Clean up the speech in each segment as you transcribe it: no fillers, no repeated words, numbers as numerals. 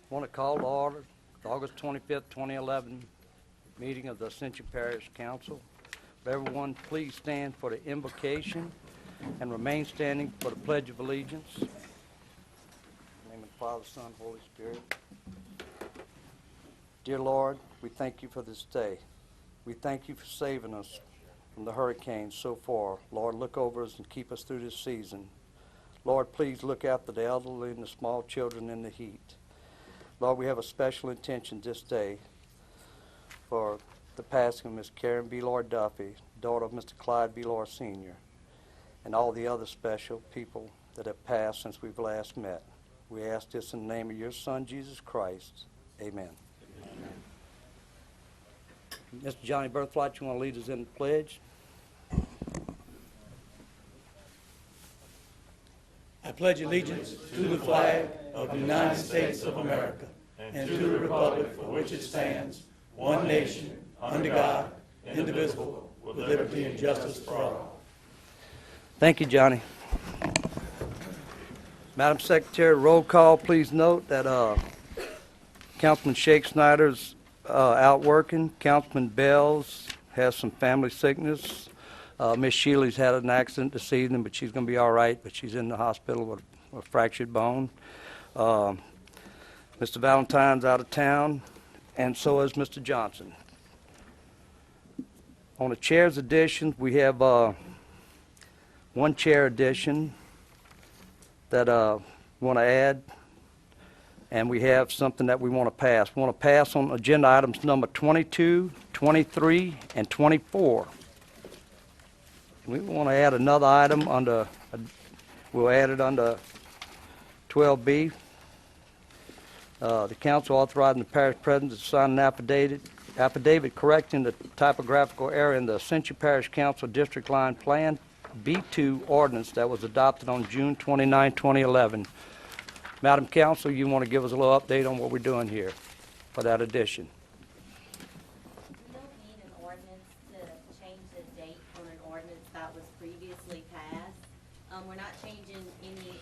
I want to call to order the August 25th, 2011 meeting of the Ascension Parish Council. Will everyone please stand for the invocation and remain standing for the Pledge of Allegiance. In the name of the Father, Son, Holy Spirit. Dear Lord, we thank you for this day. We thank you for saving us from the hurricanes so far. Lord, look over us and keep us through this season. Lord, please look after the elderly and the small children in the heat. Lord, we have a special intention this day for the passing of Miss Karen B. Lord Duffy, daughter of Mr. Clyde B. Lord Sr., and all the other special people that have passed since we've last met. We ask this in the name of your Son, Jesus Christ. Amen. Mr. Johnny Birthlight, you want to lead us in the pledge? I pledge allegiance to the flag of the United States of America and to the republic for which it stands, one nation, under God, indivisible, with liberty and justice for all. Thank you, Johnny. Madam Secretary, roll call. Please note that Councilman Shake Snyder's out working. Councilman Bells has some family sickness. Miss Shealy's had an accident this evening, but she's going to be all right, but she's in the hospital with a fractured bone. Mr. Valentine's out of town, and so is Mr. Johnson. On the chair's additions, we have one chair addition that we want to add, and we have something that we want to pass. We want to pass on agenda items number 22, 23, and 24. We want to add another item under, we'll add it under 12B. The council authorizing the parish president to sign an affidavit correcting the typographical error in the Ascension Parish Council District Line Plan B2 ordinance that was adopted on June 29, 2011. Madam Council, you want to give us a little update on what we're doing here for that addition? We don't need an ordinance to change the date on an ordinance that was previously passed. We're not changing anything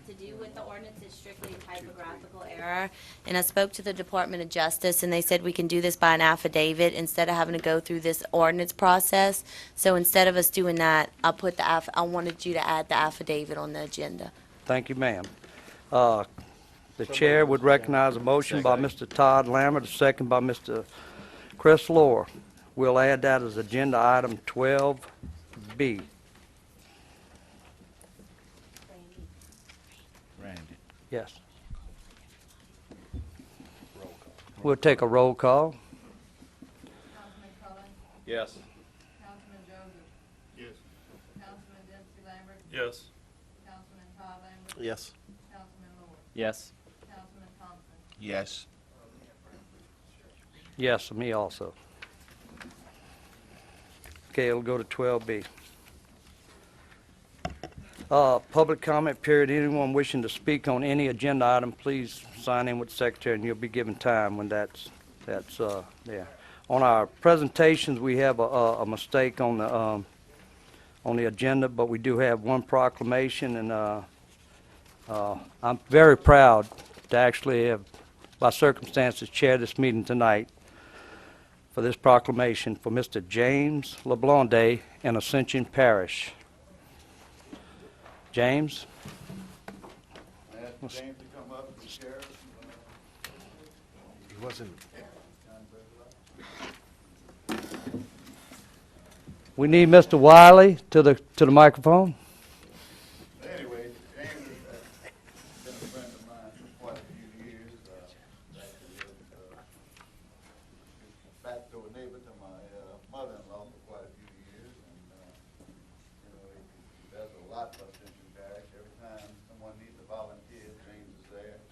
to do with the ordinance. It's strictly a typographical error. And I spoke to the Department of Justice, and they said we can do this by an affidavit instead of having to go through this ordinance process. So instead of us doing that, I wanted you to add the affidavit on the agenda. Thank you, ma'am. The chair would recognize a motion by Mr. Todd Lambert, a second by Mr. Chris Lohr. We'll add that as agenda item 12B. Randy. Yes. We'll take a roll call. Councilman Cullen? Yes. Councilman Joseph? Yes. Councilman Dempsey Lambert? Yes. Councilman Todd Lambert? Yes. Councilman Lord? Yes. Councilman Thompson? Yes. Yes, me also. Okay, it'll go to 12B. Public comment period. Anyone wishing to speak on any agenda item, please sign in with the secretary, and you'll be given time when that's there. On our presentations, we have a mistake on the agenda, but we do have one proclamation, and I'm very proud to actually have, by circumstances, chair this meeting tonight for this proclamation for Mr. James LeBlonde in Ascension Parish. James? I asked James to come up and share. He wasn't. We need Mr. Wiley to the microphone. Anyway, James has been a friend of mine for quite a few years. Backdoor neighbor to my mother-in-law for quite a few years, and he does a lot for Ascension Parish. Every time someone needs a volunteer, James is there.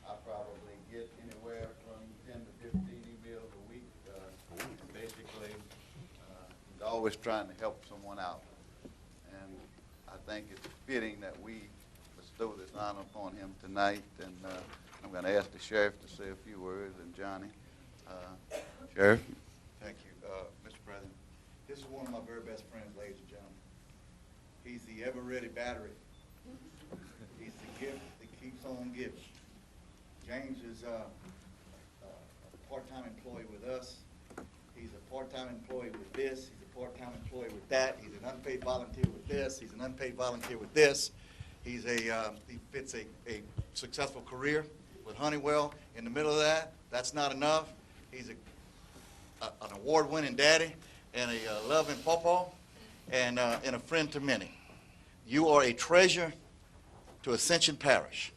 I probably get anywhere from 10 to 15 emails a week. Basically, he's always trying to help someone out, and I think it's fitting that we bestow this honor upon him tonight. And I'm going to ask the sheriff to say a few words, and Johnny. Sheriff. Thank you, Mr. President. This is one of my very best friends, ladies and gentlemen. He's the ever-ready battery. He's the gift that keeps on giving. James is a part-time employee with us. He's a part-time employee with this. He's a part-time employee with that. He's an unpaid volunteer with this. He's an unpaid volunteer with this. He fits a successful career with Honeywell. In the middle of that, that's not enough. He's an award-winning daddy and a loving pawpaw and a friend to many. You are a treasure to Ascension Parish.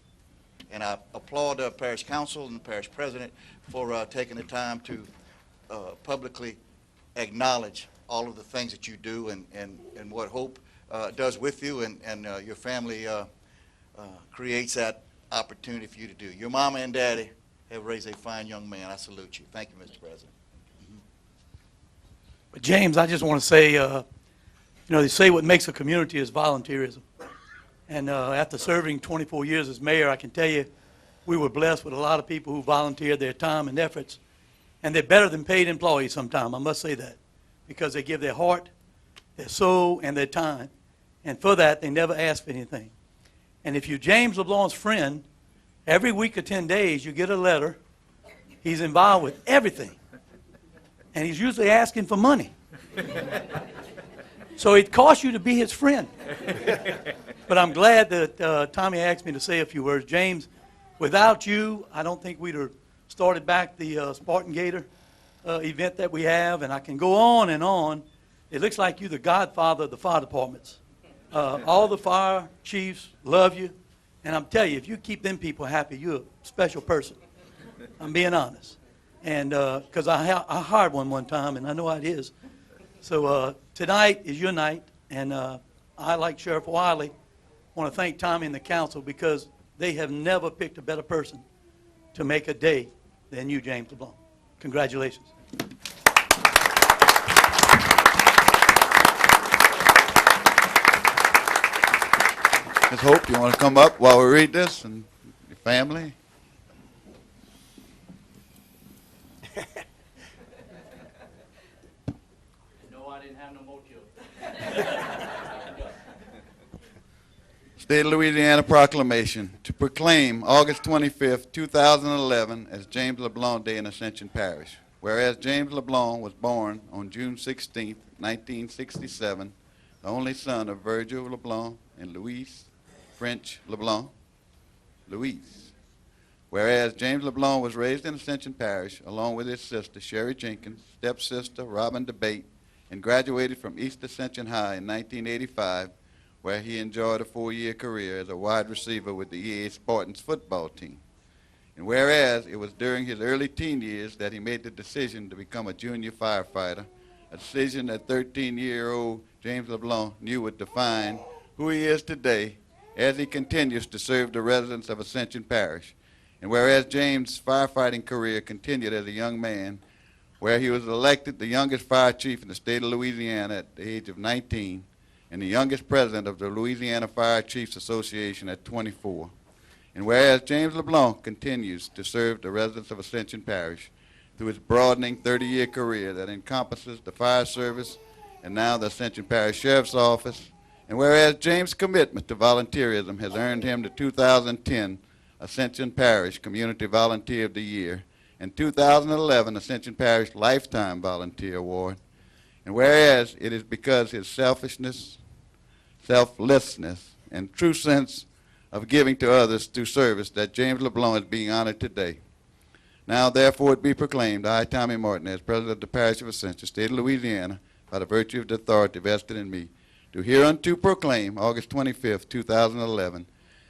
And I applaud the parish council and the parish president for taking the time to publicly acknowledge all of the things that you do and what Hope does with you and your family creates that opportunity for you to do. Your mama and daddy have raised a fine young man. I salute you. Thank you, Mr. President. But James, I just want to say, they say what makes a community is volunteerism. And after serving 24 years as mayor, I can tell you we were blessed with a lot of people who volunteered their time and efforts. And they're better than paid employees sometimes, I must say that, because they give their heart, their soul, and their time. And for that, they never ask for anything. And if you're James LeBlanc's friend, every week or 10 days, you get a letter. He's involved with everything. And he's usually asking for money. So it costs you to be his friend. But I'm glad that Tommy asked me to say a few words. James, without you, I don't think we'd have started back the Spartan Gator event that we have. And I can go on and on. It looks like you're the godfather of the fire departments. All the fire chiefs love you. And I'm telling you, if you keep them people happy, you're a special person. I'm being honest. And because I hired one time, and I know how it is. So tonight is your night, and I, like Sheriff Wiley, want to thank Tommy and the council because they have never picked a better person to make a day than you, James LeBlanc. Congratulations. Ms. Hope, you want to come up while we read this, and your family? No, I didn't have no more children. State of Louisiana proclamation to proclaim August 25th, 2011 as James LeBlanc Day in Ascension Parish. Whereas James LeBlanc was born on June 16th, 1967, the only son of Virgil LeBlanc and Louise French LeBlanc, Louise. Whereas James LeBlanc was raised in Ascension Parish along with his sister Sherry Jenkins, stepsister Robin DeBate, and graduated from East Ascension High in 1985, where he enjoyed a 4-year career as a wide receiver with the EA Spartans football team. And whereas it was during his early teen years that he made the decision to become a junior firefighter, a decision that 13-year-old James LeBlanc knew would define who he is today as he continues to serve the residents of Ascension Parish. And whereas James' firefighting career continued as a young man, where he was elected the youngest fire chief in the state of Louisiana at the age of 19, and the youngest president of the Louisiana Fire Chiefs Association at 24. And whereas James LeBlanc continues to serve the residents of Ascension Parish through his broadening 30-year career that encompasses the fire service and now the Ascension Parish Sheriff's Office, and whereas James' commitment to volunteerism has earned him the 2010 Ascension Parish Community Volunteer of the Year and 2011 Ascension Parish Lifetime Volunteer Award, and whereas it is because his selfishness, selflessness, and true sense of giving to others through service that James LeBlanc is being honored today. Now, therefore, it be proclaimed, I, Tommy Martin, as President of the Parish of Ascension, State of Louisiana, by the virtue of the authority vested in me, do hereunto proclaim August 25th, 2011,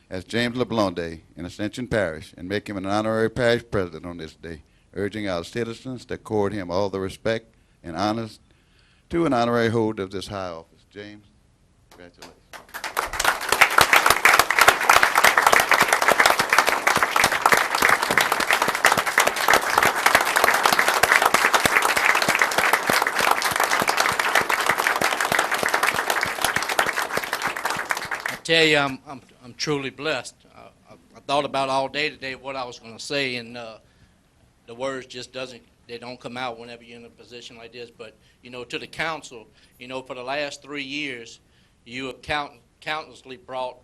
as James LeBlanc Day in Ascension Parish, and make him an honorary parish president on this day, urging our citizens to accord him all the respect and honors to an honorary holder of this high office. James, congratulations. I tell you, I'm truly blessed. I thought about all day today what I was going to say, and the words just they don't come out whenever you're in a position like this. But to the council, for the last 3 years, you have countlessly brought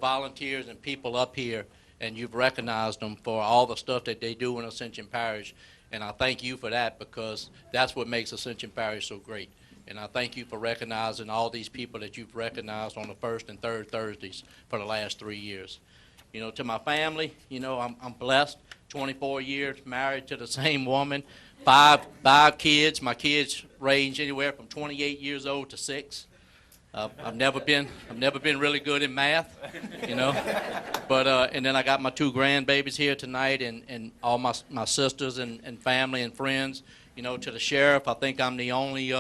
volunteers and people up here and you've recognized them for all the stuff that they do in Ascension Parish. And I thank you for that, because that's what makes Ascension Parish so great. And I thank you for recognizing all these people that you've recognized on the first and third Thursdays for the last 3 years. You know, to my family, you know, I'm blessed. 24 years married to the same woman, five kids. My kids range anywhere from 28 years old to 6. I've never been really good in math, you know. But and then I got my 2 grandbabies here tonight, and all my sisters and family and friends. You know, to the sheriff, I think I'm the only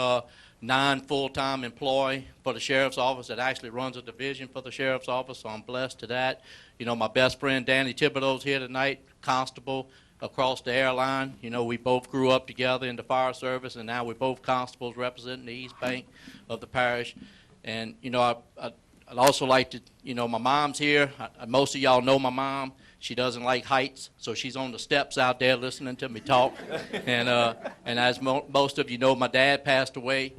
non-full-time employee for the sheriff's office that actually runs a division for the sheriff's office, so I'm blessed to that. You know, my best friend Danny Thibodeau's here tonight, constable across the airline. You know, we both grew up together in the fire service, and now we're both constables representing the East Bank of the parish. And, you know, I'd also like to, you know, my mom's here. Most of y'all know my mom. She doesn't like heights, so she's on the steps out there listening to me talk. And as most of you know, my dad passed away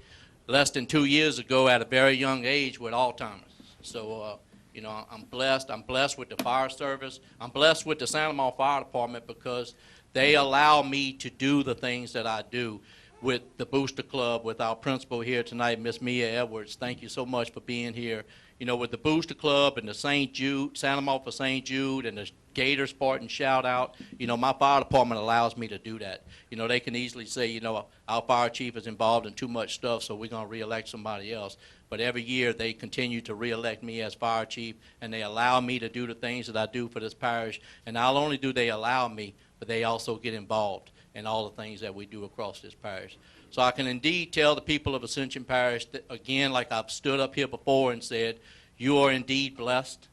less than 2 years ago at a very young age with Alzheimer's. So, you know, I'm blessed. I'm blessed with the fire service. I'm blessed with the Santa Monica Fire Department, because they allow me to do the things that I do with the Booster Club, with our principal here tonight, Miss Mia Edwards. Thank you so much for being here. You know, with the Booster Club and the St. Jude, Santa Monica St. Jude, and the Gator Spartan shout out, you know, my fire department allows me to do that. You know, they can easily say, you know, our fire chief is involved in too much stuff, so we're going to reelect somebody else. But every year they continue to reelect me as fire chief, and they allow me to do the things that I do for this parish. And not only do they allow me, but they also get involved in all the things that we do across this parish. So I can indeed tell the people of Ascension Parish that, again, like I've stood up here before and said, you are indeed blessed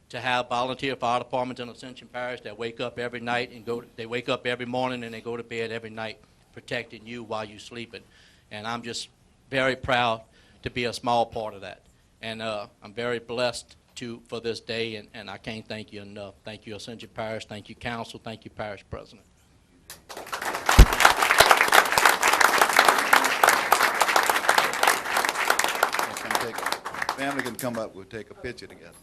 to have volunteer fire departments in Ascension Parish that wake up every night and they wake up every morning and they go to bed every night protecting you while you're sleeping. And I'm just very proud to be a small part of that. And I'm very blessed for this day, and I can't thank you enough. Thank you, Ascension Parish. Thank you, Council. Thank you, Parish President. Family can come up, we'll take a picture together.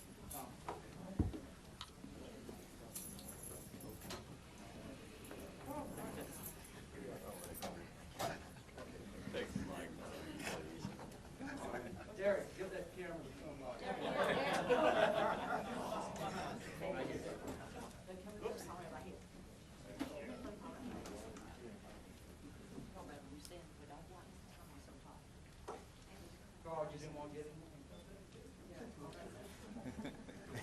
Derek, give that camera to somebody. Carl, you didn't want to get in?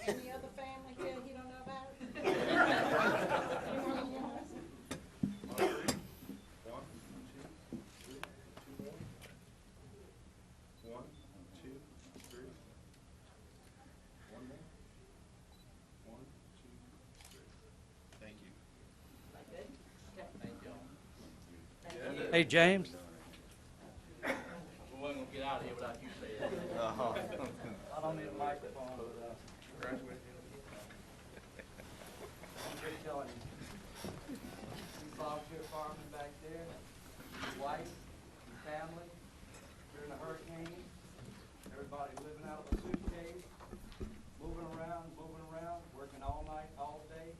Any other family here you don't know about? Thank you. Hey, James? We weren't going to get out of here without you saying that. I don't need a microphone, but I'm just telling you. You volunteer firemen back there, your wife, your family, during a hurricane, everybody living out of a suitcase, moving around, working all night, all day.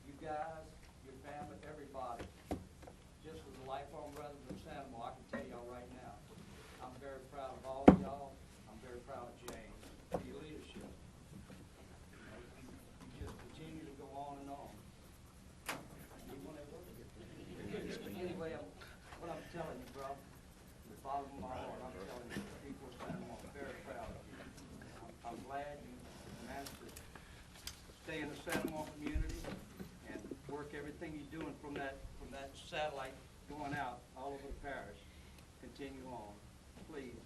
You guys, your family, everybody, just as a lifelong resident of Santa Monica, I can tell y'all right now, I'm very proud of all of y'all. I'm very proud of James, for your leadership. You just continue to go on and on. Anyway, what I'm telling you, bro, from the bottom of my heart, I'm telling you, the people of Santa Monica, I'm very proud of you. I'm glad you managed to stay in the Santa Monica community and work everything you're doing from that satellite going out all over the parish. Continue on, please.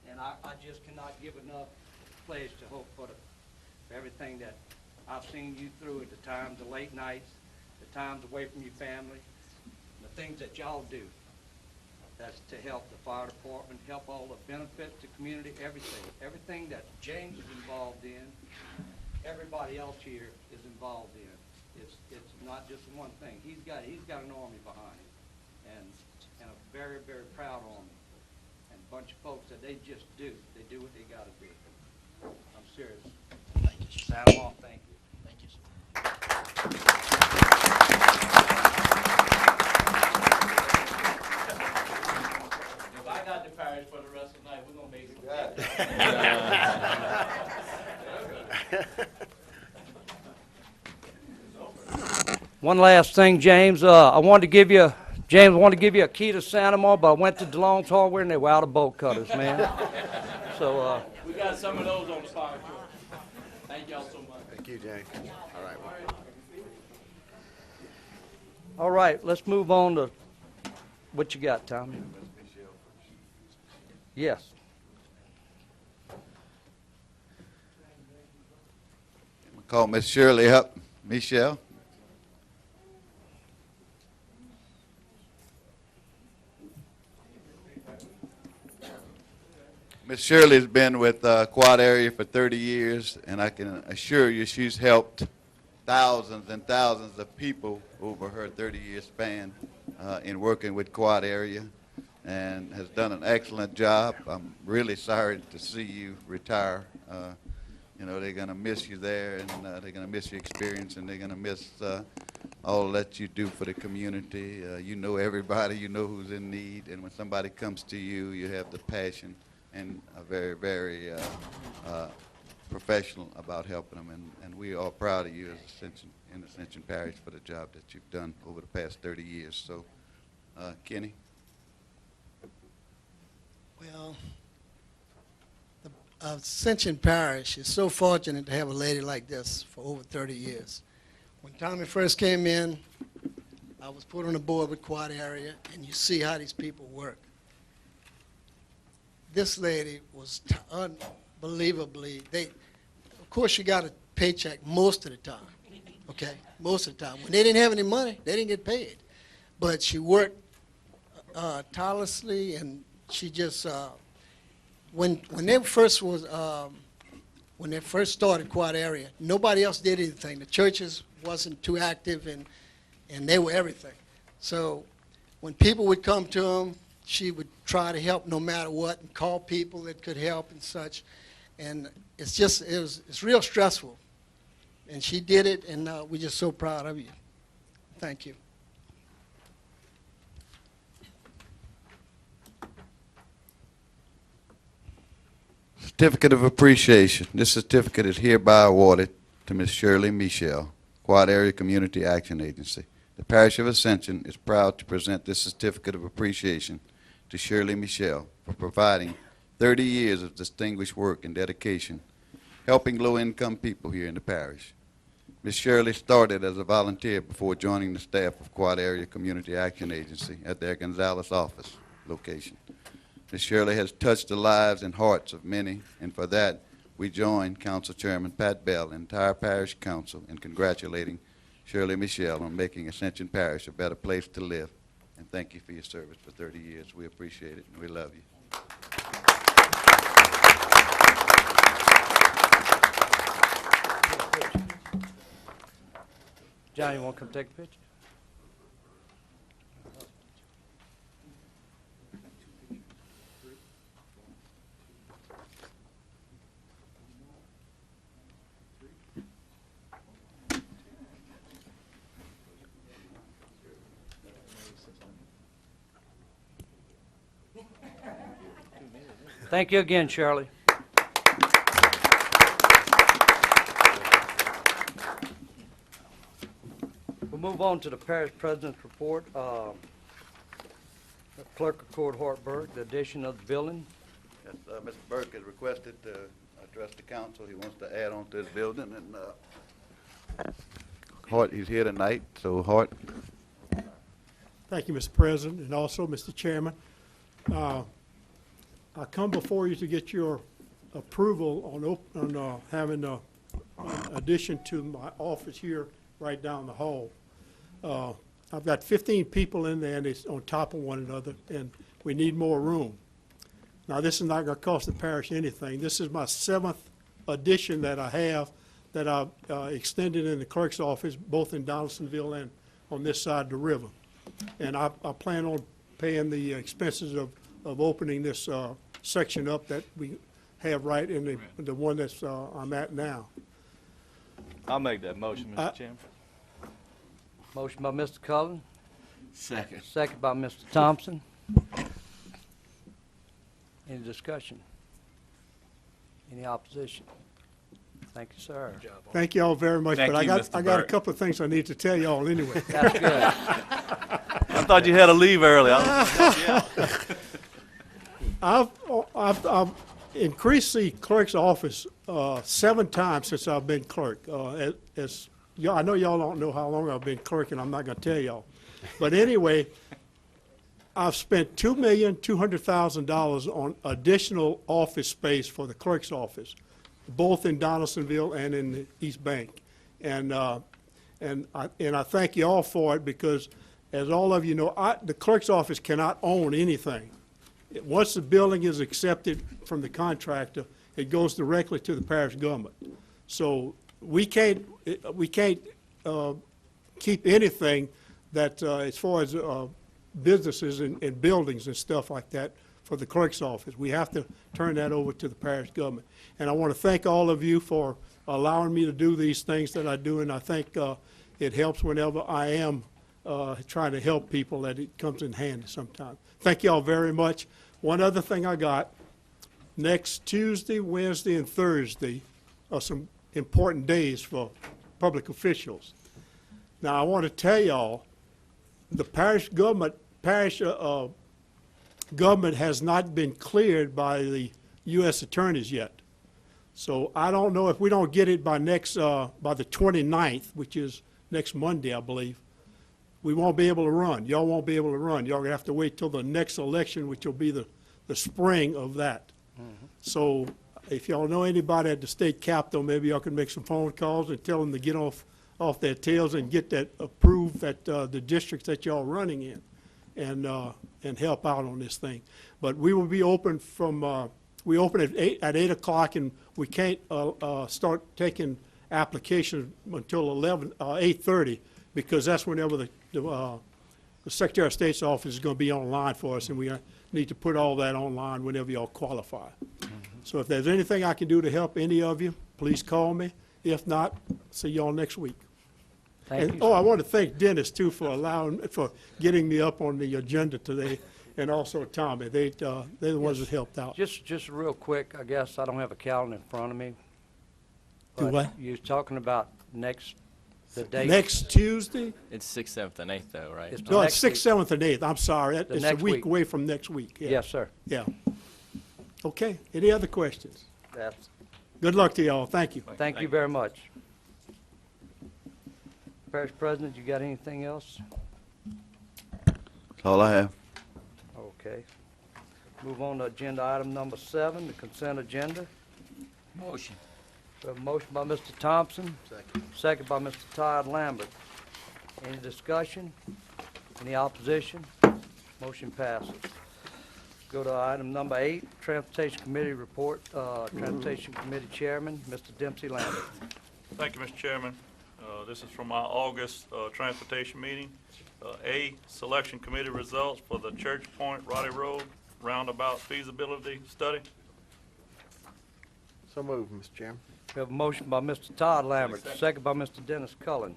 And I just cannot give enough pledge to hope for everything that I've seen you through at the times, the late nights, the times away from your family, the things that y'all do. That's to help the fire department, help all the benefits, the community, everything. Everything that James is involved in, everybody else here is involved in. It's not just one thing. He's got an army behind him, and a very, very proud army. And a bunch of folks that they just do. They do what they got to do. I'm serious. Thank you, sir. Santa Monica, thank you. Thank you, sir. One last thing, James. I wanted to give you, James, I wanted to give you a key to Santa Mar, but I went to DeLong's Hardware and they were out of bolt cutters, man. So, We got some of those on the fire truck. Thank y'all so much. Thank you, James. All right. all right, let's move on to what you got, Tommy. Yes. Call Miss Shirley up. Michelle. Miss Shirley's been with Quad Area for 30 years, and I can assure you she's helped thousands and thousands of people over her 30-year span in working with Quad Area, and has done an excellent job. I'm really sorry to see you retire. You know, they're going to miss you there, and they're going to miss your experience, and they're going to miss all that you do for the community. You know everybody, you know who's in need, and when somebody comes to you, you have the passion and are very, very professional about helping them, and we are proud of you as Ascension, in Ascension Parish for the job that you've done over the past 30 years. So, Kenny? Well, the Ascension Parish is so fortunate to have a lady like this for over 30 years. When Tommy first came in, I was put on the board with Quad Area, and you see how these people work. This lady was unbelievably, of course she got a paycheck most of the time, okay? Most of the time. When they didn't have any money, they didn't get paid. But she worked tirelessly, and she just, when they first started Quad Area, nobody else did anything. The churches wasn't too active, and they were everything. So when people would come to them, she would try to help no matter what, and call people that could help and such. And it's real stressful. And she did it, and we're just so proud of you. Thank you. Certificate of Appreciation. This certificate is hereby awarded to Ms. Shirley Michelle, Quad Area Community Action Agency. The Parish of Ascension is proud to present this certificate of appreciation to Shirley Michelle for providing 30 years of distinguished work and dedication, helping low-income people here in the parish. Ms. Shirley started as a volunteer before joining the staff of Quad Area Community Action Agency at their Gonzales office location. Ms. Shirley has touched the lives and hearts of many, and for that, we join Council Chairman Pat Bell and entire Parish Council in congratulating Shirley Michelle on making Ascension Parish a better place to live. And thank you for your service for 30 years. We appreciate it, and we love you. Johnny, you want to come take a picture? Thank you again, Shirley. We'll move on to the parish president's report. Clerk of Court Hartburg, the addition of the building. Yes, Mr. Burke has requested to address the council. He wants to add on to his building, and Hart, he's here tonight, so Hart. Thank you, Mr. President, and also Mr. Chairman. I come before you to get your approval on having an addition to my office here right down the hall. I've got 15 people in there, and it's on top of one another, and we need more room. Now, this is not going to cost the parish anything. This is my 7th addition that I have that I've extended in the clerk's office, both in Donaldsonville and on this side of the river. And I plan on paying the expenses of opening this section up that we have right in the one that's I'm at now. I'll make that motion, Mr. Chairman. Motion by Mr. Cullen, Second. second by Mr. Thompson. Any discussion? Any opposition? Thank you, sir. Thank you all very much. Thank But you, I Mr. got a Burke. couple of things I need to tell y'all anyway. That's good. I thought you had to leave early. I've increased the clerk's office 7 times since I've been clerk. I know y'all don't know how long I've been clerk, and I'm not going to tell y'all. But anyway, I've spent $2,200,000 on additional office space for the clerk's office, both in Donaldsonville and in the East Bank. And I thank you all for it because, as all of you know, the clerk's office cannot own anything. Once the building is accepted from the contractor, it goes directly to the parish government. So we can't keep anything that, as far as businesses and buildings and stuff like that for the clerk's office. We have to turn that over to the parish government. And I want to thank all of you for allowing me to do these things that I do, and I think it helps whenever I am trying to help people, that it comes in handy sometimes. Thank you all very much. One other thing I got, next Tuesday, Wednesday, and Thursday are some important days for public officials. Now, I want to tell y'all, the parish government has not been cleared by the U.S. attorneys yet. So I don't know if we don't get it by by the 29th, which is next Monday, I believe, we won't be able to run. Y'all won't be able to run. Y'all gonna have to wait till the next election, which will be the spring of that. So if y'all know anybody at the state capitol, maybe y'all can make some phone calls and tell them to get off their tails and get that approved at the districts that y'all running in, and help out on this thing. But we will be open from we open at 8 o'clock, and we can't start taking applications until 8:30, because that's whenever the Secretary of State's office is going to be online for us, and we need to put all that online whenever y'all qualify. So if there's anything I can do to help any of you, please call me. If not, see y'all next week. Thank you. Oh, I want to thank Dennis too for getting me up on the agenda today, and also Tommy. They're the ones that helped out. Just real quick, I guess I don't have a calendar in front of me. Do but what? You're talking about the date. Next Tuesday? It's 6th, 7th, and 8th, though, right? It's the No, next it's 6th, 7th, and 8th. I'm sorry. It's a next week week. away from next week. Yeah. Yes, sir. Yeah. Okay. Any other questions? That's, Good luck to y'all. Thank you. thank you very much. Parish President, you got anything else? That's all I have. Okay. Move on to agenda item number 7, the consent agenda. Motion. We have a motion by Mr. Thompson. Second by Mr. Todd Lambert. Any discussion? Any opposition? Motion passes. Go to item number 8, Transportation Committee report. Transportation Committee Chairman, Mr. Dempsey Lambert. Thank you, Mr. Chairman. This is from our August transportation meeting. A, selection committee results for the Church Point Roddy Road roundabout feasibility study. So moved, Mr. Chairman. We have a motion by Mr. Todd Lambert, second by Mr. Dennis Cullen.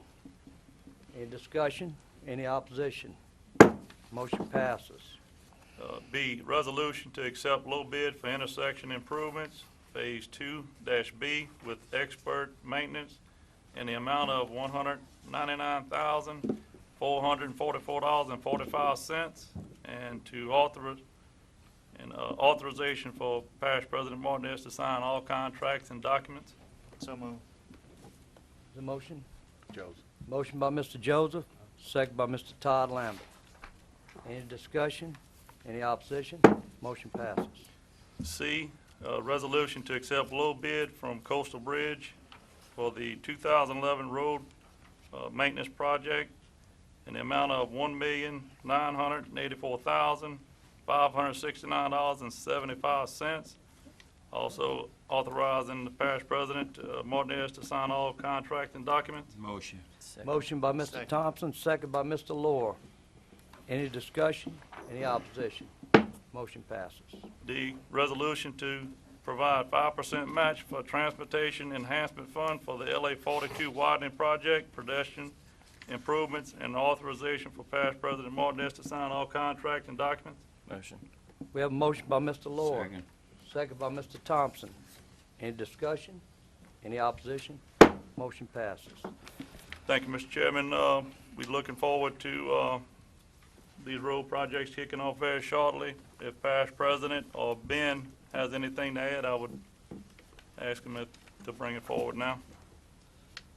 Any discussion? Any opposition? Motion passes. B, resolution to accept low bid for intersection improvements, Phase 2-B with expert maintenance in the amount of $199,444.45, and to authorization for Parish President Martinez to sign all contracts and documents. So moved. The motion? Joseph. Motion by Mr. Joseph, second by Mr. Todd Lambert. Any discussion? Any opposition? Motion passes. C, resolution to accept low bid from Coastal Bridge for the 2011 road maintenance project in the amount of $1,984,569.75. Also authorizing the parish president, Martinez, to sign all contract and documents. Motion. Motion by Mr. Thompson, second by Mr. Lohr. Any discussion? Any opposition? Motion passes. D, resolution to provide 5% match for Transportation Enhancement Fund for the LA 42 widening project, pedestrian improvements, and authorization for parish president Martinez to sign all contract and documents. Motion. We have a motion by Mr. Lohr. Second. Second by Mr. Thompson. Any discussion? Any opposition? Motion passes. Thank you, Mr. Chairman. We're looking forward to these road projects kicking off very shortly. If Parish President or Ben has anything to add, I would ask him to bring it forward now.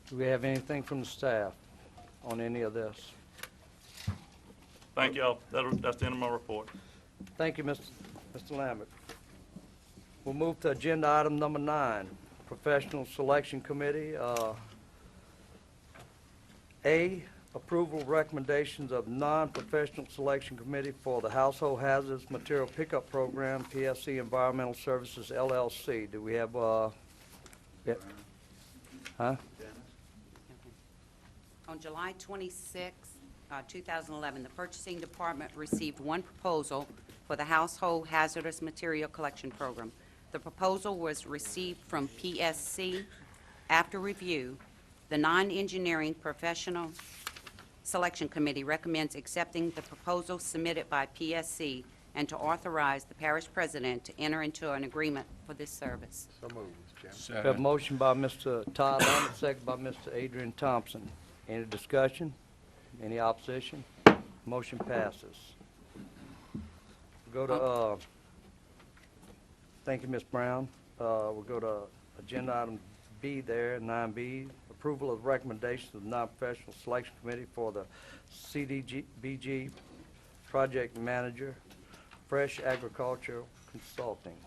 Do we have anything from the staff on any of this? Thank y'all. That's the end of my report. Thank you, Mr. Lambert. We'll move to agenda item number 9, Professional Selection Committee. A, approval recommendations of non-professional selection committee for the Household Hazardous Material Pickup Program, PSC Environmental Services LLC. Do we have, yeah. Huh? On July 26, 2011, the Purchasing Department received one proposal for the Household Hazardous Material Collection Program. The proposal was received from PSC. After review, the Non-Engineering Professional Selection Committee recommends accepting the proposal submitted by PSC and to authorize the parish president to enter into an agreement for this service. So moved, Mr. We have a motion by Mr. Todd Lambert, second by Mr. Adrian Thompson. Any discussion? Any opposition? Motion passes. Go to, thank you, Ms. Brown. We'll go to agenda item B there, 9B, approval of recommendations of the non-professional selection committee for the CDBG project manager, Fresh Agricultural Consulting.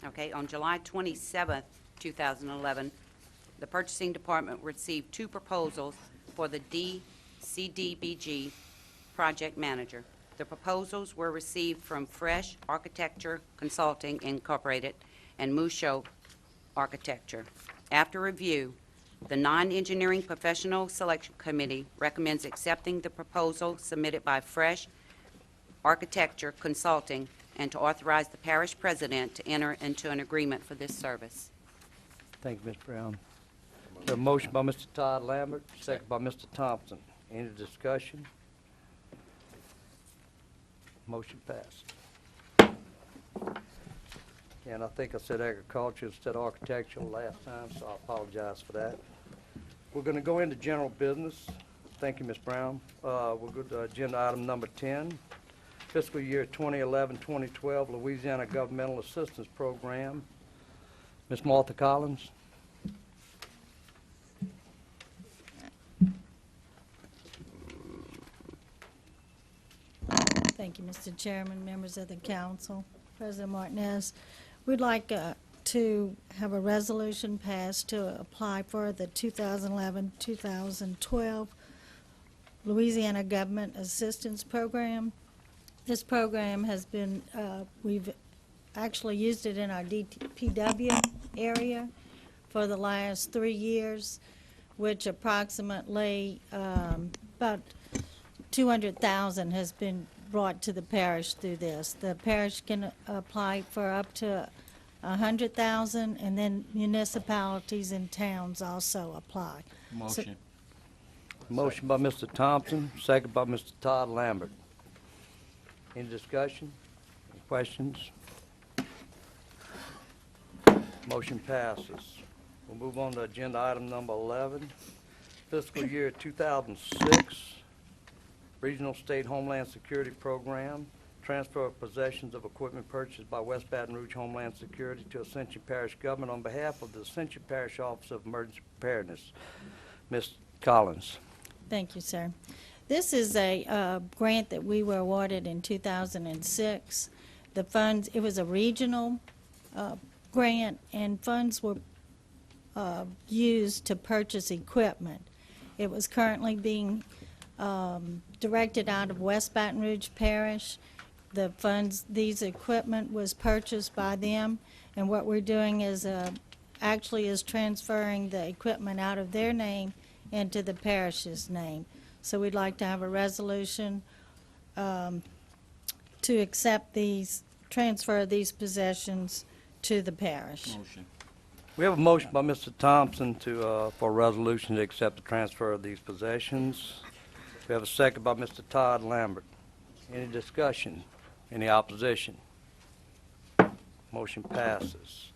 Okay, on July 27, 2011, the Purchasing Department received two proposals for the CDBG project manager. The proposals were received from Fresh Architecture Consulting Incorporated and Musho Architecture. After review, the Non-Engineering Professional Selection Committee recommends accepting the proposal submitted by Fresh Architecture Consulting and to authorize the parish president to enter into an agreement for this service. Thank you, Ms. Brown. A motion by Mr. Todd Lambert, second by Mr. Thompson. Any discussion? Motion passed. And I think I said agriculture instead of architectural last time, so I apologize for that. We're going to go into general business. Thank you, Ms. Brown. We'll go to agenda item number 10, fiscal year 2011-2012 Louisiana Governmental Assistance Program. Ms. Martha Collins. Thank you, Mr. Chairman, members of the council, President Martinez. We'd like to have a resolution passed to apply for the 2011-2012 Louisiana Government Assistance Program. This program has been, we've actually used it in our DPW area for the last 3 years, which approximately about $200,000 has been brought to the parish through this. The parish can apply for up to $100,000, and then municipalities and towns also apply. Motion. Motion by Mr. Thompson, second by Mr. Todd Lambert. Any discussion? Any questions? Motion passes. We'll move on to agenda item number 11, fiscal year 2006 Regional State Homeland Security Program, transfer of possessions of equipment purchased by West Baton Rouge Homeland Security to Ascension Parish Government on behalf of the Ascension Parish Office of Emergency Preparedness. Ms. Collins. Thank you, sir. This is a grant that we were awarded in 2006. The funds, it was a regional grant, and funds were used to purchase equipment. It was currently being directed out of West Baton Rouge Parish. The funds, these equipment was purchased by them, and what we're doing is actually is transferring the equipment out of their name into the parish's name. So we'd like to have a resolution to accept these, transfer these possessions to the parish. Motion. We have a motion by Mr. Thompson to, for a resolution to accept the transfer of these possessions. We have a second by Mr. Todd Lambert. Any discussion? Any opposition? Motion passes.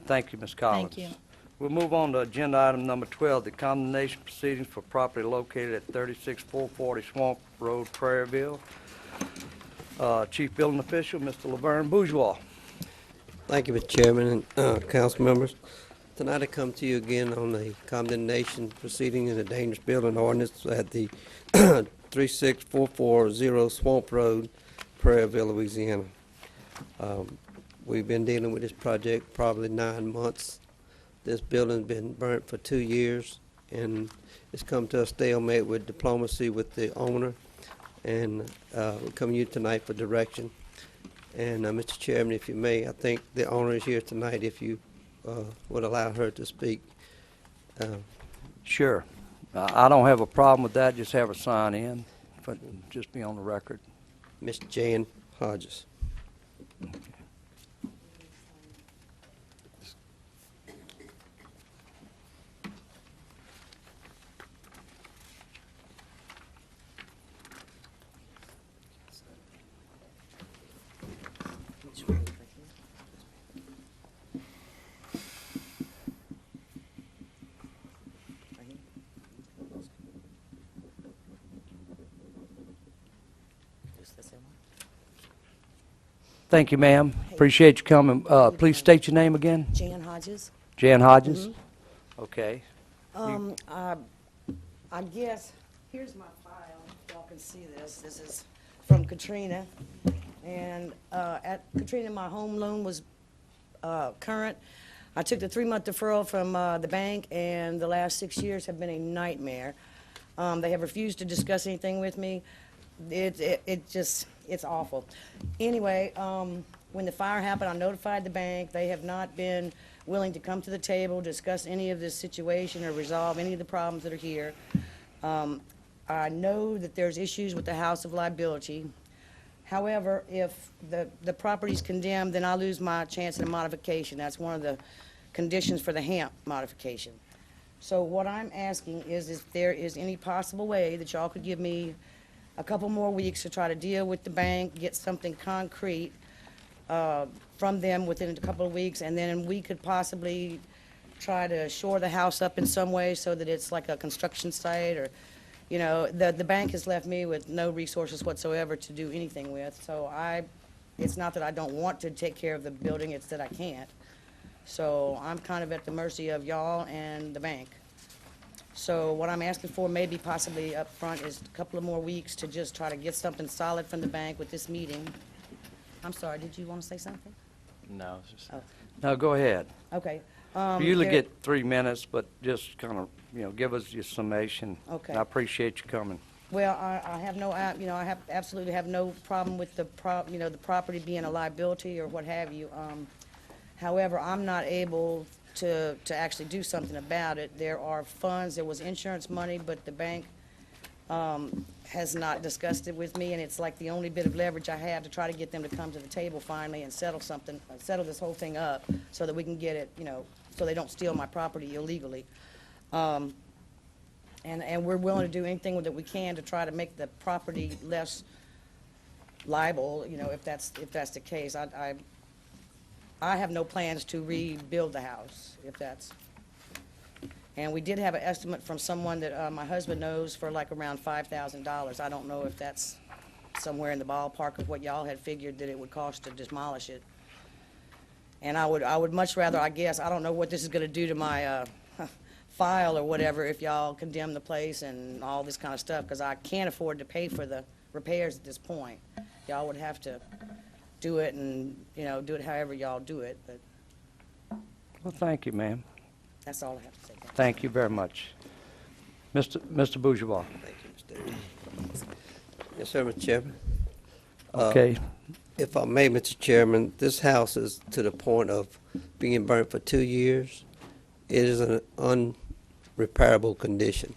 Thank you, Ms. Collins. Thank you. We'll move on to agenda item number 12, the condemnation proceedings for property located at 36440 Swamp Road, Prairieville. Chief Building Official, Mr. Laverne Bourgeois. Thank you, Mr. Chairman and council members. Tonight I come to you again on the condemnation proceeding in the dangerous building ordinance at the 36440 Swamp Road, Prairieville, Louisiana. We've been dealing with this project probably 9 months. This building's been burnt for 2 years, and it's come to a stalemate with diplomacy with the owner, and we're coming to you tonight for direction. And Mr. Chairman, if you may, I think the owner is here tonight, if you would allow her to speak. Sure. I don't have a problem with that, just have her sign in, but just be on the record. Ms. Jan Hodges. Thank you, ma'am. Appreciate you coming. Please state your name again. Jan Hodges. Jan Hodges? Okay. I guess, here's my file, y'all can see this. This is from Katrina. And at Katrina, my home loan was current. I took the 3-month deferral from the bank, and the last 6 years have been a nightmare. They have refused to discuss anything with me. It's awful. Anyway, when the fire happened, I notified the bank. They have not been willing to come to the table, discuss any of this situation, or resolve any of the problems that are here. I know that there's issues with the house of liability. However, if the property's condemned, then I lose my chance at a modification. That's one of the conditions for the HAMP modification. So what I'm asking is if there is any possible way that y'all could give me a couple more weeks to try to deal with the bank, get something concrete from them within a couple of weeks, and then we could possibly try to shore the house up in some way so that it's like a construction site, or, you know, the bank has left me with no resources whatsoever to do anything with. So it's not that I don't want to take care of the building, it's that I can't. So I'm kind of at the mercy of y'all and the bank. So what I'm asking for, maybe possibly up front, is a couple of more weeks to just try to get something solid from the bank with this meeting. I'm sorry, did you want to say something? No, it's just. Oh, No, go ahead. okay. You usually there- get 3 minutes, but just kind of, give us your summation. Okay. And I appreciate you coming. Well, I have no, I absolutely have no problem with the property being a liability or what have you. However, I'm not able to actually do something about it. There are funds, there was insurance money, but the bank has not discussed it with me, and it's like the only bit of leverage I have to try to get them to come to the table finally and settle this whole thing up so that we can get it, so they don't steal my property illegally. And we're willing to do anything that we can to try to make the property less liable, if that's the case. I have no plans to rebuild the house, if that's. And we did have an estimate from someone that my husband knows for like around $5,000. I don't know if that's somewhere in the ballpark of what y'all had figured that it would cost to demolish it. And I would much rather, I guess, I don't know what this is gonna do to my file or whatever if y'all condemn the place and all this kind of stuff, because I can't afford to pay for the repairs at this point. Y'all would have to do it and, do it however y'all do it, but Well, thank you, ma'am. that's all I have to say. Thank you very much. Mr. Bourgeois. Thank you, Mr. Yes, sir, Mr. Chairman. Okay. If I may, Mr. Chairman, this house is to the point of being burnt for 2 years. It is an unrepairable condition.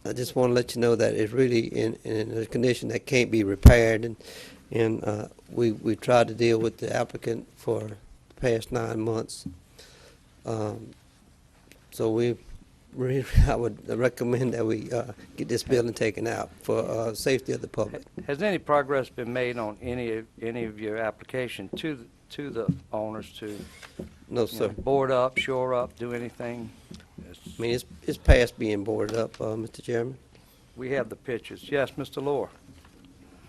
I just want to let you know that it's really in a condition that can't be repaired, and we tried to deal with the applicant for the past 9 months. So we've I would recommend that we get this building taken out for safety of the public. Has any progress been made on any of your application to the owners to No, sir. board up, shore up, do anything? I mean, it's past being boarded up, Mr. Chairman. We have the pictures. Yes, Mr. Lohr.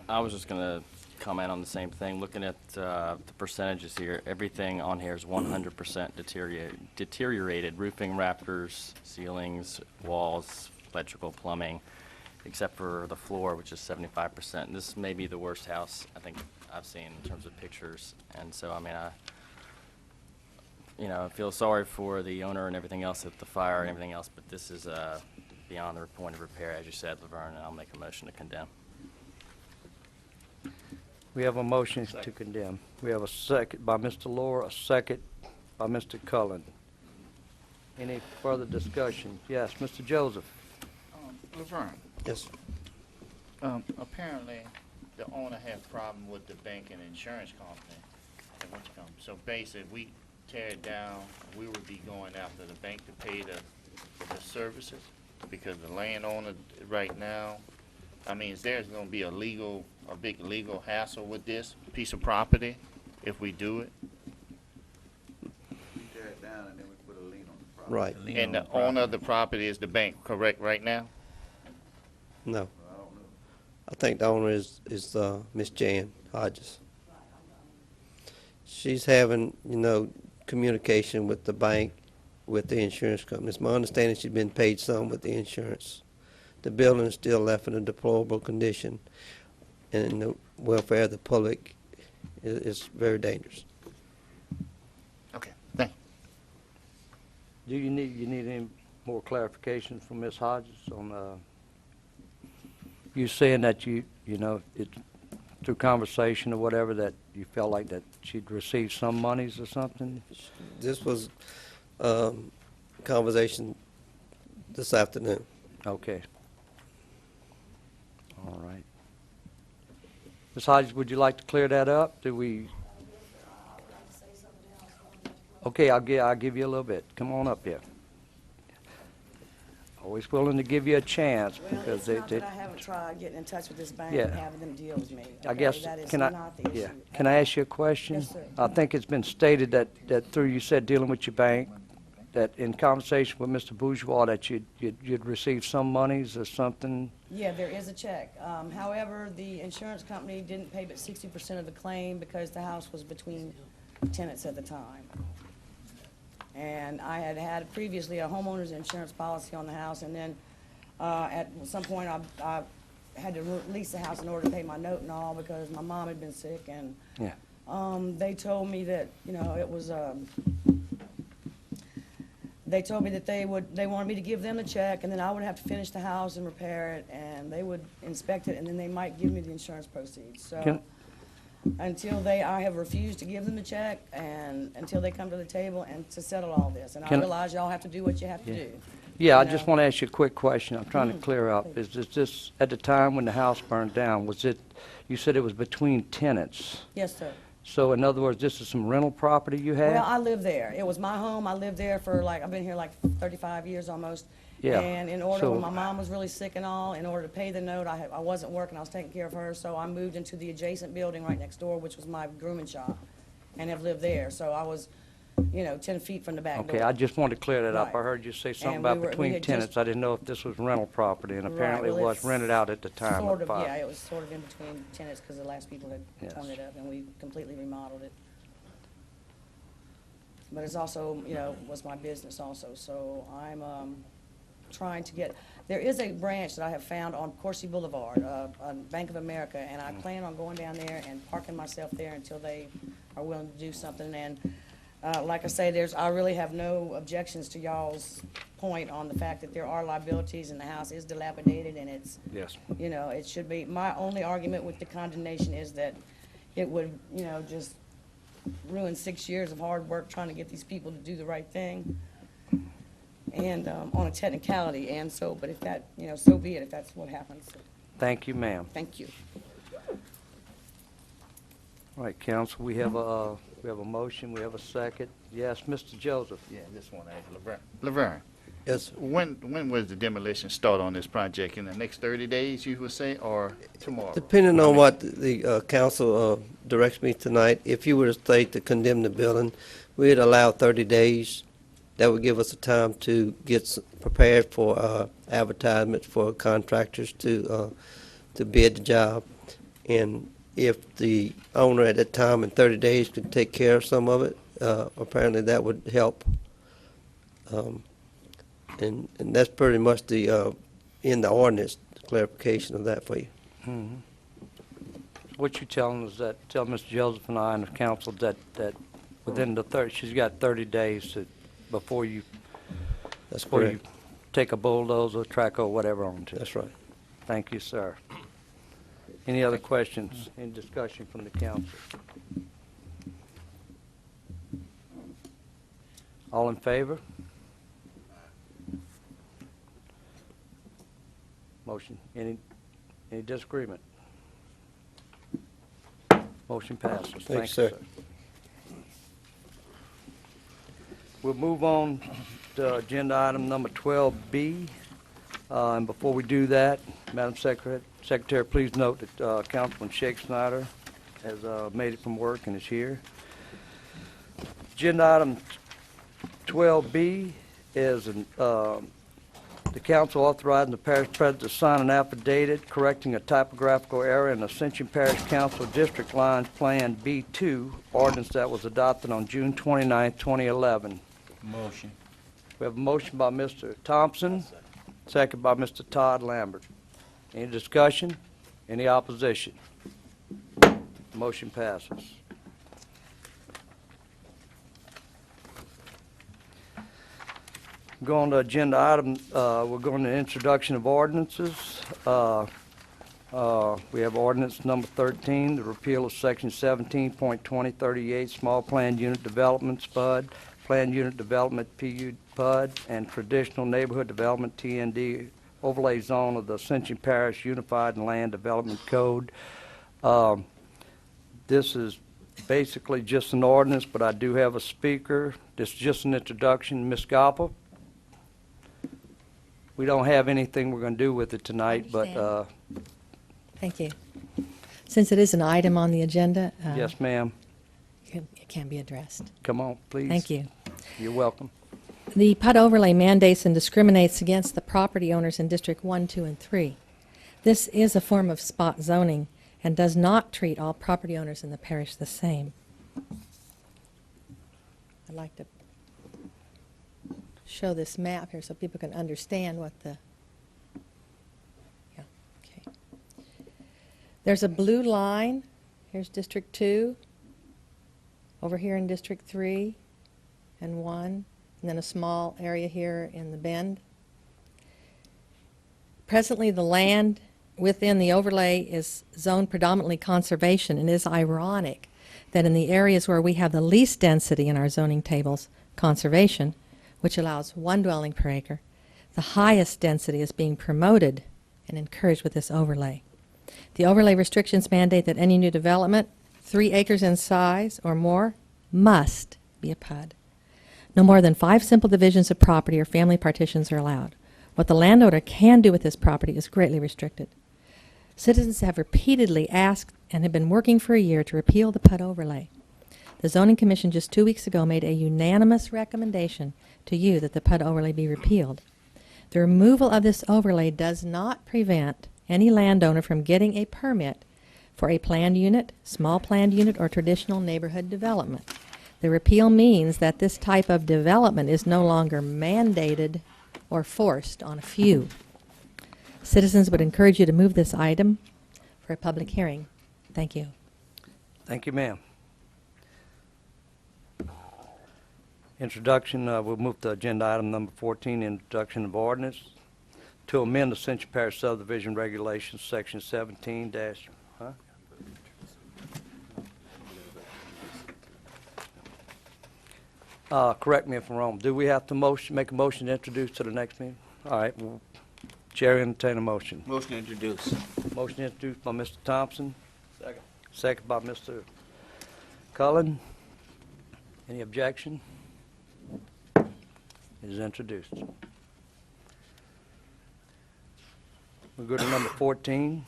I was just going to comment on the same thing. Looking at the percentages here, everything on here is 100% deteriorated. Roofing, rafters, ceilings, walls, electrical, plumbing, except for the floor, which is 75%. And this may be the worst house I think I've seen in terms of pictures. And so, I mean, I feel sorry for the owner and everything else at the fire and everything else, but this is beyond the point of repair, as you said, Laverne, and I'll make a motion to condemn. We have a motion to condemn. We have a second by Mr. Lohr, a second by Mr. Cullen. Any further discussion? Yes, Mr. Joseph. Laverne, Yes. apparently the owner had a problem with the bank and insurance company. So basically, if we tear it down, we would be going after the bank to pay the services, because the landowner right now, I mean, is there going to be a big legal hassle with this piece of property if we do it? We tear it down and then we put a lien on the property. Right. And the owner of the property is the bank, correct, right now? No. I don't know. I think the owner is Miss Jan Hodges. She's having, communication with the bank, with the insurance company. It's my understanding she's been paid some with the insurance. The building is still left in a deplorable condition, and the welfare of the public is very dangerous. Okay, thank you. Do you need any more clarification from Ms. Hodges on, you saying that you through conversation or whatever, that you felt like that she'd received some monies or something? This was conversation this afternoon. Okay. All right. Ms. Hodges, would you like to clear that up? Okay, I'll give you a little bit. Come on up here. Always willing to give you a chance Well, because it's not that I haven't tried getting in touch with this bank Yeah. and having them deal with me. I okay? guess, That is can I, not the yeah, issue. can I ask you a question? Yes, sir. I think it's been stated that through, you said dealing with your bank, that in conversation with Mr. Bourgeois, that you'd received some monies or something? Yeah, there is a check. However, the insurance company didn't pay but 60% of the claim because the house was between tenants at the time. And I had previously a homeowner's insurance policy on the house, and then at some point I had to lease the house in order to pay my note and all because my mom had been sick, and Yeah. they told me that, it was, they told me that they wanted me to give them the check, and then I would have to finish the house and repair it, and they would inspect it, and then they might give me the insurance proceeds. So I have refused to give them the check, and until they come to the table and to settle all this. And I realize y'all have to do what you have to do. Yeah, I you just know. want to ask you a quick question. I'm trying to clear up. Is this, at the time when the house burned down, you said it was between tenants? Yes, sir. So in other words, this is some rental property you had? Well, I live there. It was my home. I lived there for I've been here 35 years almost. Yeah. And in order, So- when my mom was really sick and all, in order to pay the note, I wasn't working. I was taking care of her, so I moved into the adjacent building right next door, which was my grooming shop, and have lived there. So I was, 10 feet from the back door. Okay, I just wanted to clear that up. Right. I heard you say something And we about we between had just- tenants. I didn't know if this was rental property, and Right, apparently it well, was it's rented out at the time Sort of of, fire. yeah, it was sort of in between tenants because the last people had Yes. torn it up, and we completely remodeled it. But it's also, was my business also, so I'm trying to get, there is a branch that I have found on Coursey Boulevard, on Bank of America, and I plan on going down there and parking myself there until they are willing to do something. And like I say, I really have no objections to y'all's point on the fact that there are liabilities and the house is dilapidated and it's, Yes. it should be. My only argument with the condemnation is that it would, just ruin 6 years of hard work trying to get these people to do the right thing. And on a technicality, and so, but if that, so be it, if that's what happens. Thank you, ma'am. Thank you. All right, council, we have a motion, we have a second. Yes, Mr. Joseph. Yeah, this one, Laverne. Laverne, Yes, sir. When was the demolition start on this project? In the next 30 days, you would say, or tomorrow? Depending on what the council directs me tonight, if you were to state to condemn the building, we'd allow 30 days. That would give us a time to get prepared for advertisements for contractors to bid the job. And if the owner at that time in 30 days could take care of some of it, apparently that would help. And that's pretty much the, in the ordinance, clarification of that for you. Mhm. What you telling us that, tell Mr. Joseph and I and the council that within the she's got 30 days to, before you That's before you correct. take a bulldozer, track or whatever on to. That's right. Thank you, sir. Any other questions, any discussion from the council? All in favor? Motion, any disagreement? Motion passes. Thank you, sir. sir. We'll move on to agenda item number 12B. And before we do that, Madam Secretary, please note that Councilman Shake Snyder has made it from work and is here. Agenda item 12B is the council authorizing the parish president to sign an affidavit correcting a typographical error in Ascension Parish Council District Lines Plan B2 ordinance that was adopted on June 29, 2011. Motion. We have a motion by Mr. Thompson, second by Mr. Todd Lambert. Any discussion? Any opposition? Motion passes. Going to agenda item, we're going to introduction of ordinances. We have ordinance number 13, the repeal of section 17.2038, small planned unit development SPUD, planned unit development PUD, and traditional neighborhood development TND overlay zone of the Ascension Parish Unified Land Development Code. This is basically just an ordinance, but I do have a speaker. This is just an introduction. Ms. Goppel? We don't have anything we're going to do with it tonight, but Thank you. Since it is an item on the agenda, yes, ma'am. it can be addressed. Come on, please. Thank you. You're welcome. The PUD overlay mandates and discriminates against the property owners in District 1, 2, and 3. This is a form of spot zoning and does not treat all property owners in the parish the same. I'd like to show this map here so people can understand what the, yeah, okay. There's a blue line. Here's District 2. Over here in District 3 and 1. And then a small area here in the Bend. Presently, the land within the overlay is zoned predominantly conservation, and it is ironic that in the areas where we have the least density in our zoning tables, conservation, which allows 1 dwelling per acre, the highest density is being promoted and encouraged with this overlay. The overlay restrictions mandate that any new development, 3 acres in size or more, must be a PUD. No more than 5 simple divisions of property or family partitions are allowed. What the landowner can do with this property is greatly restricted. Citizens have repeatedly asked and have been working for a year to repeal the PUD overlay. The Zoning Commission just 2 weeks ago made a unanimous recommendation to you that the PUD overlay be repealed. The removal of this overlay does not prevent any landowner from getting a permit for a planned unit, small planned unit, or traditional neighborhood development. The repeal means that this type of development is no longer mandated or forced on a few. Citizens would encourage you to move this item for a public hearing. Thank you. Thank you, ma'am. Introduction, we'll move to agenda item number 14, introduction of ordinance to amend the Ascension Parish subdivision regulations, section 17 dash, correct me if I'm wrong. Do we have to make a motion to introduce to the next meeting? All right, well, Chair, entertain a motion. Motion to introduce. Motion introduced by Mr. Thompson. Second. Second by Mr. Cullen. Any objection? It is introduced. We'll go to number 14,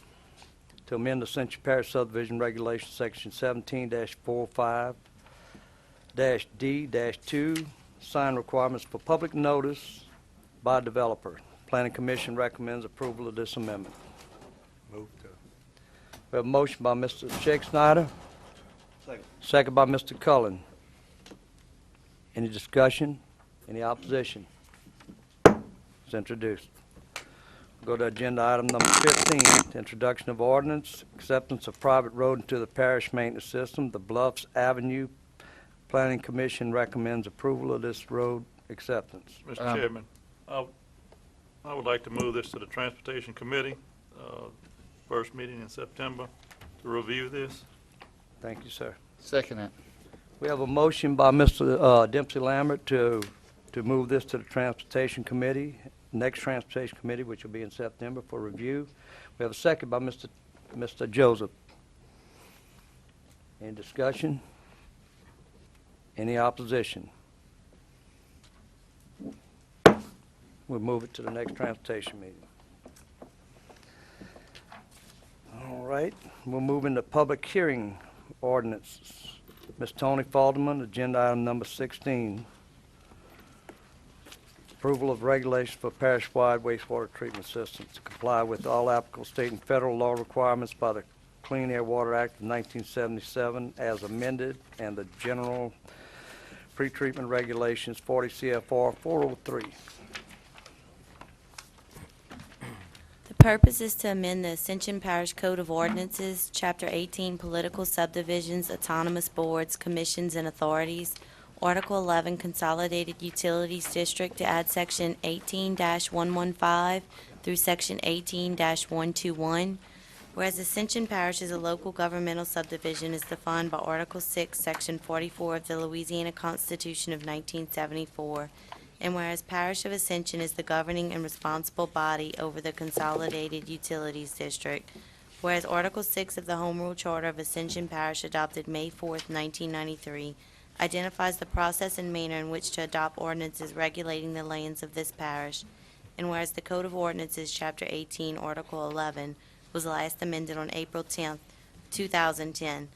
to amend the Ascension Parish subdivision regulation, section 17-45-D-2, sign requirements for public notice by developer. Planning Commission recommends approval of this amendment. Move to. We have a motion by Mr. Shake Snyder, second by Mr. Cullen. Any discussion? Any opposition? It's introduced. Go to agenda item number 15, introduction of ordinance, acceptance of private road into the parish maintenance system, the Bluffs Avenue. Planning Commission recommends approval of this road acceptance. Mr. Chairman, I would like to move this to the Transportation Committee, first meeting in September, to review this. Thank you, sir. Second it. We have a motion by Mr. Dempsey Lambert to move this to the Transportation Committee, next Transportation Committee, which will be in September for review. We have a second by Mr. Joseph. Any discussion? Any opposition? We'll move it to the next Transportation meeting. All right, we'll move into public hearing ordinances. Ms. Tony Falderman, agenda item number 16. Approval of regulations for parish-wide wastewater treatment systems to comply with all applicable state and federal law requirements by the Clean Air Water Act of 1977 as amended and the general pretreatment regulations 40 CFR 403. The purpose is to amend the Ascension Parish Code of Ordinances, Chapter 18, Political Subdivisions, Autonomous Boards, Commissions, and Authorities, Article 11, Consolidated Utilities District, to add Section 18-115 through Section 18-121. Whereas Ascension Parish is a local governmental subdivision as defined by Article 6, Section 44 of the Louisiana Constitution of 1974, and whereas Parish of Ascension is the governing and responsible body over the Consolidated Utilities District, whereas Article 6 of the Home Rule Charter of Ascension Parish adopted May 4th, 1993, identifies the process and manner in which to adopt ordinances regulating the lands of this parish, and whereas the Code of Ordinances, Chapter 18, Article 11, was last amended on April 10th, 2010.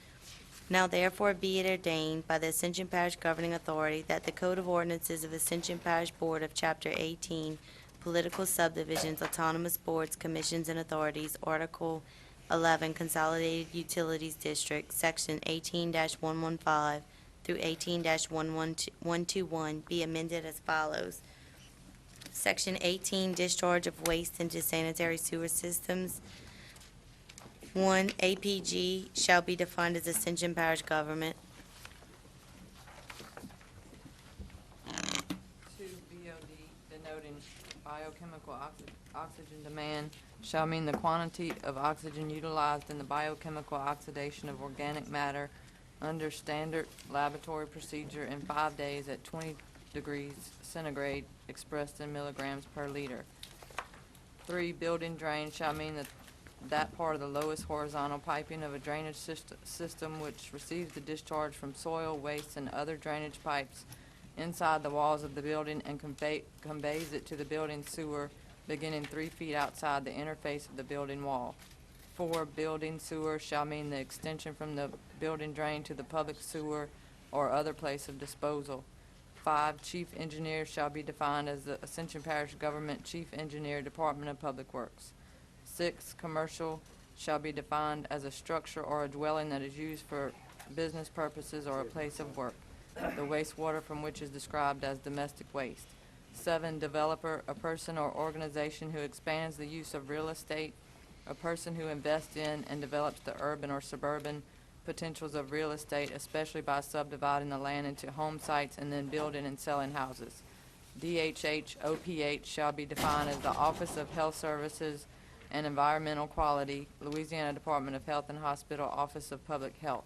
Now therefore be it ordained by the Ascension Parish Governing Authority that the Code of Ordinances of Ascension Parish Board of Chapter 18, Political Subdivisions, Autonomous Boards, Commissions, and Authorities, Article 11, Consolidated Utilities District, Section 18-115 through 18-121 be amended as follows. Section 18, Discharge of Waste into Sanitary Sewer Systems. 1, APG shall be defined as Ascension Parish government. 2, BOD, denoting biochemical oxygen demand, shall mean the quantity of oxygen utilized in the biochemical oxidation of organic matter under standard laboratory procedure in 5 days at 20 degrees centigrade, expressed in milligrams per liter. 3, building drain shall mean that part of the lowest horizontal piping of a drainage system which receives the discharge from soil, waste, and other drainage pipes inside the walls of the building and conveys it to the building sewer beginning 3 feet outside the interface of the building wall. 4, building sewer shall mean the extension from the building drain to the public sewer or other place of disposal. 5, chief engineer shall be defined as the Ascension Parish Government Chief Engineer, Department of Public Works. 6, commercial shall be defined as a structure or a dwelling that is used for business purposes or a place of work, the wastewater from which is described as domestic waste. 7, developer, a person or organization who expands the use of real estate, a person who invests in and develops the urban or suburban potentials of real estate, especially by subdividing the land into home sites and then building and selling houses. DHH, OPH shall be defined as the Office of Health Services and Environmental Quality, Louisiana Department of Health and Hospital, Office of Public Health.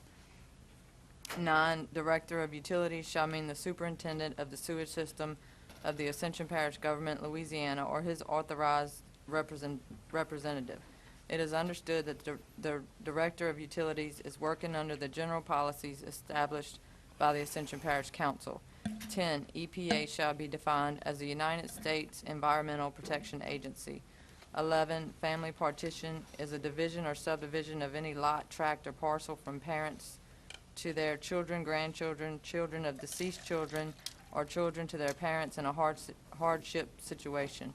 9, Director of Utilities shall mean the Superintendent of the Sewage System of the Ascension Parish Government, Louisiana, or his authorized representative. It is understood that the Director of Utilities is working under the general policies established by the Ascension Parish Council. 10, EPA shall be defined as the United States Environmental Protection Agency. 11, family partition is a division or subdivision of any lot, tract, or parcel from parents to their children, grandchildren, children of deceased children, or children to their parents in a hardship situation.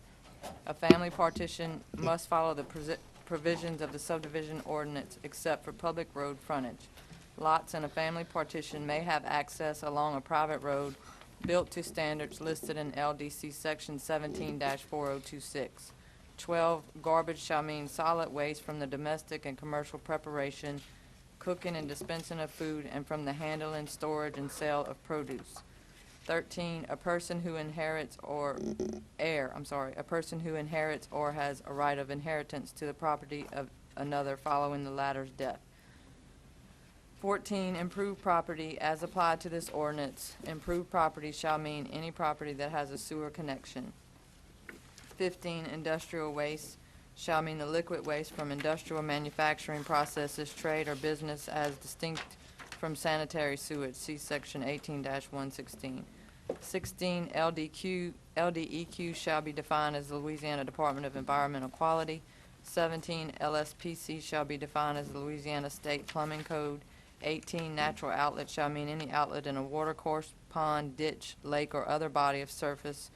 A family partition must follow the provisions of the subdivision ordinance except for public road frontage. Lots in a family partition may have access along a private road built to standards listed in LDC Section 17-4026. 12, garbage shall mean solid waste from the domestic and commercial preparation, cooking and dispensing of food, and from the handling, storage, and sale of produce. 13, a person who inherits or a person who inherits or has a right of inheritance to the property of another following the latter's death. 14, improved property as applied to this ordinance. Improved property shall mean any property that has a sewer connection. 15, industrial waste shall mean the liquid waste from industrial manufacturing processes, trade, or business as distinct from sanitary sewage. See Section 18-116. 16, LDEQ shall be defined as the Louisiana Department of Environmental Quality. 17, LSPC shall be defined as the Louisiana State Plumbing Code. 18, natural outlet shall mean any outlet in a watercourse, pond, ditch, lake, or other body of surface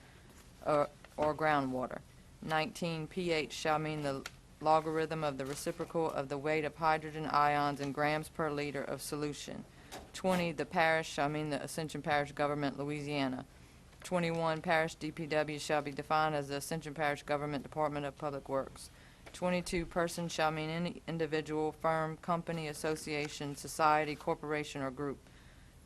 or groundwater. 19, pH shall mean the logarithm of the reciprocal of the weight of hydrogen ions in grams per liter of solution. 20, the parish shall mean the Ascension Parish Government, Louisiana. 21, parish DPW shall be defined as the Ascension Parish Government Department of Public Works. 22, person shall mean any individual, firm, company, association, society, corporation, or group.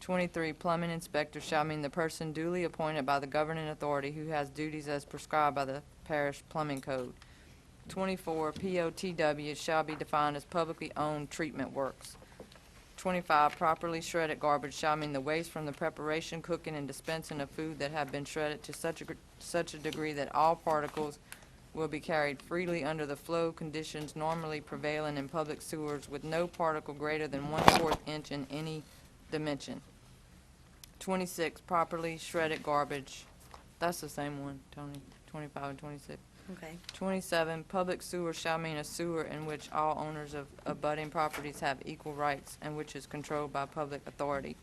23, plumbing inspector shall mean the person duly appointed by the governing authority who has duties as prescribed by the parish plumbing code. 24, POTW shall be defined as publicly owned treatment works. 25, properly shredded garbage shall mean the waste from the preparation, cooking, and dispensing of food that have been shredded to such a degree that all particles will be carried freely under the flow conditions normally prevailing in public sewers with no particle greater than 1/4 inch in any dimension. 26, properly shredded garbage. That's the same one, Tony, 25 and 26. Okay. 27, public sewer shall mean a sewer in which all owners of abutting properties have equal rights and which is controlled by public authority.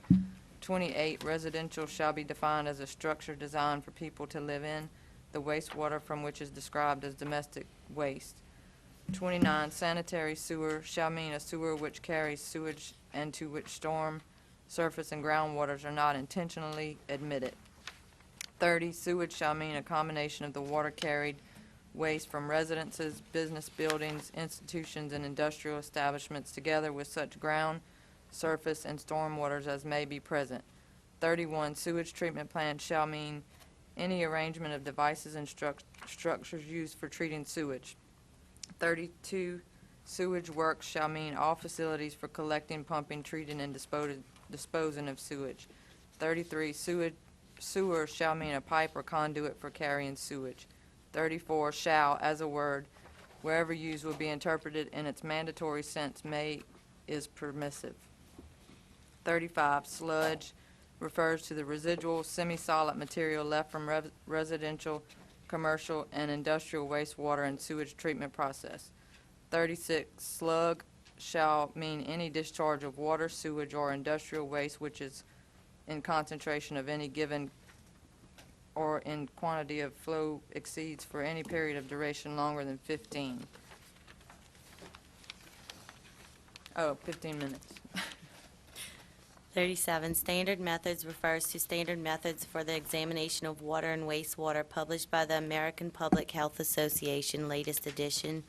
28, residential shall be defined as a structure designed for people to live in, the wastewater from which is described as domestic waste. 29, sanitary sewer shall mean a sewer which carries sewage and to which storm, surface, and groundwaters are not intentionally admitted. 30, sewage shall mean a combination of the water carried waste from residences, business buildings, institutions, and industrial establishments together with such ground, surface, and storm waters as may be present. 31, sewage treatment plant shall mean any arrangement of devices and structures used for treating sewage. 32, sewage works shall mean all facilities for collecting, pumping, treating, and disposing of sewage. 33, sewer shall mean a pipe or conduit for carrying sewage. 34, shall, as a word, wherever used, will be interpreted in its mandatory sense, may is permissive. 35, sludge refers to the residual semi-solid material left from residential, commercial, and industrial wastewater and sewage treatment process. 36, slug shall mean any discharge of water, sewage, or industrial waste which is in concentration of any given or in quantity of flow exceeds for any period of duration longer than 15 minutes. 37, standard methods refers to standard methods for the examination of water and wastewater published by the American Public Health Association, latest edition.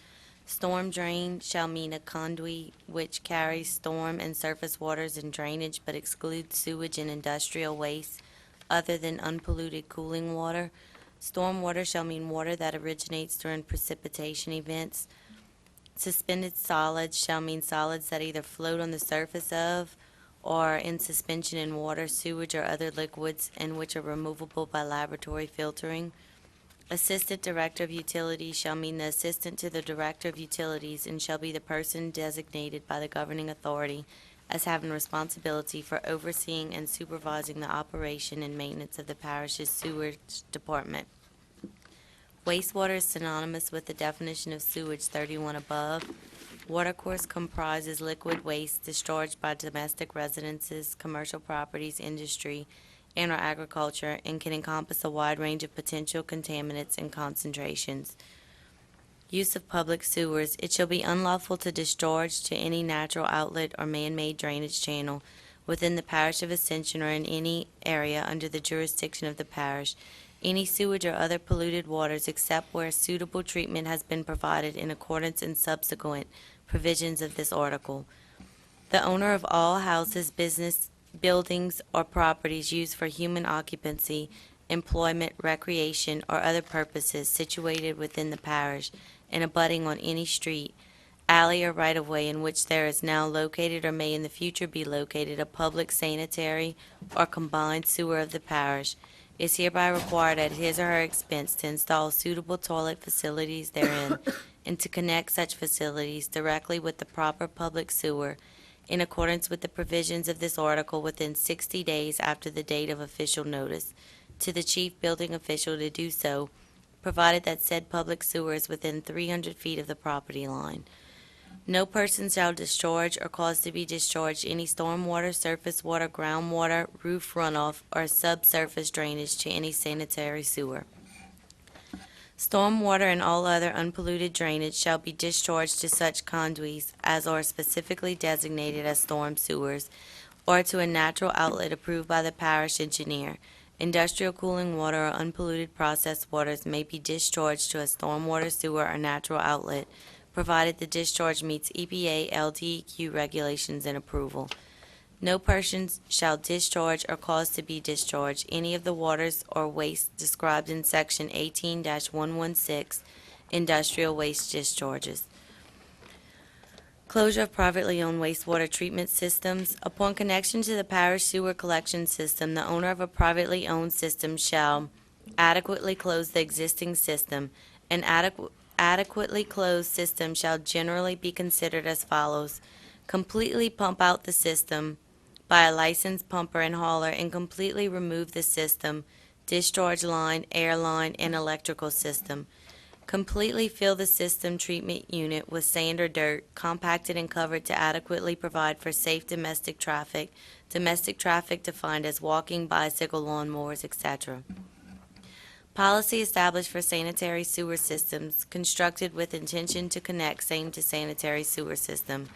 Storm drain shall mean a conduit which carries storm and surface waters and drainage but excludes sewage and industrial waste other than unpolluted cooling water. Storm water shall mean water that originates during precipitation events. Suspended solids shall mean solids that either float on the surface of or in suspension in water, sewage, or other liquids and which are removable by laboratory filtering. Assistant Director of Utilities shall mean the assistant to the Director of Utilities and shall be the person designated by the governing authority as having responsibility for overseeing and supervising the operation and maintenance of the parish's sewage department. Wastewater is synonymous with the definition of sewage 31 above. Watercourse comprises liquid waste discharged by domestic residences, commercial properties, industry, and/or agriculture, and can encompass a wide range of potential contaminants and concentrations. Use of public sewers. It shall be unlawful to discharge to any natural outlet or man-made drainage channel within the parish of Ascension or in any area under the jurisdiction of the parish any sewage or other polluted waters except where suitable treatment has been provided in accordance and subsequent provisions of this article. The owner of all houses, business, buildings, or properties used for human occupancy, employment, recreation, or other purposes situated within the parish and abutting on any street, alley, or right-of-way in which there is now located or may in the future be located a public sanitary or combined sewer of the parish, is hereby required at his or her expense to install suitable toilet facilities therein and to connect such facilities directly with the proper public sewer in accordance with the provisions of this article within 60 days after the date of official notice to the chief building official to do so, provided that said public sewer is within 300 feet of the property line. No person shall discharge or cause to be discharged any stormwater, surface water, groundwater, roof runoff, or subsurface drainage to any sanitary sewer. Stormwater and all other unpolluted drainage shall be discharged to such conduits as are specifically designated as storm sewers, or to a natural outlet approved by the parish engineer. Industrial cooling water or unpolluted processed waters may be discharged to a stormwater sewer or natural outlet, provided the discharge meets EPA LDEQ regulations and approval. No persons shall discharge or cause to be discharged any of the waters or waste described in Section 18-116, industrial waste discharges. Closure of privately owned wastewater treatment systems. Upon connection to the parish sewer collection system, the owner of a privately owned system shall adequately close the existing system. An adequately closed system shall generally be considered as follows: completely pump out the system by a licensed pumper and hauler and completely remove the system, discharge line, air line, and electrical system. Completely fill the system treatment unit with sand or dirt, compacted and covered to adequately provide for safe domestic traffic defined as walking, bicycle, lawnmowers, etc. Policy established for sanitary sewer systems constructed with intention to connect same to sanitary sewer system.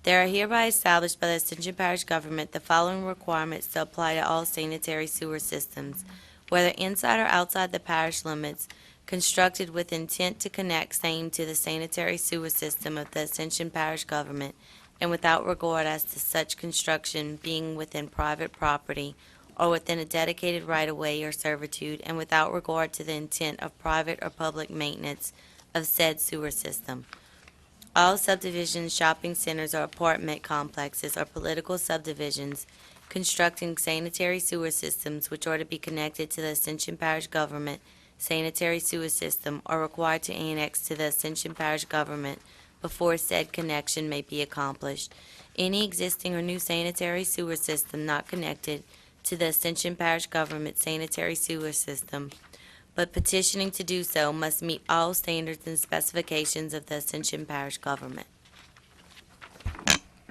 There are hereby established by the Ascension Parish Government the following requirements to apply to all sanitary sewer systems, whether inside or outside the parish limits, constructed with intent to connect same to the sanitary sewer system of the Ascension Parish Government, and without regard as to such construction being within private property or within a dedicated right-of-way or servitude, and without regard to the intent of private or public maintenance of said sewer system. All subdivisions, shopping centers, or apartment complexes or political subdivisions constructing sanitary sewer systems which are to be connected to the Ascension Parish Government sanitary sewer system are required to annex to the Ascension Parish Government before said connection may be accomplished. Any existing or new sanitary sewer system not connected to the Ascension Parish Government sanitary sewer system, but petitioning to do so must meet all standards and specifications of the Ascension Parish Government.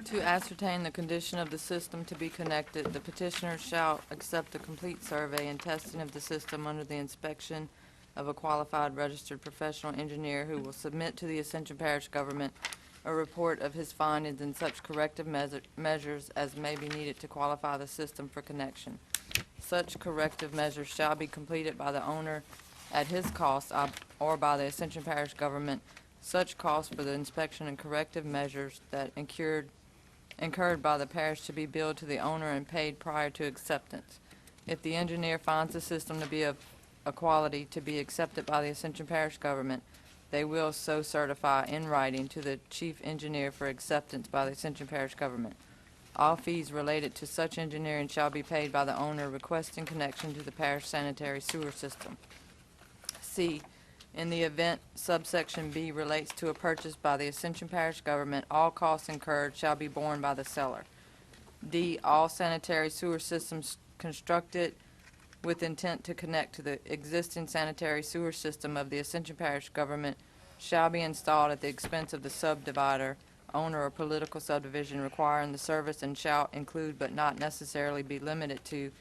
To ascertain the condition of the system to be connected, the petitioner shall accept a complete survey and testing of the system under the inspection of a qualified registered professional engineer who will submit to the Ascension Parish Government a report of his findings and such corrective measures as may be needed to qualify the system for connection. Such corrective measures shall be completed by the owner at his cost or by the Ascension Parish Government. Such costs for the inspection and corrective measures that incurred by the parish to be billed to the owner and paid prior to acceptance. If the engineer finds the system to be of a quality to be accepted by the Ascension Parish Government, they will so certify in writing to the chief engineer for acceptance by the Ascension Parish Government. All fees related to such engineering shall be paid by the owner requesting connection to the parish sanitary sewer system. C. In the event subsection B relates to a purchase by the Ascension Parish Government, all costs incurred shall be borne by the seller. D. All sanitary sewer systems constructed with intent to connect to the existing sanitary sewer system of the Ascension Parish government shall be installed at the expense of the subdivider, owner, or political subdivision requiring the service, and shall include but not necessarily be limited to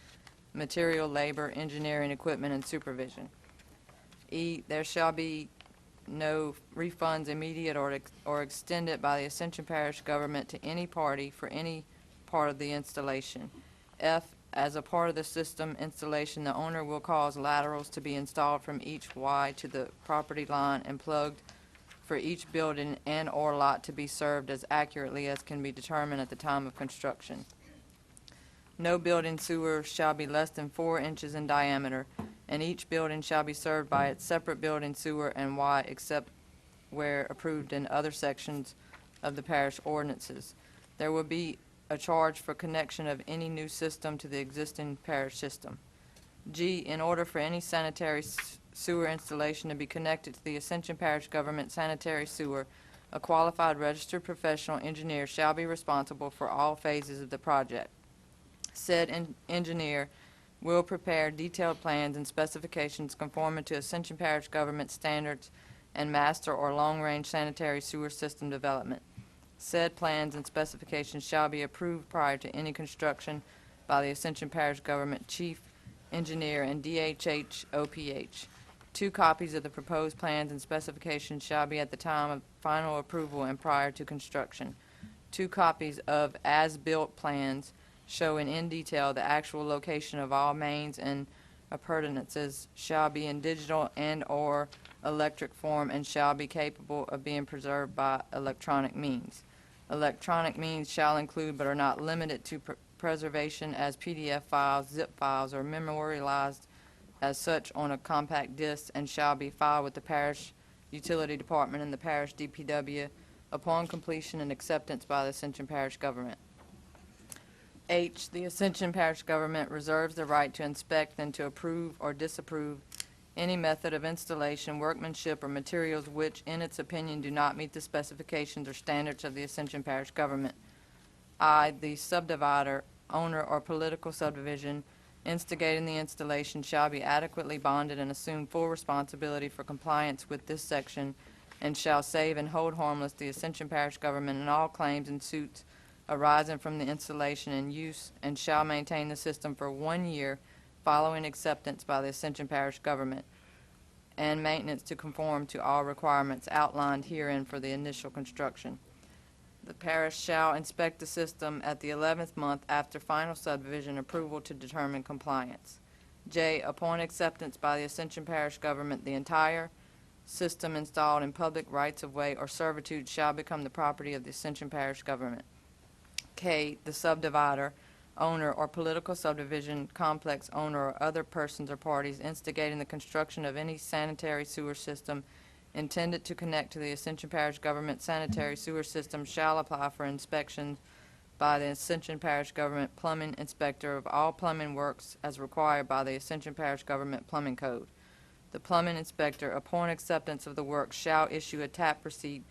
material, labor, engineering, equipment, and supervision. E, there shall be no refunds immediate or extended by the Ascension Parish government to any party for any part of the installation. F, as a part of the system installation, the owner will cause laterals to be installed from each Y to the property line and plugged for each building and/or lot to be served as accurately as can be determined at the time of construction. No building sewer shall be less than 4 inches in diameter, and each building shall be served by its separate building sewer and Y, except where approved in other sections of the parish ordinances. There will be a charge for connection of any new system to the existing parish system. G, in order for any sanitary sewer installation to be connected to the Ascension Parish government sanitary sewer, a qualified registered professional engineer shall be responsible for all phases of the project. Said engineer will prepare detailed plans and specifications conforming to Ascension Parish government standards and master or long-range sanitary sewer system development. Said plans and specifications shall be approved prior to any construction by the Ascension Parish government chief engineer and DHH OPH. 2 copies of the proposed plans and specifications shall be at the time of final approval and prior to construction. 2 copies of as-built plans showing in detail the actual location of all mains and appurtenances shall be in digital and/or electric form and shall be capable of being preserved by electronic means. Electronic means shall include but are not limited to preservation as PDF files, zip files, or memorialized as such on a compact disc, and shall be filed with the parish utility department and the parish DPW upon completion and acceptance by the Ascension Parish government. H, the Ascension Parish government reserves the right to inspect and to approve or disapprove any method of installation, workmanship, or materials which, in its opinion, do not meet the specifications or standards of the Ascension Parish government. I, the subdivider, owner, or political subdivision instigating the installation shall be adequately bonded and assume full responsibility for compliance with this section, and shall save and hold harmless the Ascension Parish government in all claims and suits arising from the installation and use, and shall maintain the system for 1 year following acceptance by the Ascension Parish government, and maintenance to conform to all requirements outlined herein for the initial construction. The parish shall inspect the system at the 11th month after final subdivision approval to determine compliance. J, upon acceptance by the Ascension Parish government, the entire system installed in public rights-of-way or servitude shall become the property of the Ascension Parish government. K, the subdivider, owner, or political subdivision complex owner, or other persons or parties instigating the construction of any sanitary sewer system intended to connect to the Ascension Parish government sanitary sewer system shall apply for inspection by the Ascension Parish government plumbing inspector of all plumbing works as required by the Ascension Parish government plumbing code. The plumbing inspector, upon acceptance of the work, shall issue a tap receipt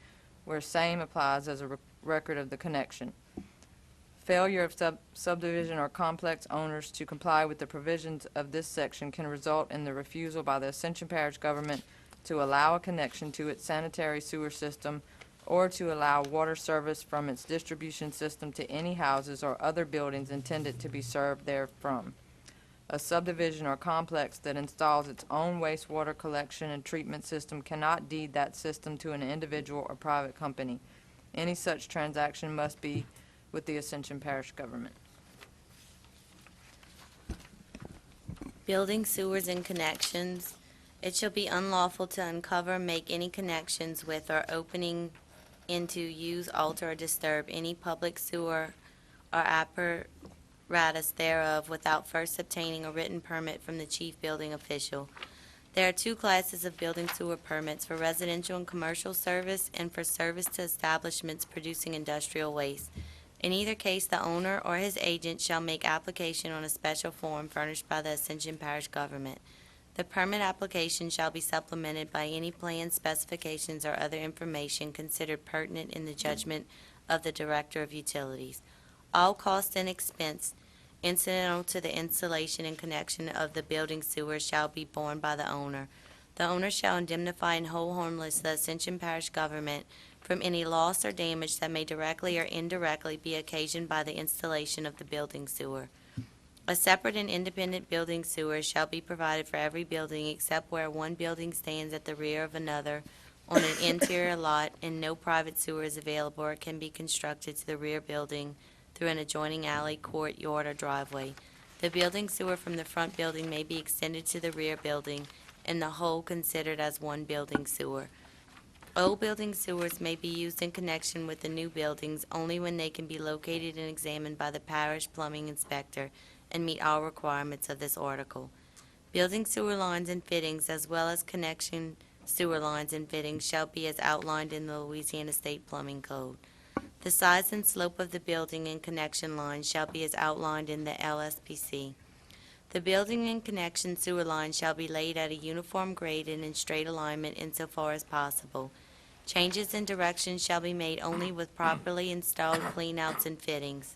where same applies as a record of the connection. Failure of subdivision or complex owners to comply with the provisions of this section can result in the refusal by the Ascension Parish government to allow a connection to its sanitary sewer system or to allow water service from its distribution system to any houses or other buildings intended to be served therefrom. A subdivision or complex that installs its own wastewater collection and treatment system cannot deed that system to an individual or private company. Any such transaction must be with the Ascension Parish government. Building sewers and connections. It shall be unlawful to uncover, make any connections with, or opening into, use, alter, or disturb any public sewer or apparatus thereof without first obtaining a written permit from the chief building official. There are 2 classes of building sewer permits: for residential and commercial service, and for service to establishments producing industrial waste. In either case, the owner or his agent shall make application on a special form furnished by the Ascension Parish government. The permit application shall be supplemented by any plans, specifications, or other information considered pertinent in the judgment of the Director of Utilities. All cost and expense incidental to the installation and connection of the building sewer shall be borne by the owner. The owner shall indemnify and hold harmless the Ascension Parish government from any loss or damage that may directly or indirectly be occasioned by the installation of the building sewer. A separate and independent building sewer shall be provided for every building except where one building stands at the rear of another on an interior lot and no private sewer is available or can be constructed to the rear building through an adjoining alley, court, yard, or driveway. The building sewer from the front building may be extended to the rear building and the whole considered as one building sewer. Old building sewers may be used in connection with the new buildings only when they can be located and examined by the parish plumbing inspector and meet all requirements of this article. Building sewer lines and fittings as well as connection sewer lines and fittings shall be as outlined in the Louisiana State Plumbing Code. The size and slope of the building and connection lines shall be as outlined in the LSPC. The building and connection sewer lines shall be laid at a uniform grade and in straight alignment insofar as possible. Changes in direction shall be made only with properly installed cleanouts and fittings.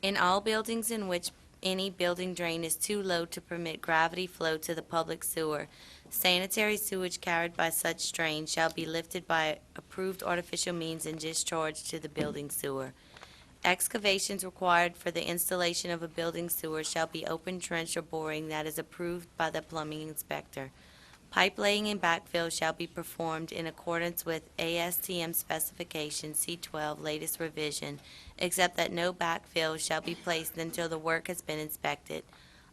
In all buildings in which any building drain is too low to permit gravity flow to the public sewer, sanitary sewage carried by such drain shall be lifted by approved artificial means and discharged to the building sewer. Excavations required for the installation of a building sewer shall be open trench or boring that is approved by the plumbing inspector. Pipe laying and backfill shall be performed in accordance with ASTM specification C12 latest revision, except that no backfill shall be placed until the work has been inspected.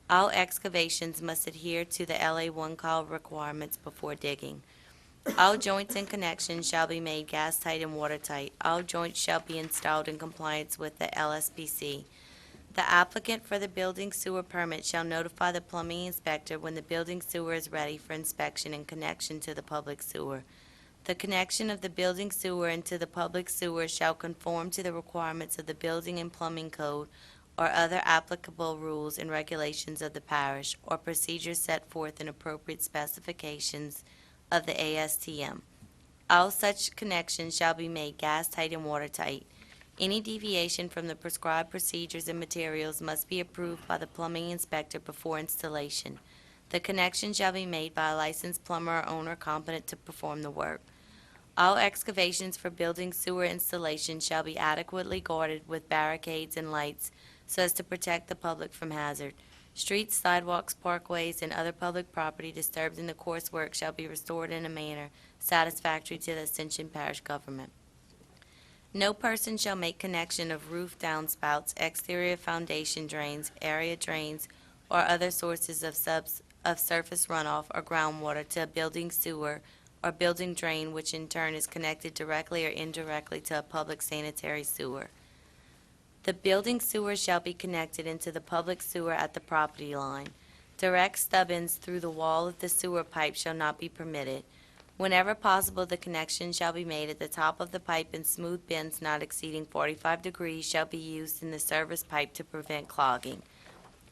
All excavations must adhere to the LA 1 call requirements before digging. All joints and connections shall be made gas tight and watertight. All joints shall be installed in compliance with the LSPC. The applicant for the building sewer permit shall notify the plumbing inspector when the building sewer is ready for inspection and connection to the public sewer. The connection of the building sewer into the public sewer shall conform to the requirements of the building and plumbing code or other applicable rules and regulations of the parish or procedures set forth in appropriate specifications of the ASTM. All such connections shall be made gas tight and watertight. Any deviation from the prescribed procedures and materials must be approved by the plumbing inspector before installation. The connection shall be made by a licensed plumber or owner competent to perform the work. All excavations for building sewer installation shall be adequately guarded with barricades and lights so as to protect the public from hazard. Streets, sidewalks, parkways, and other public property disturbed in the course work shall be restored in a manner satisfactory to the Ascension Parish government. No person shall make connection of roof downspouts, exterior foundation drains, area drains, or other sources of surface runoff or groundwater to a building sewer or building drain which in turn is connected directly or indirectly to a public sanitary sewer. The building sewer shall be connected into the public sewer at the property line. Direct stub-ins through the wall of the sewer pipe shall not be permitted. Whenever possible, the connection shall be made at the top of the pipe and smooth bends not exceeding 45 degrees shall be used in the service pipe to prevent clogging.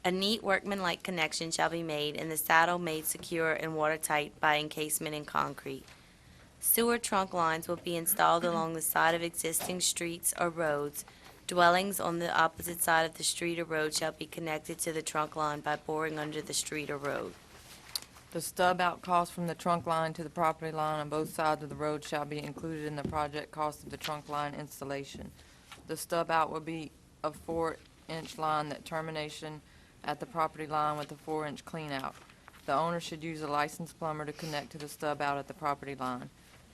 A neat workmanlike connection shall be made and the saddle made secure and watertight by encasement in concrete. Sewer trunk lines will be installed along the side of existing streets or roads. Dwellings on the opposite side of the street or road shall be connected to the trunk line by boring under the street or road. The stub-out cost from the trunk line to the property line on both sides of the road shall be included in the project cost of the trunk line installation. The stub-out will be a 4-inch line that termination at the property line with a 4-inch clean-out. The owner should use a licensed plumber to connect to the stub-out at the property line.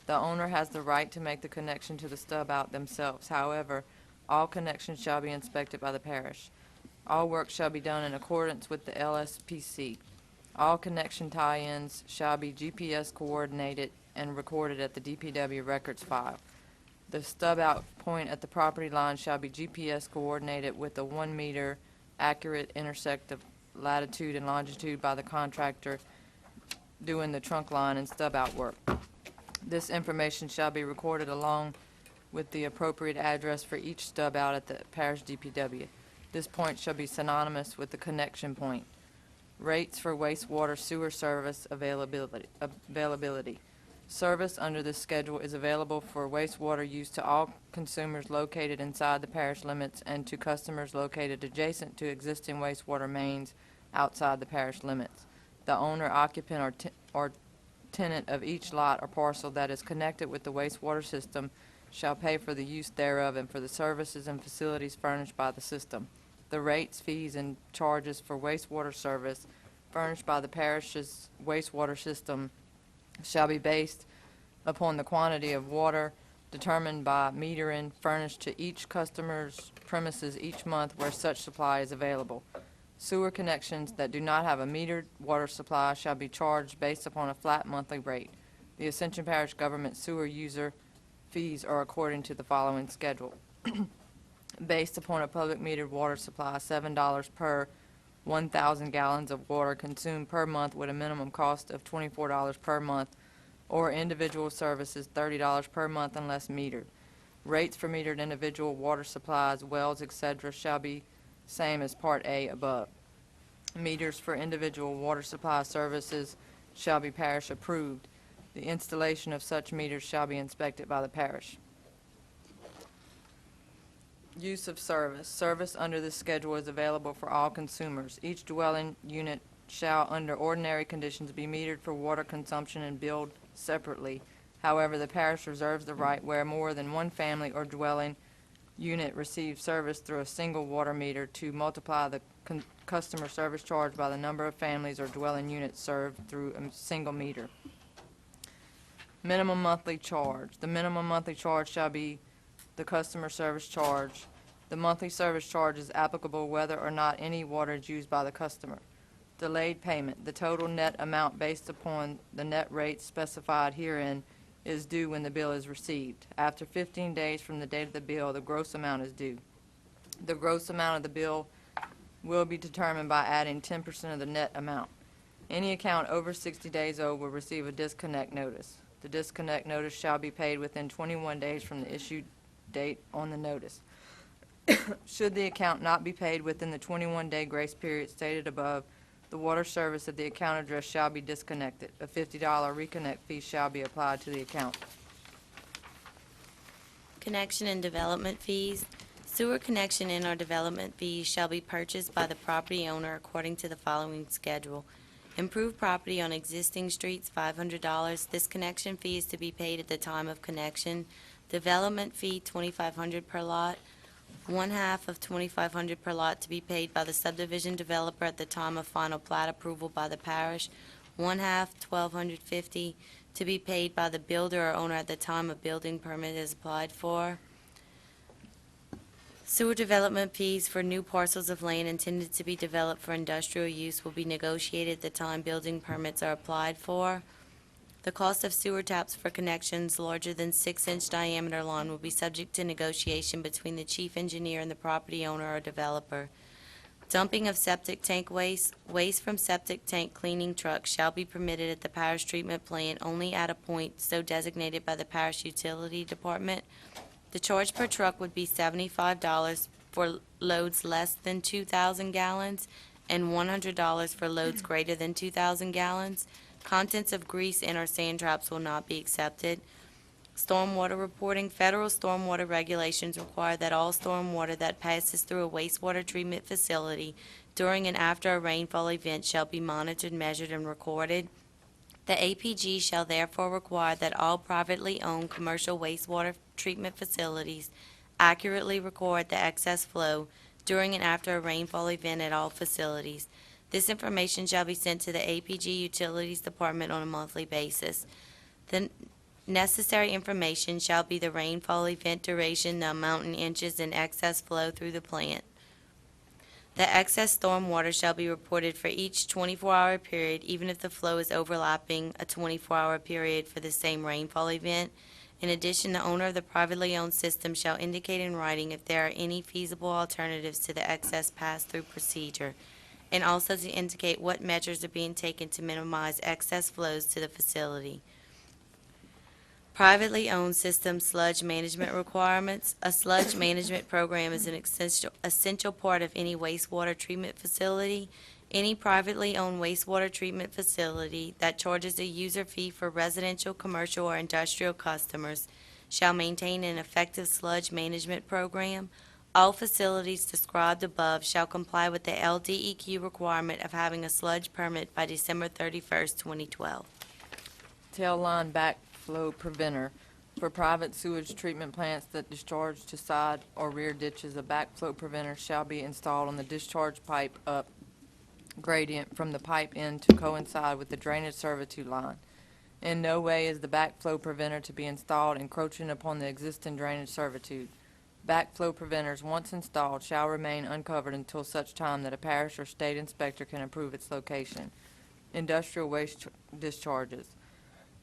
The owner has the right to make the connection to the stub-out themselves. However, all connections shall be inspected by the parish. All work shall be done in accordance with the LSPC. All connection tie-ins shall be GPS coordinated and recorded at the DPW records file. The stub-out point at the property line shall be GPS coordinated with a 1 meter accurate intersect of latitude and longitude by the contractor doing the trunk line and stub-out work. This information shall be recorded along with the appropriate address for each stub-out at the parish DPW. This point shall be synonymous with the connection point. Rates for wastewater sewer service availability. Service under this schedule is available for wastewater use to all consumers located inside the parish limits and to customers located adjacent to existing wastewater mains outside the parish limits. The owner, occupant, or tenant of each lot or parcel that is connected with the wastewater system shall pay for the use thereof and for the services and facilities furnished by the system. The rates, fees, and charges for wastewater service furnished by the parish's wastewater system shall be based upon the quantity of water determined by metering furnished to each customer's premises each month where such supply is available. Sewer connections that do not have a metered water supply shall be charged based upon a flat monthly rate. The Ascension Parish government sewer user fees are according to the following schedule. Based upon a public metered water supply, $7 per 1,000 gallons of water consumed per month with a minimum cost of $24 per month, or individual services $30 per month unless metered. Rates for metered individual water supplies, wells, etc. shall be same as Part A above. Meters for individual water supply services shall be parish approved. The installation of such meters shall be inspected by the parish. Use of service. Service under this schedule is available for all consumers. Each dwelling unit shall, under ordinary conditions, be metered for water consumption and billed separately. However, the parish reserves the right where more than one family or dwelling unit receives service through a single water meter to multiply the customer service charge by the number of families or dwelling units served through a single meter. Minimum monthly charge. The minimum monthly charge shall be the customer service charge. The monthly service charge is applicable whether or not any water is used by the customer. Delayed payment. The total net amount based upon the net rate specified herein is due when the bill is received. After 15 days from the date of the bill, the gross amount is due. The gross amount of the bill will be determined by adding 10% of the net amount. Any account over 60 days old will receive a disconnect notice. The disconnect notice shall be paid within 21 days from the issued date on the notice. Should the account not be paid within the 21-day grace period stated above, the water service at the account address shall be disconnected. A $50 reconnect fee shall be applied to the account. Connection and development fees. Sewer connection and or development fees shall be purchased by the property owner according to the following schedule. Improved property on existing streets, $500. This connection fee is to be paid at the time of connection. Development fee, $2,500 per lot. One half of $2,500 per lot to be paid by the subdivision developer at the time of final plat approval by the parish. One half, $1,250, to be paid by the builder or owner at the time a building permit is applied for. Sewer development fees for new parcels of land intended to be developed for industrial use will be negotiated at the time building permits are applied for. The cost of sewer taps for connections larger than 6-inch diameter line will be subject to negotiation between the chief engineer and the property owner or developer. Dumping of septic tank waste from septic tank cleaning trucks shall be permitted at the parish treatment plant only at a point so designated by the parish utility department. The charge per truck would be $75 for loads less than 2,000 gallons and $100 for loads greater than 2,000 gallons. Contents of grease and or sand traps will not be accepted. Stormwater reporting. Federal stormwater regulations require that all stormwater that passes through a wastewater treatment facility during and after a rainfall event shall be monitored, measured, and recorded. The APG shall therefore require that all privately owned commercial wastewater treatment facilities accurately record the excess flow during and after a rainfall event at all facilities. This information shall be sent to the APG Utilities Department on a monthly basis. The necessary information shall be the rainfall event duration, the amount in inches, and excess flow through the plant. The excess storm water shall be reported for each 24-hour period, even if the flow is overlapping a 24-hour period for the same rainfall event. In addition, the owner of the privately owned system shall indicate in writing if there are any feasible alternatives to the excess pass-through procedure, and also to indicate what measures are being taken to minimize excess flows to the facility. Privately owned system sludge management requirements. A sludge management program is an essential part of any wastewater treatment facility. Any privately owned wastewater treatment facility that charges a user fee for residential, commercial, or industrial customers shall maintain an effective sludge management program. All facilities described above shall comply with the LDEQ requirement of having a sludge permit by December 31st, 2012. Tail line backflow preventer. For private sewage treatment plants that discharge to side or rear ditches, a backflow preventer shall be installed on the discharge pipe up gradient from the pipe end to coincide with the drainage servitude line. In no way is the backflow preventer to be installed encroaching upon the existing drainage servitude. Backflow preventers, once installed, shall remain uncovered until such time that a parish or state inspector can approve its location. Industrial waste discharges.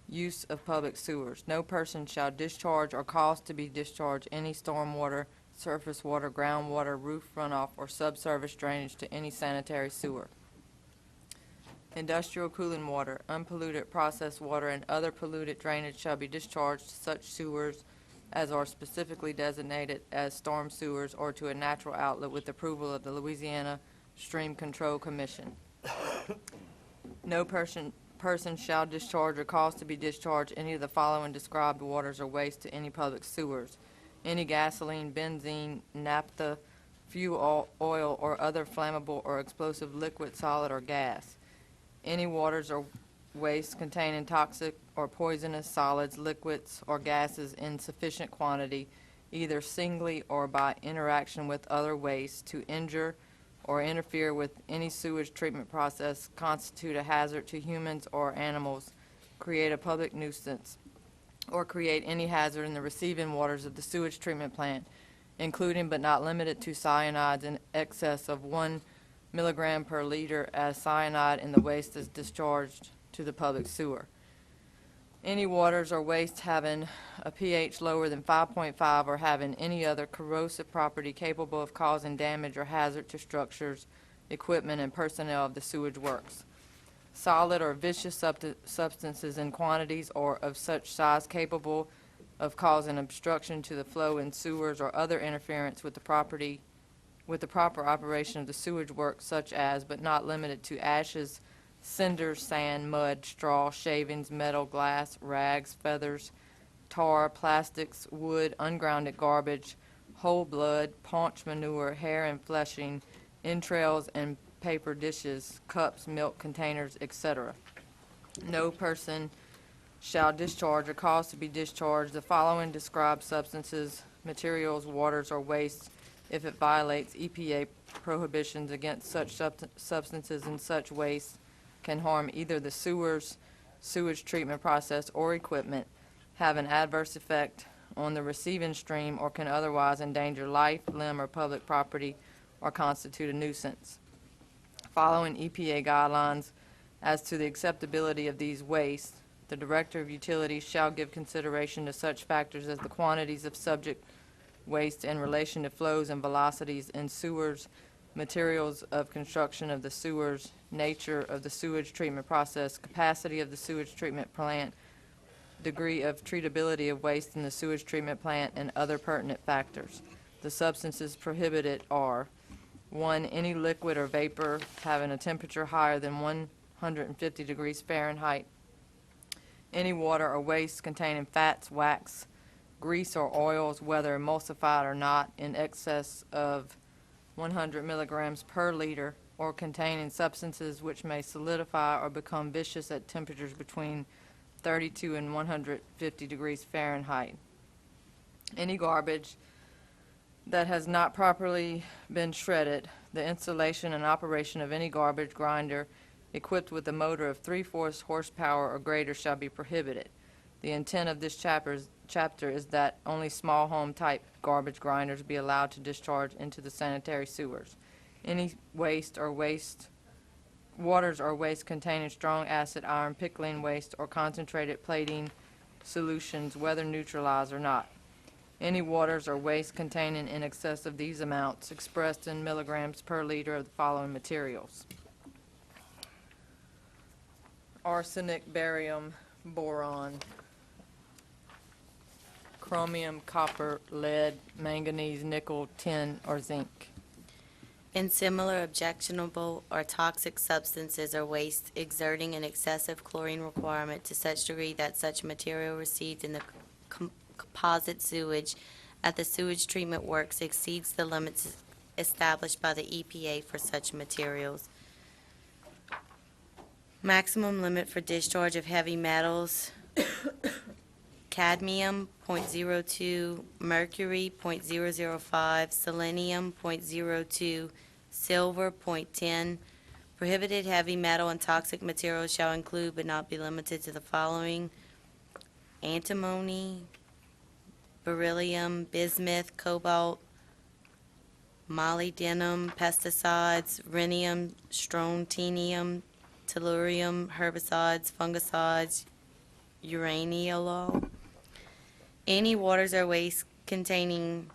Use of public sewers. No person shall discharge or cause to be discharged any stormwater, surface water, groundwater, roof runoff, or subsurface drainage to any sanitary sewer. Industrial cooling water, unpolluted processed water, and other polluted drainage shall be discharged to such sewers as are specifically designated as storm sewers or to a natural outlet with approval of the Louisiana Stream Control Commission. No person shall discharge or cause to be discharged any of the following described waters or waste to any public sewers: any gasoline, benzene, naphtha, fuel oil, or other flammable or explosive liquid, solid, or gas. Any waters or waste containing toxic or poisonous solids, liquids, or gases in sufficient quantity, either singly or by interaction with other waste, to injure or interfere with any sewage treatment process, constitute a hazard to humans or animals, create a public nuisance, or create any hazard in the receiving waters of the sewage treatment plant, including but not limited to cyanides in excess of 1 milligram per liter as cyanide in the waste is discharged to the public sewer. Any waters or waste having a pH lower than 5.5 or having any other corrosive property capable of causing damage or hazard to structures, equipment, and personnel of the sewage works. Solid or viscous substances in quantities or of such size capable of causing obstruction to the flow in sewers or other interference with the proper operation of the sewage works, such as, but not limited to, ashes, cinders, sand, mud, straw, shavings, metal, glass, rags, feathers, tar, plastics, wood, ungrounded garbage, whole blood, paunch manure, hair and fleshing, entrails and paper dishes, cups, milk containers, etc. No person shall discharge or cause to be discharged the following described substances, materials, waters, or wastes if it violates EPA prohibitions against such substances and such waste can harm either the sewage treatment process or equipment, have an adverse effect on the receiving stream, or can otherwise endanger life, limb, or public property, or constitute a nuisance. Following EPA guidelines as to the acceptability of these wastes, the Director of Utilities shall give consideration to such factors as the quantities of subject waste in relation to flows and velocities in sewers, materials of construction of the sewers, nature of the sewage treatment process, capacity of the sewage treatment plant, degree of treatability of waste in the sewage treatment plant, and other pertinent factors. The substances prohibited are: 1, any liquid or vapor having a temperature higher than 150 degrees Fahrenheit, any water or waste containing fats, wax, grease, or oils, whether emulsified or not, in excess of 100 milligrams per liter, or containing substances which may solidify or become viscous at temperatures between 32 and 150 degrees Fahrenheit. Any garbage that has not properly been shredded, the installation and operation of any garbage grinder equipped with a motor of 3/4 horsepower or greater shall be prohibited. The intent of this chapter is that only small home type garbage grinders be allowed to discharge into the sanitary sewers. Any waste or waters or waste containing strong acid, iron, pickling waste, or concentrated plating solutions, whether neutralized or not. Any waters or waste containing in excess of these amounts expressed in milligrams per liter of the following materials: arsenic, barium, boron, chromium, copper, lead, manganese, nickel, tin, or zinc. and similar objectionable or toxic substances or waste exerting an excessive chlorine requirement to such degree that such material received in the composite sewage at the sewage treatment works exceeds the limits established by the EPA for such materials. Maximum limit for discharge of heavy metals, cadmium, .02, mercury, .005, selenium, .02, silver, .10. Prohibited heavy metal and toxic materials shall include but not be limited to the following: antimony, beryllium, bismuth, cobalt, molybdenum, pesticides, rhenium, strontium, tellurium, herbicides, fungicides, uraniol. Any waters or waste containing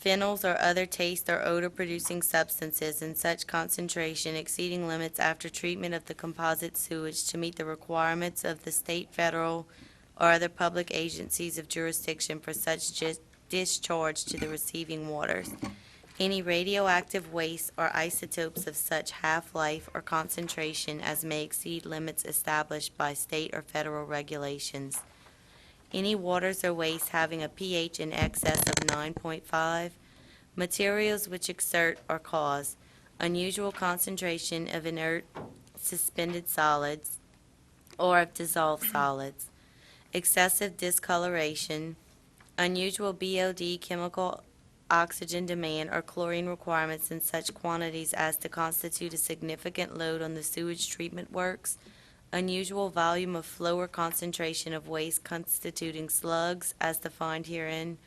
phenols or other taste or odor-producing substances in such concentration exceeding limits after treatment of the composite sewage to meet the requirements of the state, federal, or other public agencies of jurisdiction for such discharge to the receiving waters. Any radioactive waste or isotopes of such half-life or concentration as may exceed limits established by state or federal regulations. Any waters or waste having a pH in excess of 9.5. Materials which exert or cause unusual concentration of inert suspended solids or of dissolved solids. Excessive discoloration, unusual BOD chemical oxygen demand or chlorine requirements in such quantities as to constitute a significant load on the sewage treatment works, unusual volume of flow or concentration of waste constituting slugs as defined herein,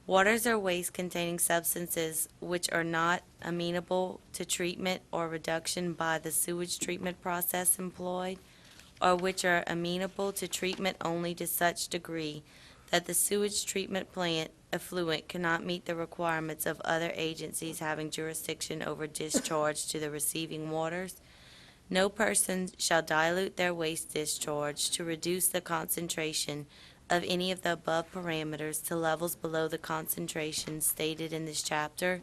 waters or waste containing substances which are not amenable to treatment or reduction by the sewage treatment process employed, or which are amenable to treatment only to such degree that the sewage treatment plant effluent cannot meet the requirements of other agencies having jurisdiction over discharge to the receiving waters. No person shall dilute their waste discharge to reduce the concentration of any of the above parameters to levels below the concentration stated in this chapter.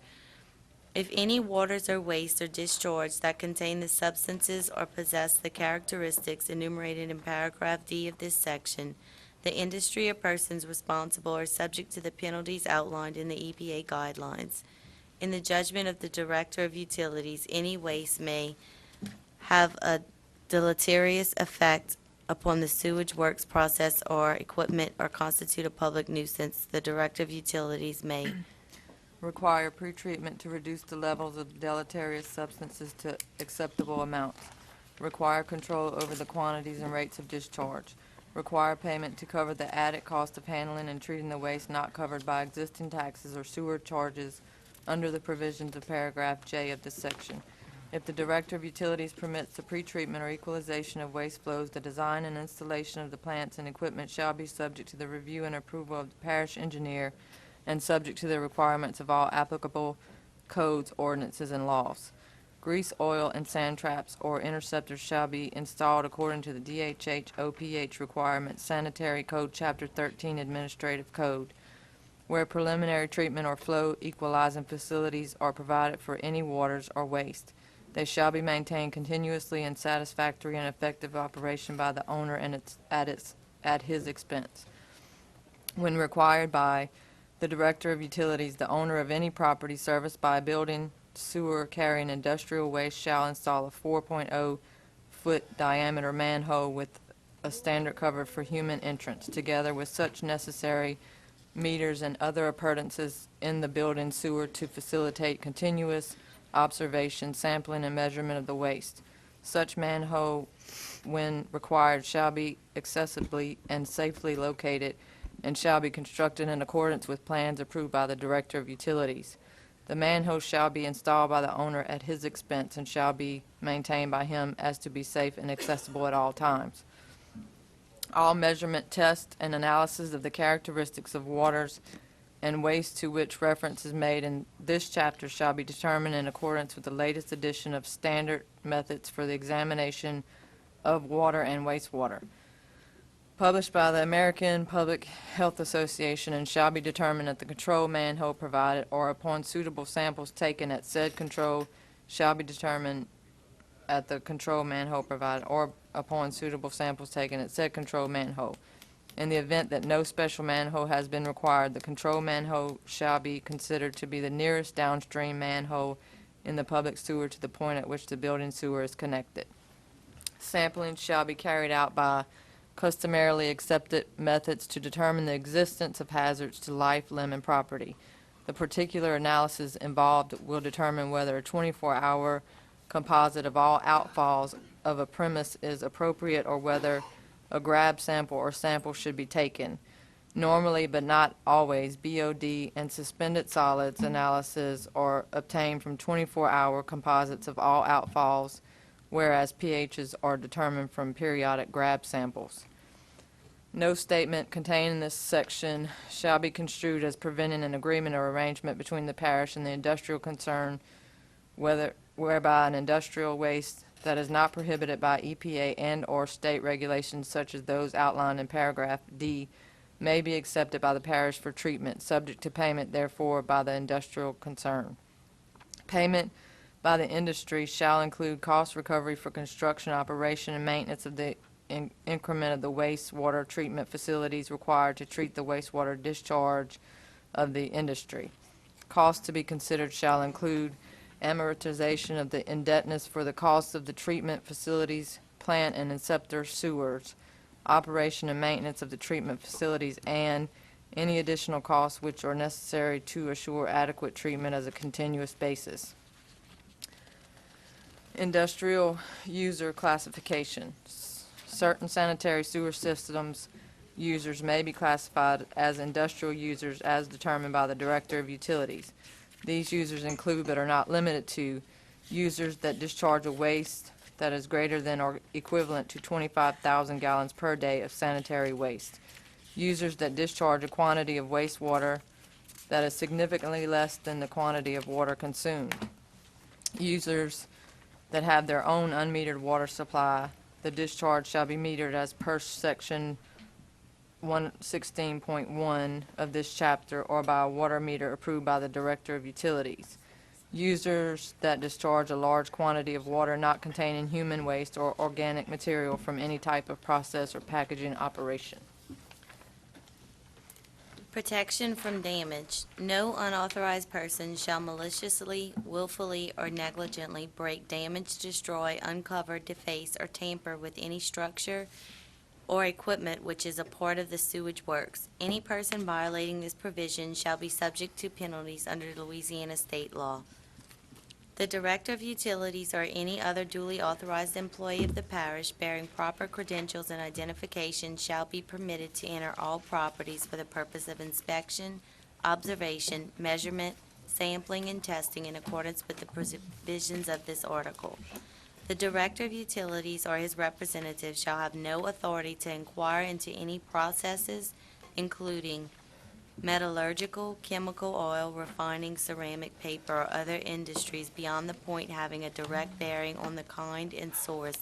If any waters or waste are discharged that contain the substances or possess the characteristics enumerated in paragraph D of this section, the industry or persons responsible are subject to the penalties outlined in the EPA guidelines. In the judgment of the Director of Utilities, any waste may have a deleterious effect upon the sewage works process or equipment or constitute a public nuisance. The Director of Utilities may Require pretreatment to reduce the levels of deleterious substances to acceptable amounts. Require control over the quantities and rates of discharge. Require payment to cover the added cost of handling and treating the waste not covered by existing taxes or sewer charges under the provisions of paragraph J of this section. If the Director of Utilities permits the pretreatment or equalization of waste flows, the design and installation of the plants and equipment shall be subject to the review and approval of the parish engineer and subject to the requirements of all applicable codes, ordinances, and laws. Grease, oil, and sand traps or interceptors shall be installed according to the DHH OPH requirements, Sanitary Code, Chapter 13, Administrative Code. Where preliminary treatment or flow equalizing facilities are provided for any waters or waste, they shall be maintained continuously in satisfactory and effective operation by the owner and at his expense. When required by the Director of Utilities, the owner of any property serviced by a building, sewer carrying industrial waste shall install a 4.0-foot diameter manhole with a standard cover for human entrance, together with such necessary meters and other appurtenances in the building sewer to facilitate continuous observation, sampling, and measurement of the waste. Such manhole, when required, shall be accessibly and safely located and shall be constructed in accordance with plans approved by the Director of Utilities. The manhole shall be installed by the owner at his expense and shall be maintained by him as to be safe and accessible at all times. All measurement, test, and analysis of the characteristics of waters and waste to which reference is made in this chapter shall be determined in accordance with the latest edition of standard methods for the examination of water and wastewater. published by the American Public Health Association, and shall be determined at the control manhole provided or upon suitable samples taken at said control shall be determined at the control manhole provided or upon suitable samples taken at said control manhole. In the event that no special manhole has been required, the control manhole shall be considered to be the nearest downstream manhole in the public sewer to the point at which the building sewer is connected. Sampling shall be carried out by customarily accepted methods to determine the existence of hazards to life, limb, and property. The particular analysis involved will determine whether a 24-hour composite of all outfalls of a premise is appropriate or whether a grab sample or sample should be taken. Normally, but not always, BOD and suspended solids analysis are obtained from 24-hour composites of all outfalls, whereas pHs are determined from periodic grab samples. No statement contained in this section shall be construed as preventing an agreement or arrangement between the parish and the industrial concern, whereby an industrial waste that is not prohibited by EPA and/or state regulations such as those outlined in paragraph D may be accepted by the parish for treatment, subject to payment therefore by the industrial concern. Payment by the industry shall include cost recovery for construction, operation, and maintenance of the increment of the wastewater treatment facilities required to treat the wastewater discharge of the industry. Costs to be considered shall include amortization of the indebtedness for the costs of the treatment facilities, plant and inceptor sewers, operation and maintenance of the treatment facilities, and any additional costs which are necessary to assure adequate treatment as a continuous basis. Industrial user classification. Certain sanitary sewer systems users may be classified as industrial users as determined by the Director of Utilities. These users include but are not limited to users that discharge a waste that is greater than or equivalent to 25,000 gallons per day of sanitary waste. Users that discharge a quantity of wastewater that is significantly less than the quantity of water consumed. Users that have their own unmetered water supply. The discharge shall be metered as per section 116.1 of this chapter or by a water meter approved by the Director of Utilities. Users that discharge a large quantity of water not containing human waste or organic material from any type of process or packaging operation. Protection from damage. No unauthorized person shall maliciously, willfully, or negligently break, damage, destroy, uncover, deface, or tamper with any structure or equipment which is a part of the sewage works. Any person violating this provision shall be subject to penalties under Louisiana state law. The Director of Utilities or any other duly authorized employee of the parish bearing proper credentials and identification shall be permitted to enter all properties for the purpose of inspection, observation, measurement, sampling, and testing in accordance with the provisions of this article. The Director of Utilities or his representative shall have no authority to inquire into any processes, including metallurgical, chemical, oil, refining, ceramic, paper, or other industries beyond the point having a direct bearing on the kind and source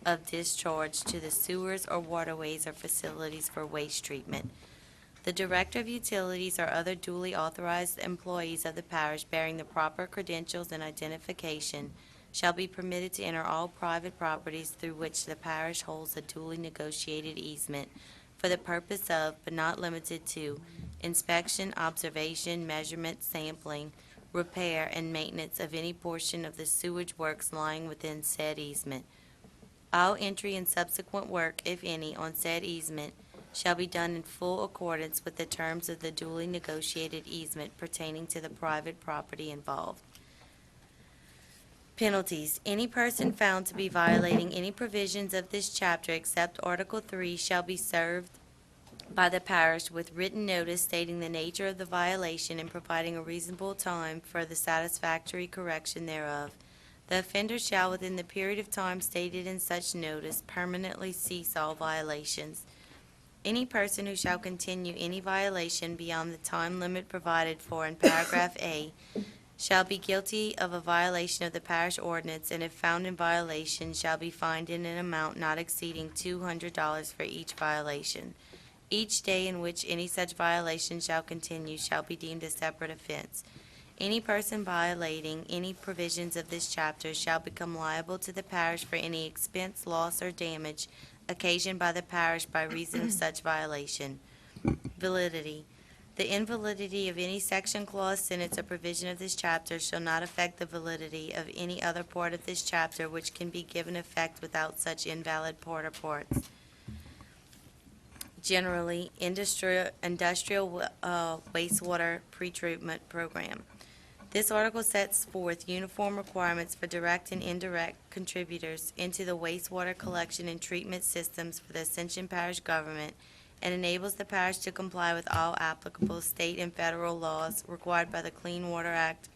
of discharge to the sewers or waterways or facilities for waste treatment. The Director of Utilities or other duly authorized employees of the parish bearing the proper credentials and identification shall be permitted to enter all private properties through which the parish holds a duly negotiated easement for the purpose of, but not limited to, inspection, observation, measurement, sampling, repair, and maintenance of any portion of the sewage works lying within said easement. All entry and subsequent work, if any, on said easement shall be done in full accordance with the terms of the duly negotiated easement pertaining to the private property involved. Penalties. Any person found to be violating any provisions of this chapter except Article 3 shall be served by the parish with written notice stating the nature of the violation and providing a reasonable time for the satisfactory correction thereof. The offender shall, within the period of time stated in such notice, permanently cease all violations. Any person who shall continue any violation beyond the time limit provided for in paragraph A shall be guilty of a violation of the parish ordinance, and if found in violation, shall be fined in an amount not exceeding $200 for each violation. Each day in which any such violation shall continue shall be deemed a separate offense. Any person violating any provisions of this chapter shall become liable to the parish for any expense, loss, or damage occasioned by the parish by reason of such violation. Validity. The invalidity of any section, clause, sentence, or provision of this chapter shall not affect the validity of any other part of this chapter which can be given effect without such invalid part or parts. Generally, industrial wastewater pretreatment program. This article sets forth uniform requirements for direct and indirect contributors into the wastewater collection and treatment systems for the Ascension Parish government and enables the parish to comply with all applicable state and federal laws required by the Clean Water Act.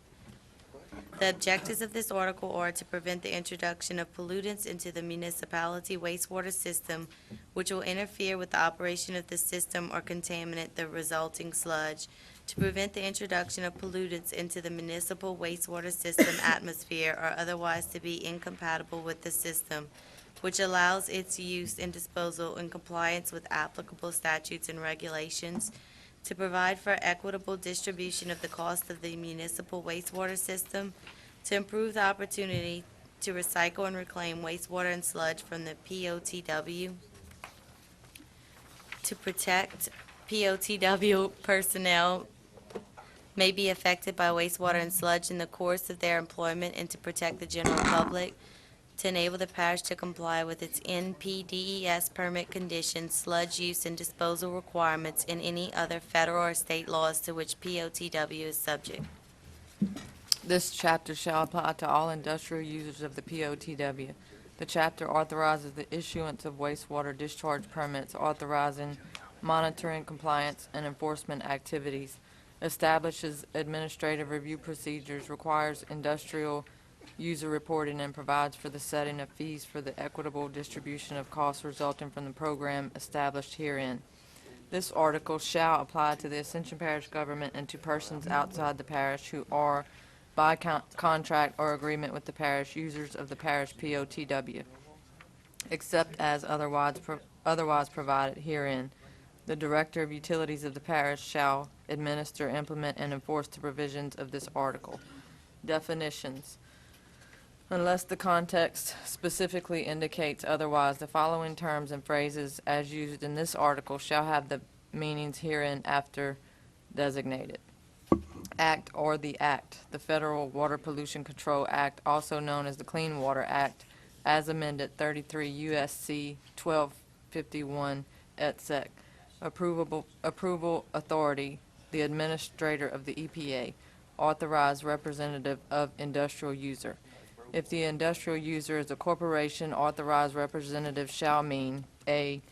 The objectives of this article are to prevent the introduction of pollutants into the municipality wastewater system, which will interfere with the operation of the system or contaminate the resulting sludge, to prevent the introduction of pollutants into the municipal wastewater system atmosphere or otherwise to be incompatible with the system, which allows its use and disposal in compliance with applicable statutes and regulations, to provide for equitable distribution of the cost of the municipal wastewater system, to improve the opportunity to recycle and reclaim wastewater and sludge from the POTW, to protect POTW personnel may be affected by wastewater and sludge in the course of their employment and to protect the general public, to enable the parish to comply with its NPDES permit conditions, sludge use and disposal requirements, and any other federal or state laws to which POTW is subject. This chapter shall apply to all industrial users of the POTW. The chapter authorizes the issuance of wastewater discharge permits, authorizing monitoring, compliance, and enforcement activities, establishes administrative review procedures, requires industrial user reporting, and provides for the setting of fees for the equitable distribution of costs resulting from the program established herein. This article shall apply to the Ascension Parish government and to persons outside the parish who are, by contract or agreement with the parish, users of the parish POTW, except as otherwise provided herein. The Director of Utilities of the parish shall administer, implement, and enforce the provisions of this article. Definitions. Unless the context specifically indicates otherwise, the following terms and phrases as used in this article shall have the meanings herein after designated. Act or the Act, the Federal Water Pollution Control Act, also known as the Clean Water Act, as amended 33 U.S.C. 1251 et sec. Approval authority, the administrator of the EPA, authorized representative of industrial user. If the industrial user is a corporation, authorized representative shall mean A,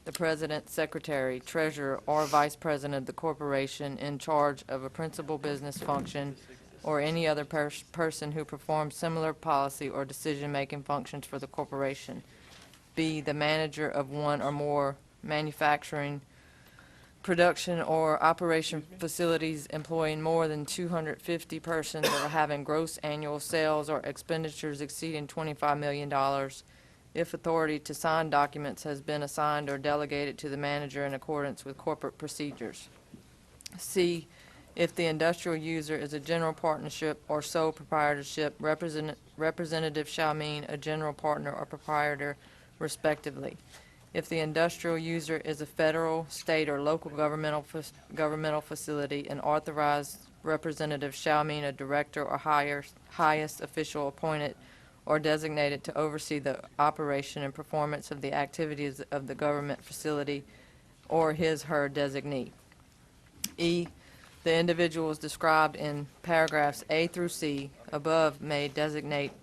the president, secretary, treasurer, or vice president of the corporation in charge of a principal business function, or any other person who performs similar policy or decision-making functions for the corporation. B, the manager of one or more manufacturing, production, or operation facilities employing more than 250 persons or having gross annual sales or expenditures exceeding $25 million, if authority to sign documents has been assigned or delegated to the manager in accordance with corporate procedures. C, if the industrial user is a general partnership or sole proprietorship, representative shall mean a general partner or proprietor, respectively. If the industrial user is a federal, state, or local governmental facility, an authorized representative shall mean a director or highest official appointed or designated to oversee the operation and performance of the activities of the government facility or his/her designee. E, the individuals described in paragraphs A through C above may designate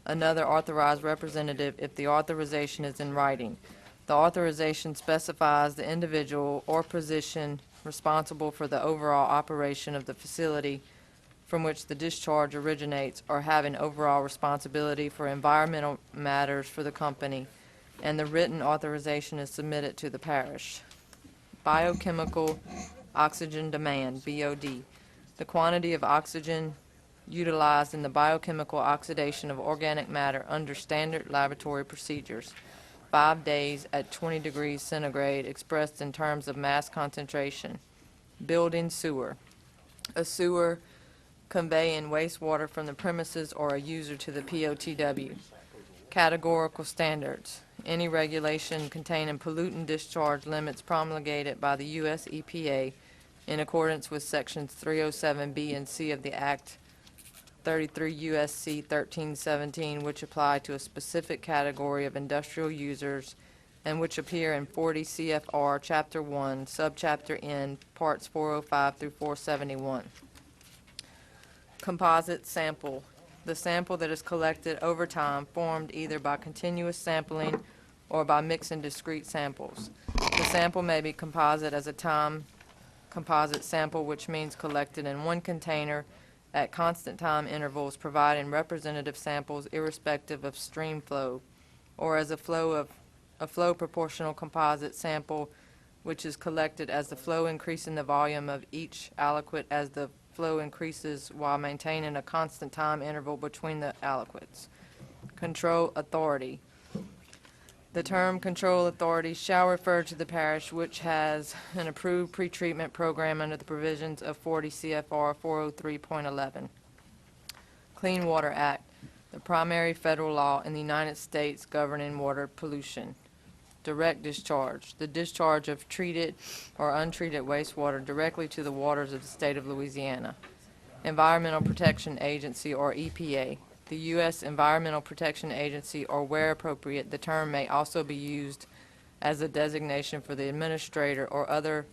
another authorized representative if the authorization is in writing. The authorization specifies the individual or position responsible for the overall operation of the facility from which the discharge originates or having overall responsibility for environmental matters for the company, and the written authorization is submitted to the parish. Biochemical oxygen demand, BOD. The quantity of oxygen utilized in the biochemical oxidation of organic matter under standard laboratory procedures. 5 days at 20 degrees centigrade expressed in terms of mass concentration. Building sewer. A sewer conveying wastewater from the premises or a user to the POTW. Categorical standards. Any regulation containing pollutant discharge limits promulgated by the U.S. EPA in accordance with Sections 307B and C of the Act 33 U.S.C. 1317, which apply to a specific category of industrial users and which appear in 40 CFR Chapter 1, Subchapter N, Parts 405 through 471. Composite sample. The sample that is collected over time, formed either by continuous sampling or by mixing discrete samples. The sample may be composite as a time composite sample, which means collected in one container at constant time intervals, providing representative samples irrespective of stream flow, or as a flow proportional composite sample, which is collected as the flow increasing the volume of each aliquot as the flow increases while maintaining a constant time interval between the aliquots. Control authority. The term control authority shall refer to the parish which has an approved pretreatment program under the provisions of 40 CFR 403.11. Clean Water Act, the primary federal law in the United States governing water pollution. Direct discharge, the discharge of treated or untreated wastewater directly to the waters of the state of Louisiana. Environmental Protection Agency, or EPA. The U.S. Environmental Protection Agency, or where appropriate, the term may also be used as a designation for the administrator or other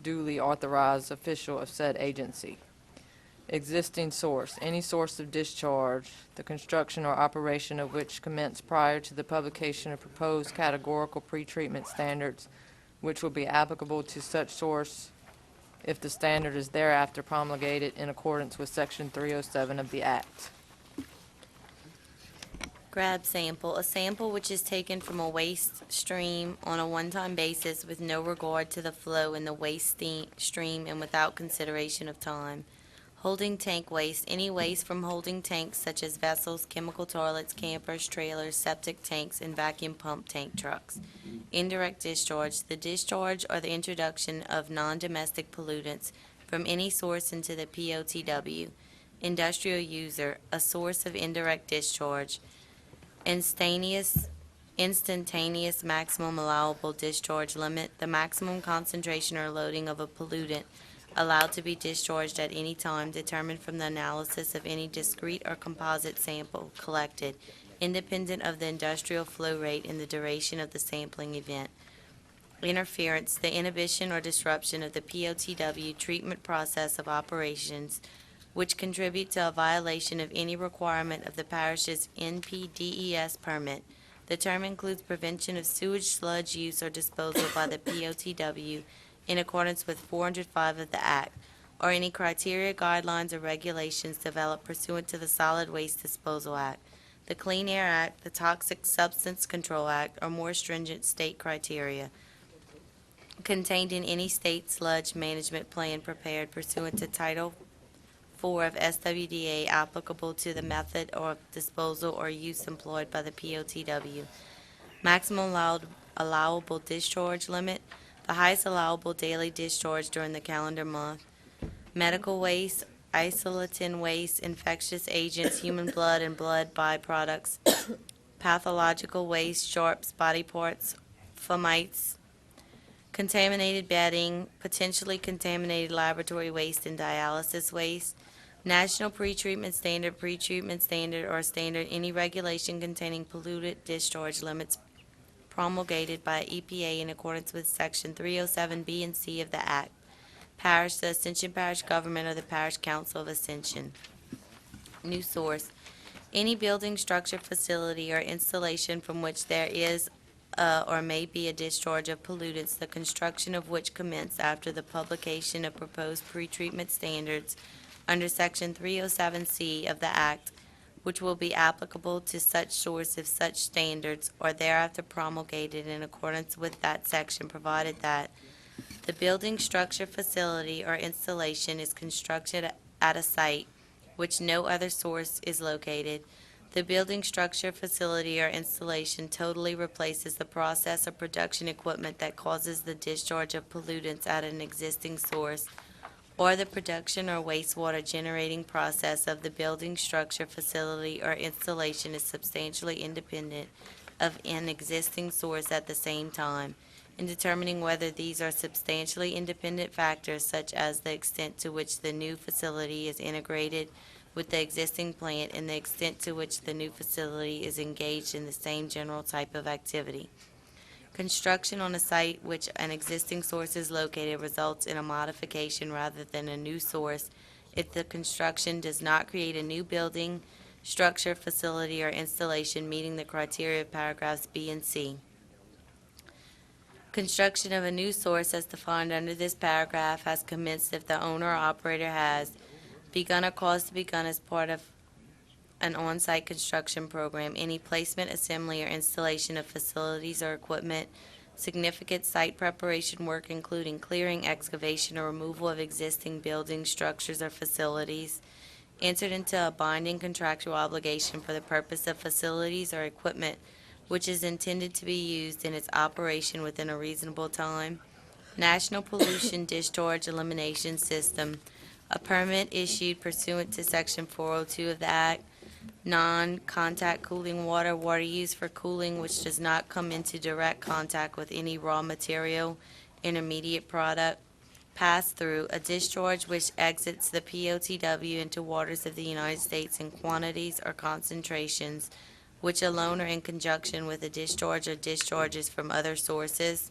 duly authorized official of said agency. Existing source, any source of discharge, the construction or operation of which commenced prior to the publication of proposed categorical pretreatment standards, which will be applicable to such source if the standard is thereafter promulgated in accordance with Section 307 of the Act. Grab sample, a sample which is taken from a waste stream on a one-time basis with no regard to the flow in the waste stream and without consideration of time. Holding tank waste, any waste from holding tanks such as vessels, chemical toilets, campers, trailers, septic tanks, and vacuum pump tank trucks. Indirect discharge, the discharge or the introduction of non-domestic pollutants from any source into the POTW. Industrial user, a source of indirect discharge. Instantaneous maximum allowable discharge limit, the maximum concentration or loading of a pollutant allowed to be discharged at any time determined from the analysis of any discrete or composite sample collected, independent of the industrial flow rate and the duration of the sampling event. Interference, the inhibition or disruption of the POTW treatment process of operations which contribute to a violation of any requirement of the parish's NPDES permit. The term includes prevention of sewage sludge use or disposal by the POTW in accordance with 405 of the Act, or any criteria, guidelines, or regulations developed pursuant to the Solid Waste Disposal Act, the Clean Air Act, the Toxic Substance Control Act, or more stringent state criteria contained in any state sludge management plan prepared pursuant to Title 4 of SWDA applicable to the method of disposal or use employed by the POTW. Maximum allowable discharge limit, the highest allowable daily discharge during the calendar month. Medical waste, isolatin waste, infectious agents, human blood and blood byproducts, pathological waste, sharps, body parts, fomites, contaminated bedding, potentially contaminated laboratory waste and dialysis waste, national pretreatment standard, or standard, any regulation containing pollutant discharge limits promulgated by EPA in accordance with Section 307B and C of the Act. Parish, the Ascension Parish Government, or the Parish Council of Ascension. New source, any building, structure, facility, or installation from which there is or may be a discharge of pollutants, the construction of which commenced after the publication of proposed pretreatment standards under Section 307C of the Act, which will be applicable to such source if such standards are thereafter promulgated in accordance with that section, provided that the building, structure, facility, or installation is constructed at a site which no other source is located. The building, structure, facility, or installation totally replaces the process or production equipment that causes the discharge of pollutants at an existing source, or the production or wastewater generating process of the building, structure, facility, or installation is substantially independent of an existing source at the same time. In determining whether these are substantially independent factors, such as the extent to which the new facility is integrated with the existing plant and the extent to which the new facility is engaged in the same general type of activity. Construction on a site which an existing source is located results in a modification rather than a new source if the construction does not create a new building, structure, facility, or installation meeting the criteria of paragraphs B and C. Construction of a new source as defined under this paragraph has commenced if the owner or operator has begun or caused to begun as part of an on-site construction program, any placement, assembly, or installation of facilities or equipment, significant site preparation work including clearing, excavation, or removal of existing buildings, structures, or facilities, entered into a binding contractual obligation for the purpose of facilities or equipment which is intended to be used in its operation within a reasonable time, National Pollution Discharge Elimination System, a permit issued pursuant to Section 402 of the Act, non-contact cooling water, water used for cooling which does not come into direct contact with any raw material, intermediate product, pass-through, a discharge which exits the POTW into waters of the United States in quantities or concentrations which alone or in conjunction with a discharge or discharges from other sources.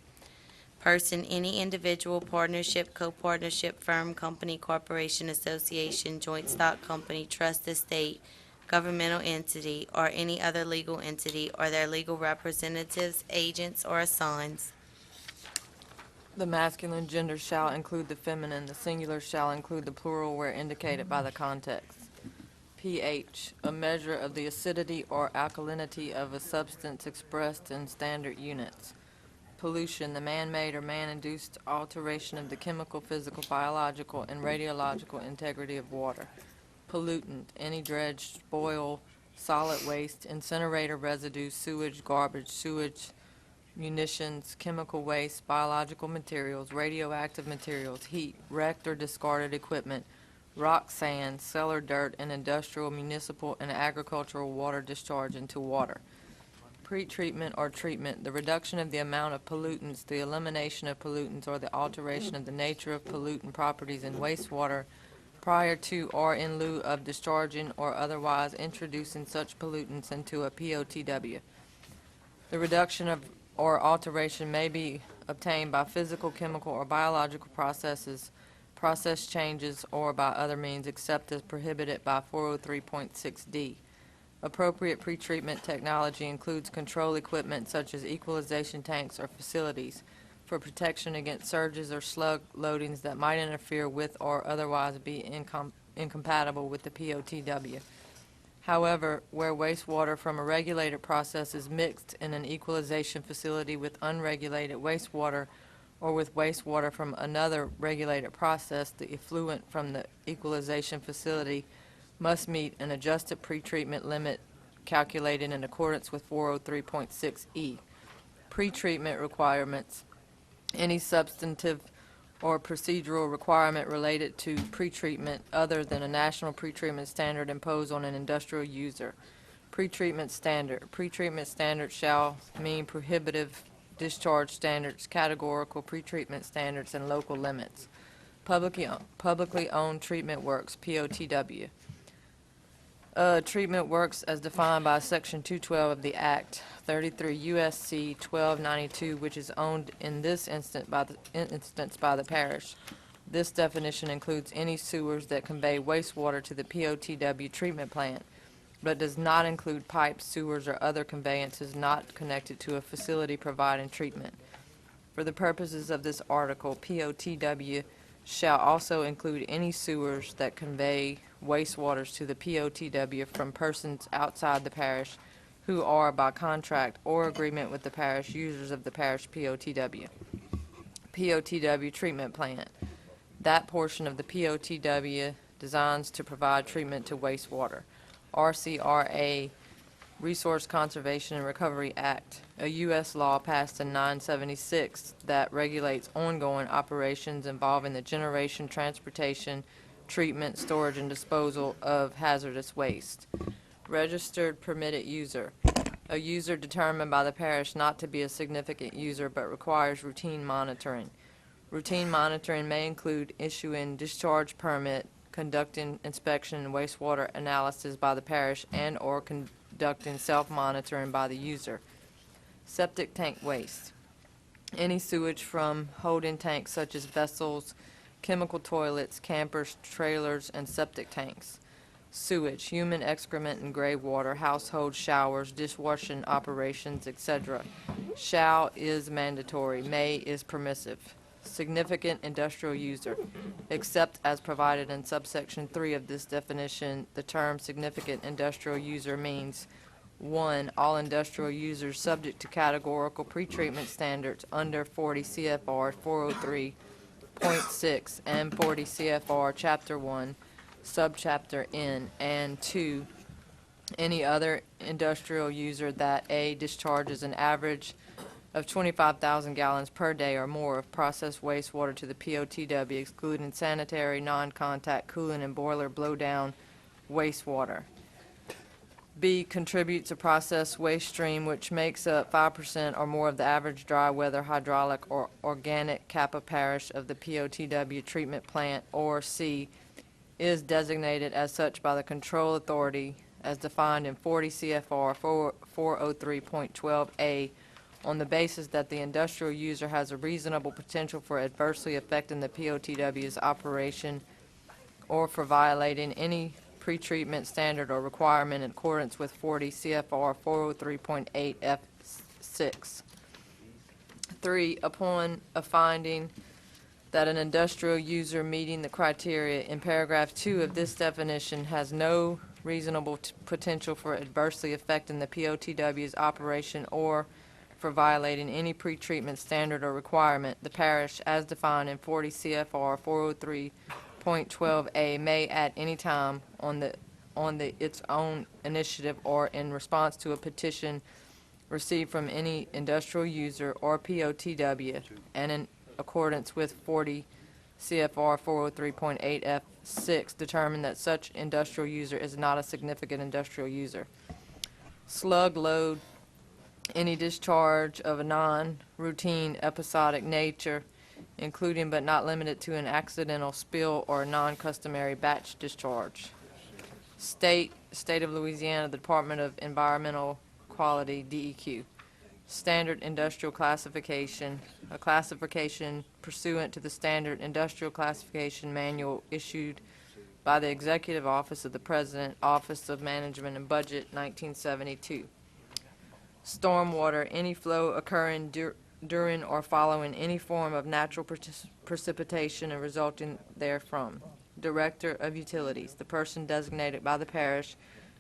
Person, any individual, partnership, co-partnership, firm, company, corporation, association, joint stock company, trust, estate, governmental entity, or any other legal entity, or their legal representatives, agents, or assigns. The masculine gender shall include the feminine. The singular shall include the plural where indicated by the context. pH, a measure of the acidity or alkalinity of a substance expressed in standard units. Pollution, the man-made or man-induced alteration of the chemical, physical, biological, and radiological integrity of water. Pollutant, any dredge, spoil, solid waste, incinerator residue, sewage, garbage, sewage, munitions, chemical waste, biological materials, radioactive materials, heat, wrecked or discarded equipment, rock, sand, cellar dirt, and industrial, municipal, and agricultural water discharge into water. Pre-treatment or treatment, the reduction of the amount of pollutants, the elimination of pollutants, or the alteration of the nature of pollutant properties in wastewater prior to or in lieu of discharging or otherwise introducing such pollutants into a POTW. The reduction of or alteration may be obtained by physical, chemical, or biological processes, process changes, or by other means except as prohibited by 403.6D. Appropriate pretreatment technology includes control equipment such as equalization tanks or facilities for protection against surges or slug loadings that might interfere with or otherwise be incompatible with the POTW. However, where wastewater from a regulated process is mixed in an equalization facility with unregulated wastewater or with wastewater from another regulated process, the effluent from the equalization facility must meet an adjusted pretreatment limit calculated in accordance with 403.6E. Pretreatment requirements. Any substantive or procedural requirement related to pretreatment other than a national pretreatment standard imposed on an industrial user. Pretreatment standard. Pretreatment standard shall mean prohibitive discharge standards, categorical pretreatment standards, and local limits. Publicly owned treatment works, POTW. Treatment works as defined by Section 212 of the Act, 33 U.S.C. 1292, which is owned in this instance by the parish. This definition includes any sewers that convey wastewater to the POTW treatment plant, but does not include pipes, sewers, or other conveyances not connected to a facility providing treatment. For the purposes of this article, POTW shall also include any sewers that convey wastewaters to the POTW from persons outside the parish who are, by contract or agreement with the parish, users of the parish POTW. POTW treatment plant. That portion of the POTW designs to provide treatment to wastewater. RCRA, Resource Conservation and Recovery Act, a U.S. law passed in 976 that regulates ongoing operations involving the generation, transportation, treatment, storage, and disposal of hazardous waste. Registered permitted user, a user determined by the parish not to be a significant user but requires routine monitoring. Routine monitoring may include issuing discharge permit, conducting inspection and wastewater analysis by the parish, and/or conducting self-monitoring by the user. Septic tank waste. Any sewage from holding tanks such as vessels, chemical toilets, campers, trailers, and septic tanks. Sewage, human excrement and gray water, household showers, dishwashing operations, etc. Shall is mandatory, may is permissive. Significant industrial user, except as provided in subsection 3 of this definition, the term significant industrial user means 1. All industrial users subject to categorical pretreatment standards under 40 CFR 403.6 and 40 CFR Chapter 1, Subchapter N, and 2. Any other industrial user that A. discharges an average of 25,000 gallons per day or more of processed wastewater to the POTW, excluding sanitary, non-contact, cooling, and boiler blowdown wastewater. B, contributes a processed waste stream which makes up 5% or more of the average dry weather hydraulic or organic Kappa Parish of the POTW treatment plant, or C, is designated as such by the control authority as defined in 40 CFR 403.12A on the basis that the industrial user has a reasonable potential for adversely affecting the POTW's operation or for violating any pretreatment standard or requirement in accordance with 40 CFR 403.8 F6. 3. Upon a finding that an industrial user meeting the criteria in paragraph 2 of this definition has no reasonable potential for adversely affecting the POTW's operation or for violating any pretreatment standard or requirement, the parish, as defined in 40 CFR 403.12A, may at any time on its own initiative or in response to a petition received from any industrial user or POTW and in accordance with 40 CFR 403.8 F6, determine that such industrial user is not a significant industrial user. Slug load, any discharge of a non-routine episodic nature, including but not limited to an accidental spill or a non-customary batch discharge. State of Louisiana, the Department of Environmental Quality, DEQ. Standard industrial classification, a classification pursuant to the Standard Industrial Classification Manual issued by the Executive Office of the President, Office of Management and Budget, 1972. Stormwater, any flow occurring during or following any form of natural precipitation and resulting therefrom. Director of Utilities, the person designated by the parish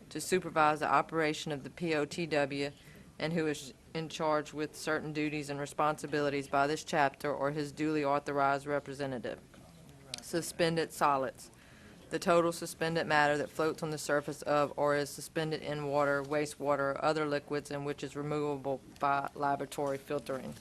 to supervise the operation of the POTW and who is in charge with certain duties and responsibilities by this chapter or his duly authorized representative. Suspended solids, the total suspended matter that floats on the surface of or is suspended in water, wastewater, or other liquids and which is removable by laboratory filtering.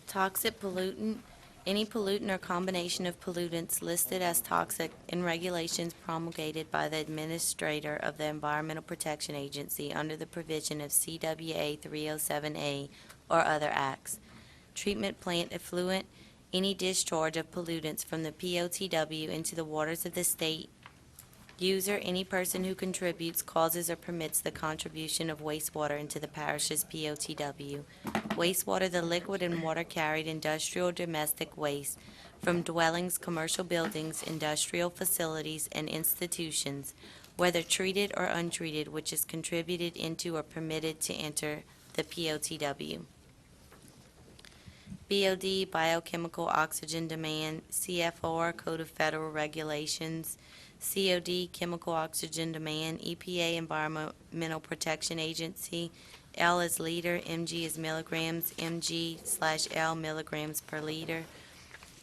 Toxic pollutant, any pollutant or combination of pollutants listed as toxic in regulations promulgated by the Administrator of the Environmental Protection Agency under the provision of CWA 307A or other acts. Treatment plant effluent, any discharge of pollutants from the POTW into the waters of the state. User, any person who contributes, causes, or permits the contribution of wastewater into the parish's POTW. Wastewater, the liquid and water carried industrial domestic waste from dwellings, commercial buildings, industrial facilities, and institutions, whether treated or untreated, which is contributed into or permitted to enter the POTW. BOD, biochemical oxygen demand, CFR, Code of Federal Regulations, COD, chemical oxygen demand, EPA, Environmental Protection Agency, L is liter, mg is milligrams, mg/L milligrams per liter,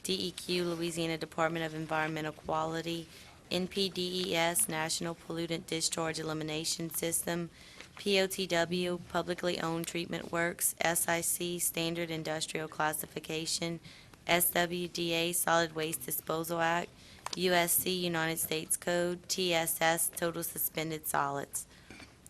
DEQ, Louisiana Department of Environmental Quality, NPDES, National Pollutant Discharge Elimination System, POTW, Publicly Owned Treatment Works, SIC, Standard Industrial Classification, SWDA, Solid Waste Disposal Act, USC, United States Code, TSS, Total Suspended Solids.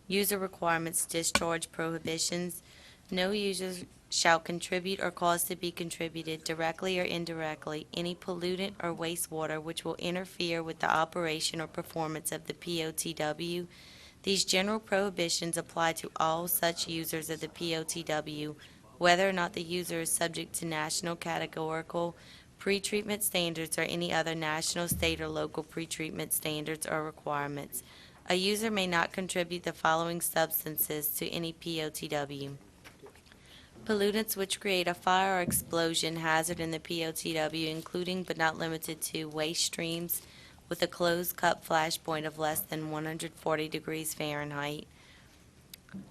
User requirements, discharge prohibitions. No user shall contribute or cause to be contributed, directly or indirectly, any pollutant or wastewater which will interfere with the operation or performance of the POTW. These general prohibitions apply to all such users of the POTW, whether or not the user is subject to national categorical pretreatment standards or any other national, state, or local pretreatment standards or requirements. A user may not contribute the following substances to any POTW. Pollutants which create a fire or explosion hazard in the POTW, including but not limited to waste streams with a closed cup flash point of less than 140 degrees Fahrenheit,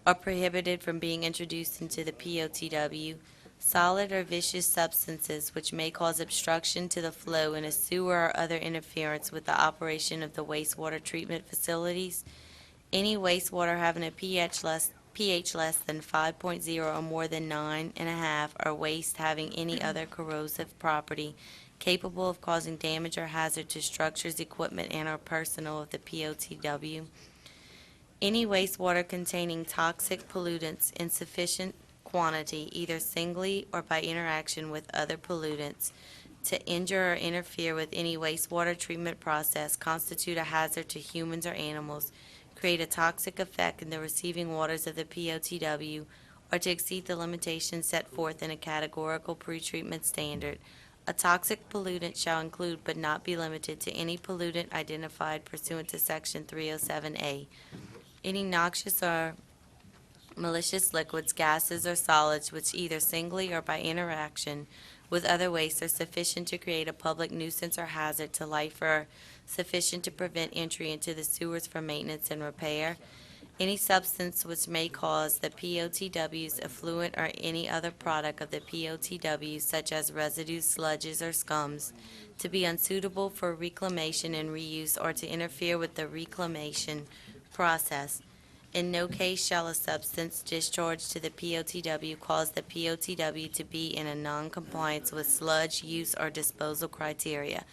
are prohibited from being introduced into the POTW. Solid or viscous substances which may cause obstruction to the flow in a sewer or other interference with the operation of the wastewater treatment facilities. Any wastewater having a pH less than 5.0 or more than 9.5, or waste having any other corrosive property capable of causing damage or hazard to structures, equipment, and/or personnel of the POTW. Any wastewater containing toxic pollutants in sufficient quantity, either singly or by interaction with other pollutants, to injure or interfere with any wastewater treatment process, constitute a hazard to humans or animals, create a toxic effect in the receiving waters of the POTW, or to exceed the limitations set forth in a categorical pretreatment standard. A toxic pollutant shall include but not be limited to any pollutant identified pursuant to Section 307A. Any noxious or malicious liquids, gases, or solids which either singly or by interaction with other wastes are sufficient to create a public nuisance or hazard to life or sufficient to prevent entry into the sewers for maintenance and repair. Any substance which may cause the POTW's effluent or any other product of the POTW, such as residues, sludges, or scums, to be unsuitable for reclamation and reuse or to interfere with the reclamation process. In no case shall a substance discharged to the POTW cause the POTW to be in a non-compliance with sludge use or disposal criteria.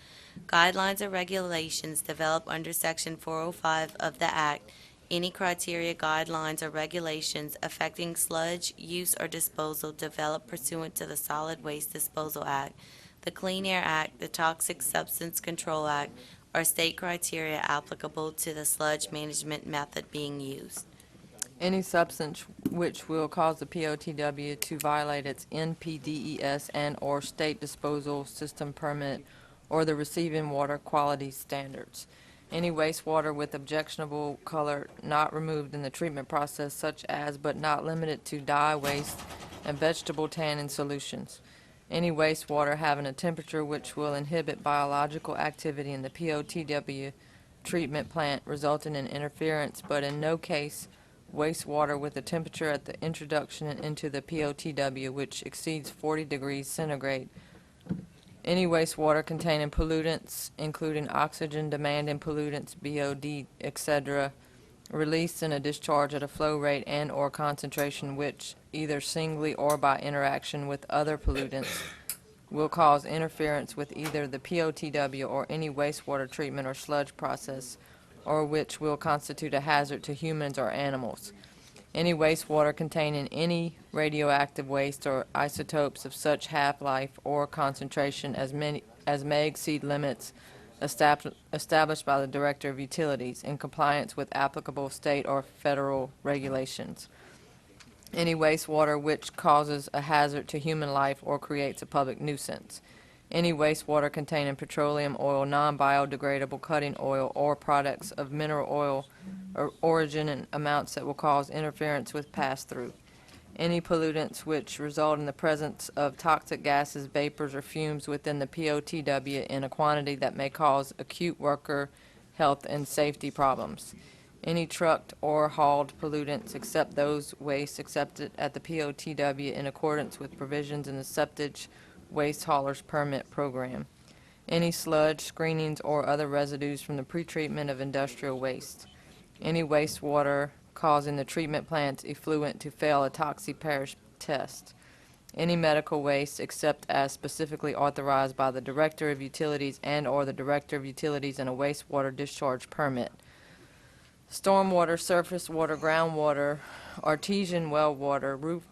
Guidelines or regulations developed under Section 405 of the Act, any criteria, guidelines, or regulations affecting sludge use or disposal developed pursuant to the Solid Waste Disposal Act, the Clean Air Act, the Toxic Substance Control Act, or state criteria applicable to the sludge management method being used. Any substance which will cause the POTW to violate its NPDES and/or state disposal system permit or the receiving water quality standards. Any wastewater with objectionable color not removed in the treatment process, such as but not limited to dye, waste, and vegetable tannin solutions. Any wastewater having a temperature which will inhibit biological activity in the POTW treatment plant, resulting in interference, but in no case wastewater with a temperature at the introduction into the POTW which exceeds 40 degrees centigrade. Any wastewater containing pollutants, including oxygen demanding pollutants, BOD, etc., released in a discharge at a flow rate and/or concentration which, either singly or by interaction with other pollutants, will cause interference with either the POTW or any wastewater treatment or sludge process, or which will constitute a hazard to humans or animals. Any wastewater containing any radioactive waste or isotopes of such half-life or concentration as may exceed limits established by the Director of Utilities in compliance with applicable state or federal regulations. Any wastewater which causes a hazard to human life or creates a public nuisance. Any wastewater containing petroleum oil, non-biodegradable cutting oil, or products of mineral oil or origin in amounts that will cause interference with pass-through. Any pollutants which result in the presence of toxic gases, vapors, or fumes within the POTW in a quantity that may cause acute worker health and safety problems. Any trucked or hauled pollutants except those wastes accepted at the POTW in accordance with provisions in the septage Waste Haulers Permit Program. Any sludge, screenings, or other residues from the pretreatment of industrial waste. Any wastewater causing the treatment plant's effluent to fail a Parish test. Any medical waste except as specifically authorized by the Director of Utilities and/or the Director of Utilities in a wastewater discharge permit. Stormwater, surface water, groundwater, artesian well water, roof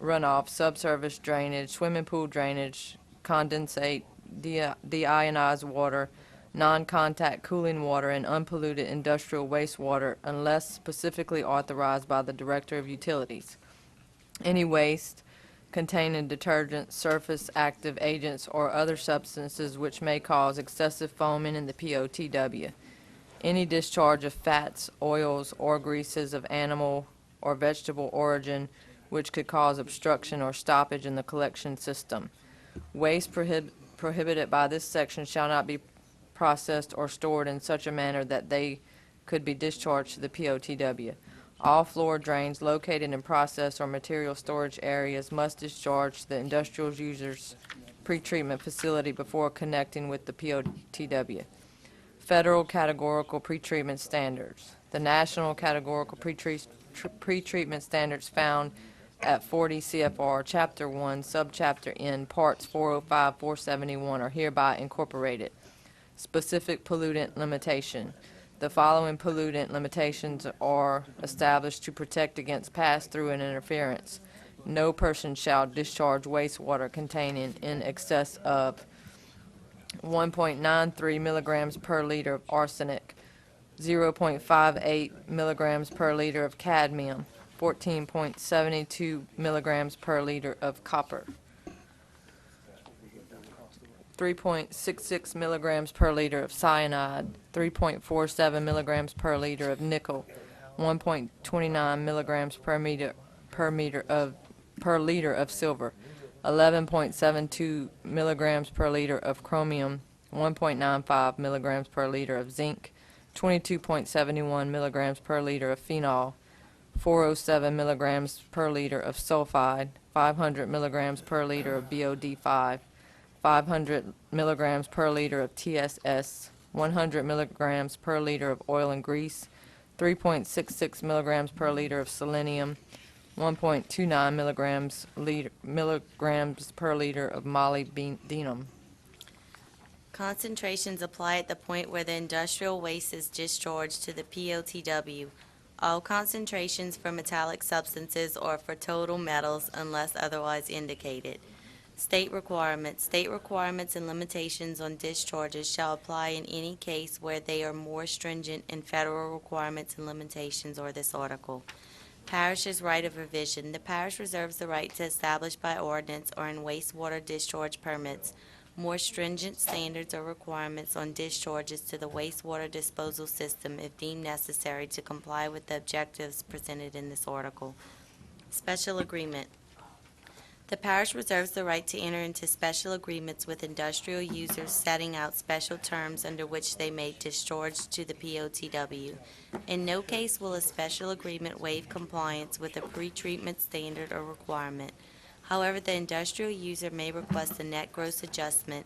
runoff, subsurface drainage, swimming pool drainage, condensate, deionized water, non-contact cooling water, and unpolluted industrial wastewater unless specifically authorized by the Director of Utilities. Any waste containing detergents, surface active agents, or other substances which may cause excessive foaming in the POTW. Any discharge of fats, oils, or greases of animal or vegetable origin which could cause obstruction or stoppage in the collection system. Waste prohibited by this section shall not be processed or stored in such a manner that they could be discharged to the POTW. All floor drains located in process or material storage areas must discharge to the industrial user's pretreatment facility before connecting with the POTW. Federal categorical pretreatment standards. The national categorical pretreatment standards found at 40 CFR Chapter 1, Subchapter N, Parts 405, 471 are hereby incorporated. Specific pollutant limitation. The following pollutant limitations are established to protect against pass-through and interference. No person shall discharge wastewater containing in excess of 1.93 milligrams per liter of arsenic, 0.58 milligrams per liter of cadmium, 14.72 milligrams per liter of copper, 3.66 milligrams per liter of cyanide, 3.47 milligrams per liter of nickel, 1.29 milligrams per liter of silver, 11.72 milligrams per liter of chromium, 1.95 milligrams per liter of zinc, 22.71 milligrams per liter of phenol, 407 milligrams per liter of sulfide, 500 milligrams per liter of BOD5, 500 milligrams per liter of TSS, 100 milligrams per liter of oil and grease, 3.66 milligrams per liter of selenium, 1.29 milligrams per liter of molybdenum. Concentrations apply at the point where the industrial waste is discharged to the POTW. All concentrations for metallic substances or for total metals unless otherwise indicated. State requirements. State requirements and limitations on discharges shall apply in any case where they are more stringent in federal requirements and limitations or this article. Parish's right of revision. The parish reserves the right to establish by ordinance or in wastewater discharge permits more stringent standards or requirements on discharges to the wastewater disposal system if deemed necessary to comply with the objectives presented in this article. Special agreement. The parish reserves the right to enter into special agreements with industrial users setting out special terms under which they may discharge to the POTW. In no case will a special agreement waive compliance with a pretreatment standard or requirement. However, the industrial user may request a net gross adjustment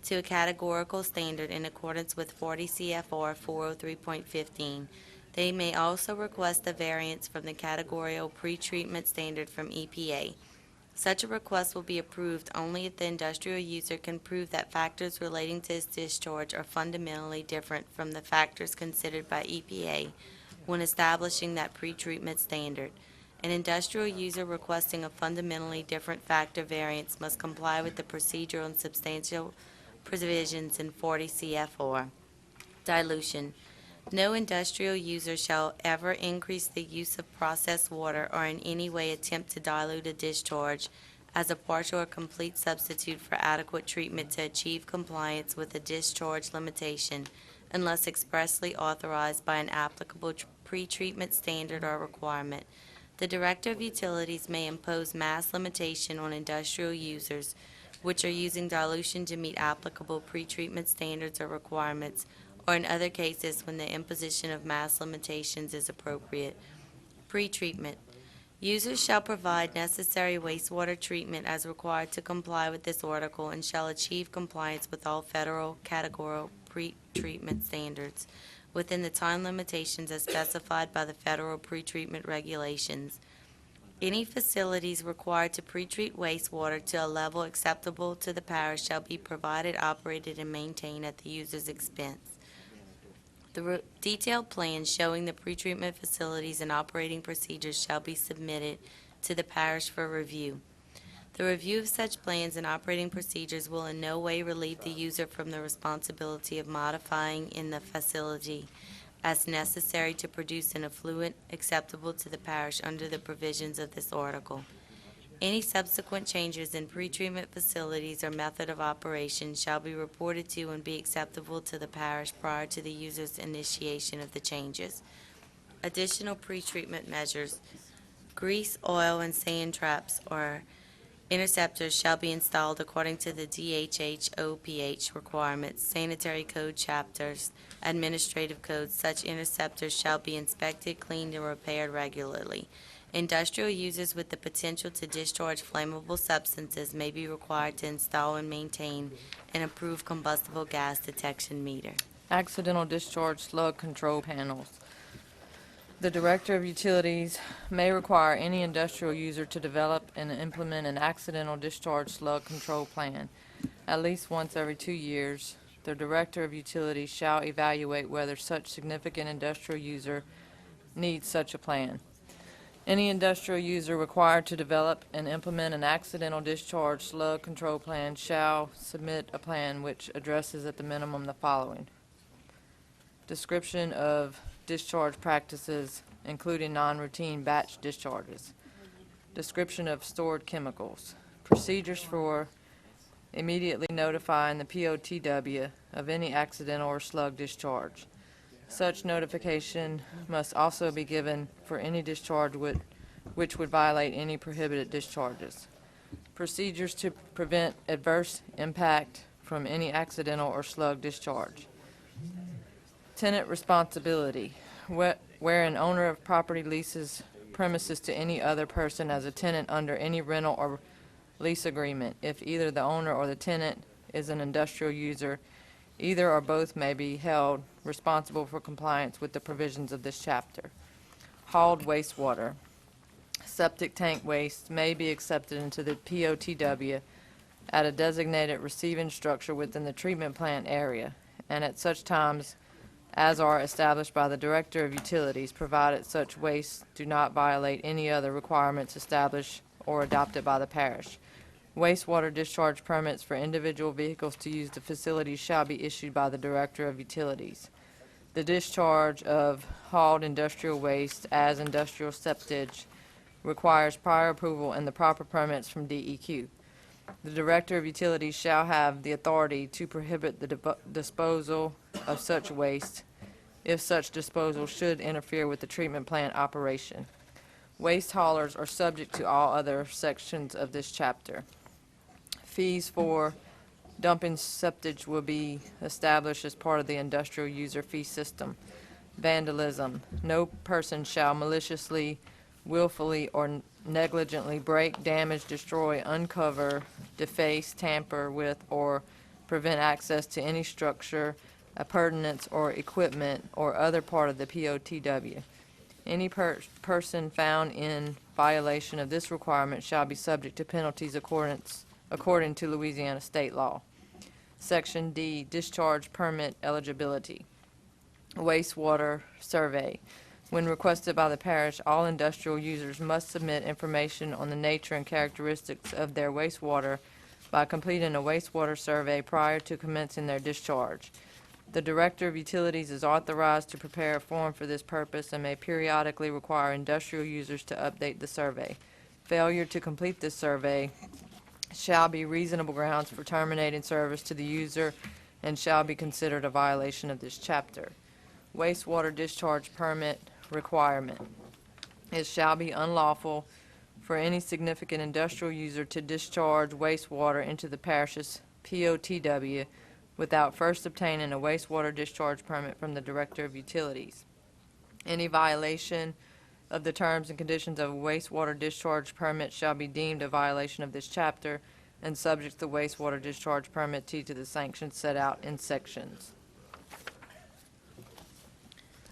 to a categorical standard in accordance with 40 CFR 403.15. They may also request a variance from the categorical pretreatment standard from EPA. Such a request will be approved only if the industrial user can prove that factors relating to his discharge are fundamentally different from the factors considered by EPA when establishing that pretreatment standard. An industrial user requesting a fundamentally different factor variance must comply with the procedural and substantial provisions in 40 CFR. Dilution. No industrial user shall ever increase the use of processed water or in any way attempt to dilute a discharge as a partial or complete substitute for adequate treatment to achieve compliance with a discharge limitation unless expressly authorized by an applicable pretreatment standard or requirement. The Director of Utilities may impose mass limitation on industrial users which are using dilution to meet applicable pretreatment standards or requirements, or in other cases when the imposition of mass limitations is appropriate. Pretreatment. Users shall provide necessary wastewater treatment as required to comply with this article and shall achieve compliance with all federal categorical pre-treatment standards within the time limitations as specified by the federal pre-treatment regulations. Any facilities required to pre-treat wastewater to a level acceptable to the parish shall be provided, operated, and maintained at the user's expense. The detailed plans showing the pretreatment facilities and operating procedures shall be submitted to the parish for review. The review of such plans and operating procedures will in no way relieve the user from the responsibility of modifying in the facility as necessary to produce an effluent acceptable to the parish under the provisions of this article. Any subsequent changes in pretreatment facilities or method of operation shall be reported to and be acceptable to the parish prior to the user's initiation of the changes. Additional pretreatment measures, grease, oil, and sand traps or interceptors shall be installed according to the DHHOPH requirements, sanitary code chapters, administrative codes. Such interceptors shall be inspected, cleaned, and repaired regularly. Industrial users with the potential to discharge flammable substances may be required to install and maintain an approved combustible gas detection meter. Accidental discharge slug control panels. The Director of Utilities may require any industrial user to develop and implement an accidental discharge slug control plan. At least once every 2 years, the Director of Utilities shall evaluate whether such significant industrial user needs such a plan. Any industrial user required to develop and implement an accidental discharge slug control plan shall submit a plan which addresses at the minimum the following: description of discharge practices, including non-routine batch discharges, description of stored chemicals, procedures for immediately notifying the POTW of any accidental or slug discharge. Such notification must also be given for any discharge which would violate any prohibited discharges. Procedures to prevent adverse impact from any accidental or slug discharge. Tenant responsibility, where an owner of property leases premises to any other person as a tenant under any rental or lease agreement. If either the owner or the tenant is an industrial user, either or both may be held responsible for compliance with the provisions of this chapter. Hauled wastewater. Septic tank waste may be accepted into the POTW at a designated receiving structure within the treatment plant area and at such times as are established by the Director of Utilities, provided such wastes do not violate any other requirements established or adopted by the parish. Wastewater discharge permits for individual vehicles to use the facilities shall be issued by the Director of Utilities. The discharge of hauled industrial waste as industrial septage requires prior approval and the proper permits from DEQ. The Director of Utilities shall have the authority to prohibit the disposal of such waste if such disposal should interfere with the treatment plant operation. Waste haulers are subject to all other sections of this chapter. Fees for dumping septage will be established as part of the industrial user fee system. Vandalism. No person shall maliciously, willfully, or negligently break, damage, destroy, uncover, deface, tamper with, or prevent access to any structure, appurtenance, or equipment, or other part of the POTW. Any person found in violation of this requirement shall be subject to penalties according to Louisiana state law. Section D, discharge permit eligibility. Wastewater survey. When requested by the parish, all industrial users must submit information on the nature and characteristics of their wastewater by completing a wastewater survey prior to commencing their discharge. The Director of Utilities is authorized to prepare a form for this purpose and may periodically require industrial users to update the survey. Failure to complete this survey shall be reasonable grounds for terminating service to the user and shall be considered a violation of this chapter. Wastewater discharge permit requirement. It shall be unlawful for any significant industrial user to discharge wastewater into the parish's POTW without first obtaining a wastewater discharge permit from the Director of Utilities. Any violation of the terms and conditions of a wastewater discharge permit shall be deemed a violation of this chapter and subject to the wastewater discharge permittee to the sanctions set out in sections.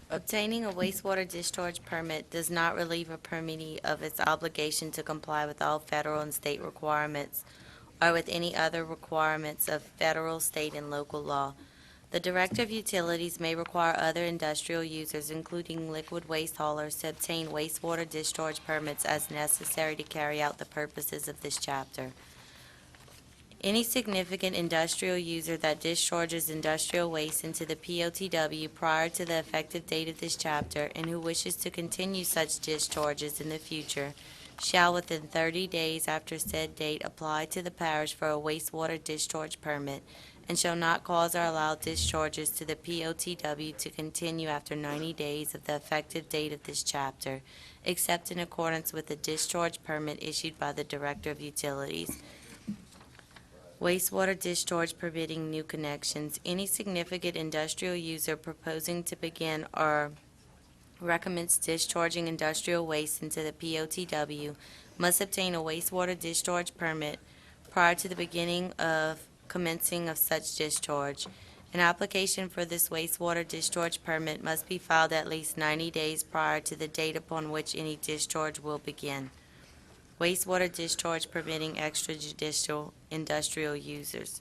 Obtaining a wastewater discharge permit does not relieve a permittee of its obligation to comply with all federal and state requirements or with any other requirements of federal, state, and local law. The Director of Utilities may require other industrial users, including liquid waste haulers, to obtain wastewater discharge permits as necessary to carry out the purposes of this chapter. Any significant industrial user that discharges industrial waste into the POTW prior to the effective date of this chapter and who wishes to continue such discharges in the future shall within 30 days after said date apply to the parish for a wastewater discharge permit and shall not cause or allow discharges to the POTW to continue after 90 days of the effective date of this chapter, except in accordance with the discharge permit issued by the Director of Utilities. Wastewater discharge permitting new connections. Any significant industrial user proposing to begin or recommends discharging industrial waste into the POTW must obtain a wastewater discharge permit prior to the beginning of commencing of such discharge. An application for this wastewater discharge permit must be filed at least 90 days prior to the date upon which any discharge will begin. Wastewater discharge permitting extrajudicial industrial users.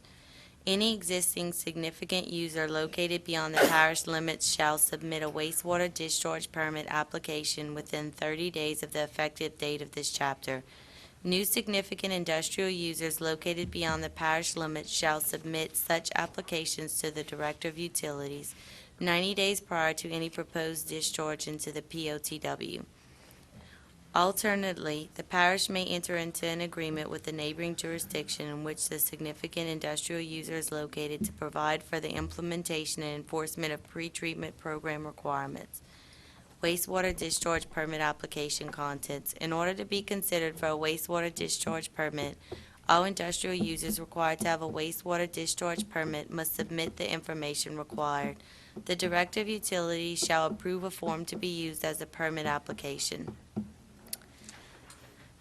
Any existing significant user located beyond the parish limits shall submit a wastewater discharge permit application within 30 days of the effective date of this chapter. New significant industrial users located beyond the parish limits shall submit such applications to the Director of Utilities 90 days prior to any proposed discharge into the POTW. Alternatively, the parish may enter into an agreement with the neighboring jurisdiction in which the significant industrial user is located to provide for the implementation and enforcement of pretreatment program requirements. Wastewater discharge permit application contents. In order to be considered for a wastewater discharge permit, all industrial users required to have a wastewater discharge permit must submit the information required. The Director of Utilities shall approve a form to be used as a permit application.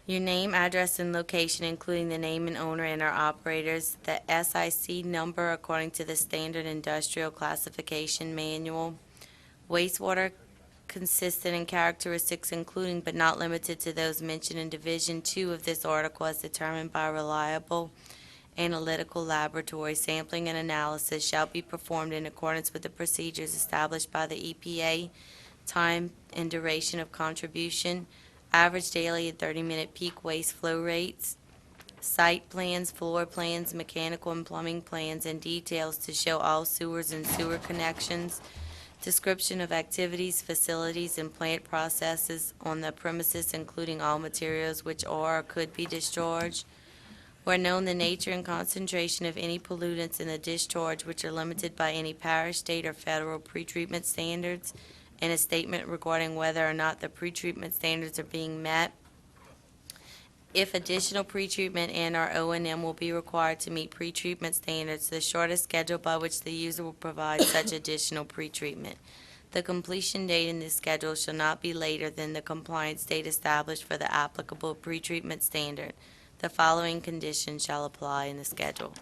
Your name, address, and location, including the name and owner and our operators, the SIC number according to the Standard Industrial Classification Manual, wastewater consistent in characteristics including but not limited to those mentioned in Division 2 of this article as determined by a reliable analytical laboratory. Sampling and analysis shall be performed in accordance with the procedures established by the EPA, time and duration of contribution, average daily and 30-minute peak waste flow rates, site plans, floor plans, mechanical and plumbing plans, and details to show all sewers and sewer connections, description of activities, facilities, and plant processes on the premises, including all materials which are or could be discharged, where known the nature and concentration of any pollutants in the discharge which are limited by any parish, state, or federal pretreatment standards, and a statement regarding whether or not the pretreatment standards are being met. If additional pretreatment and/or O&M will be required to meet pretreatment standards, the shortest schedule by which the user will provide such additional pretreatment. The completion date in this schedule shall not be later than the compliance date established for the applicable pretreatment standard. The following conditions shall apply in the schedule.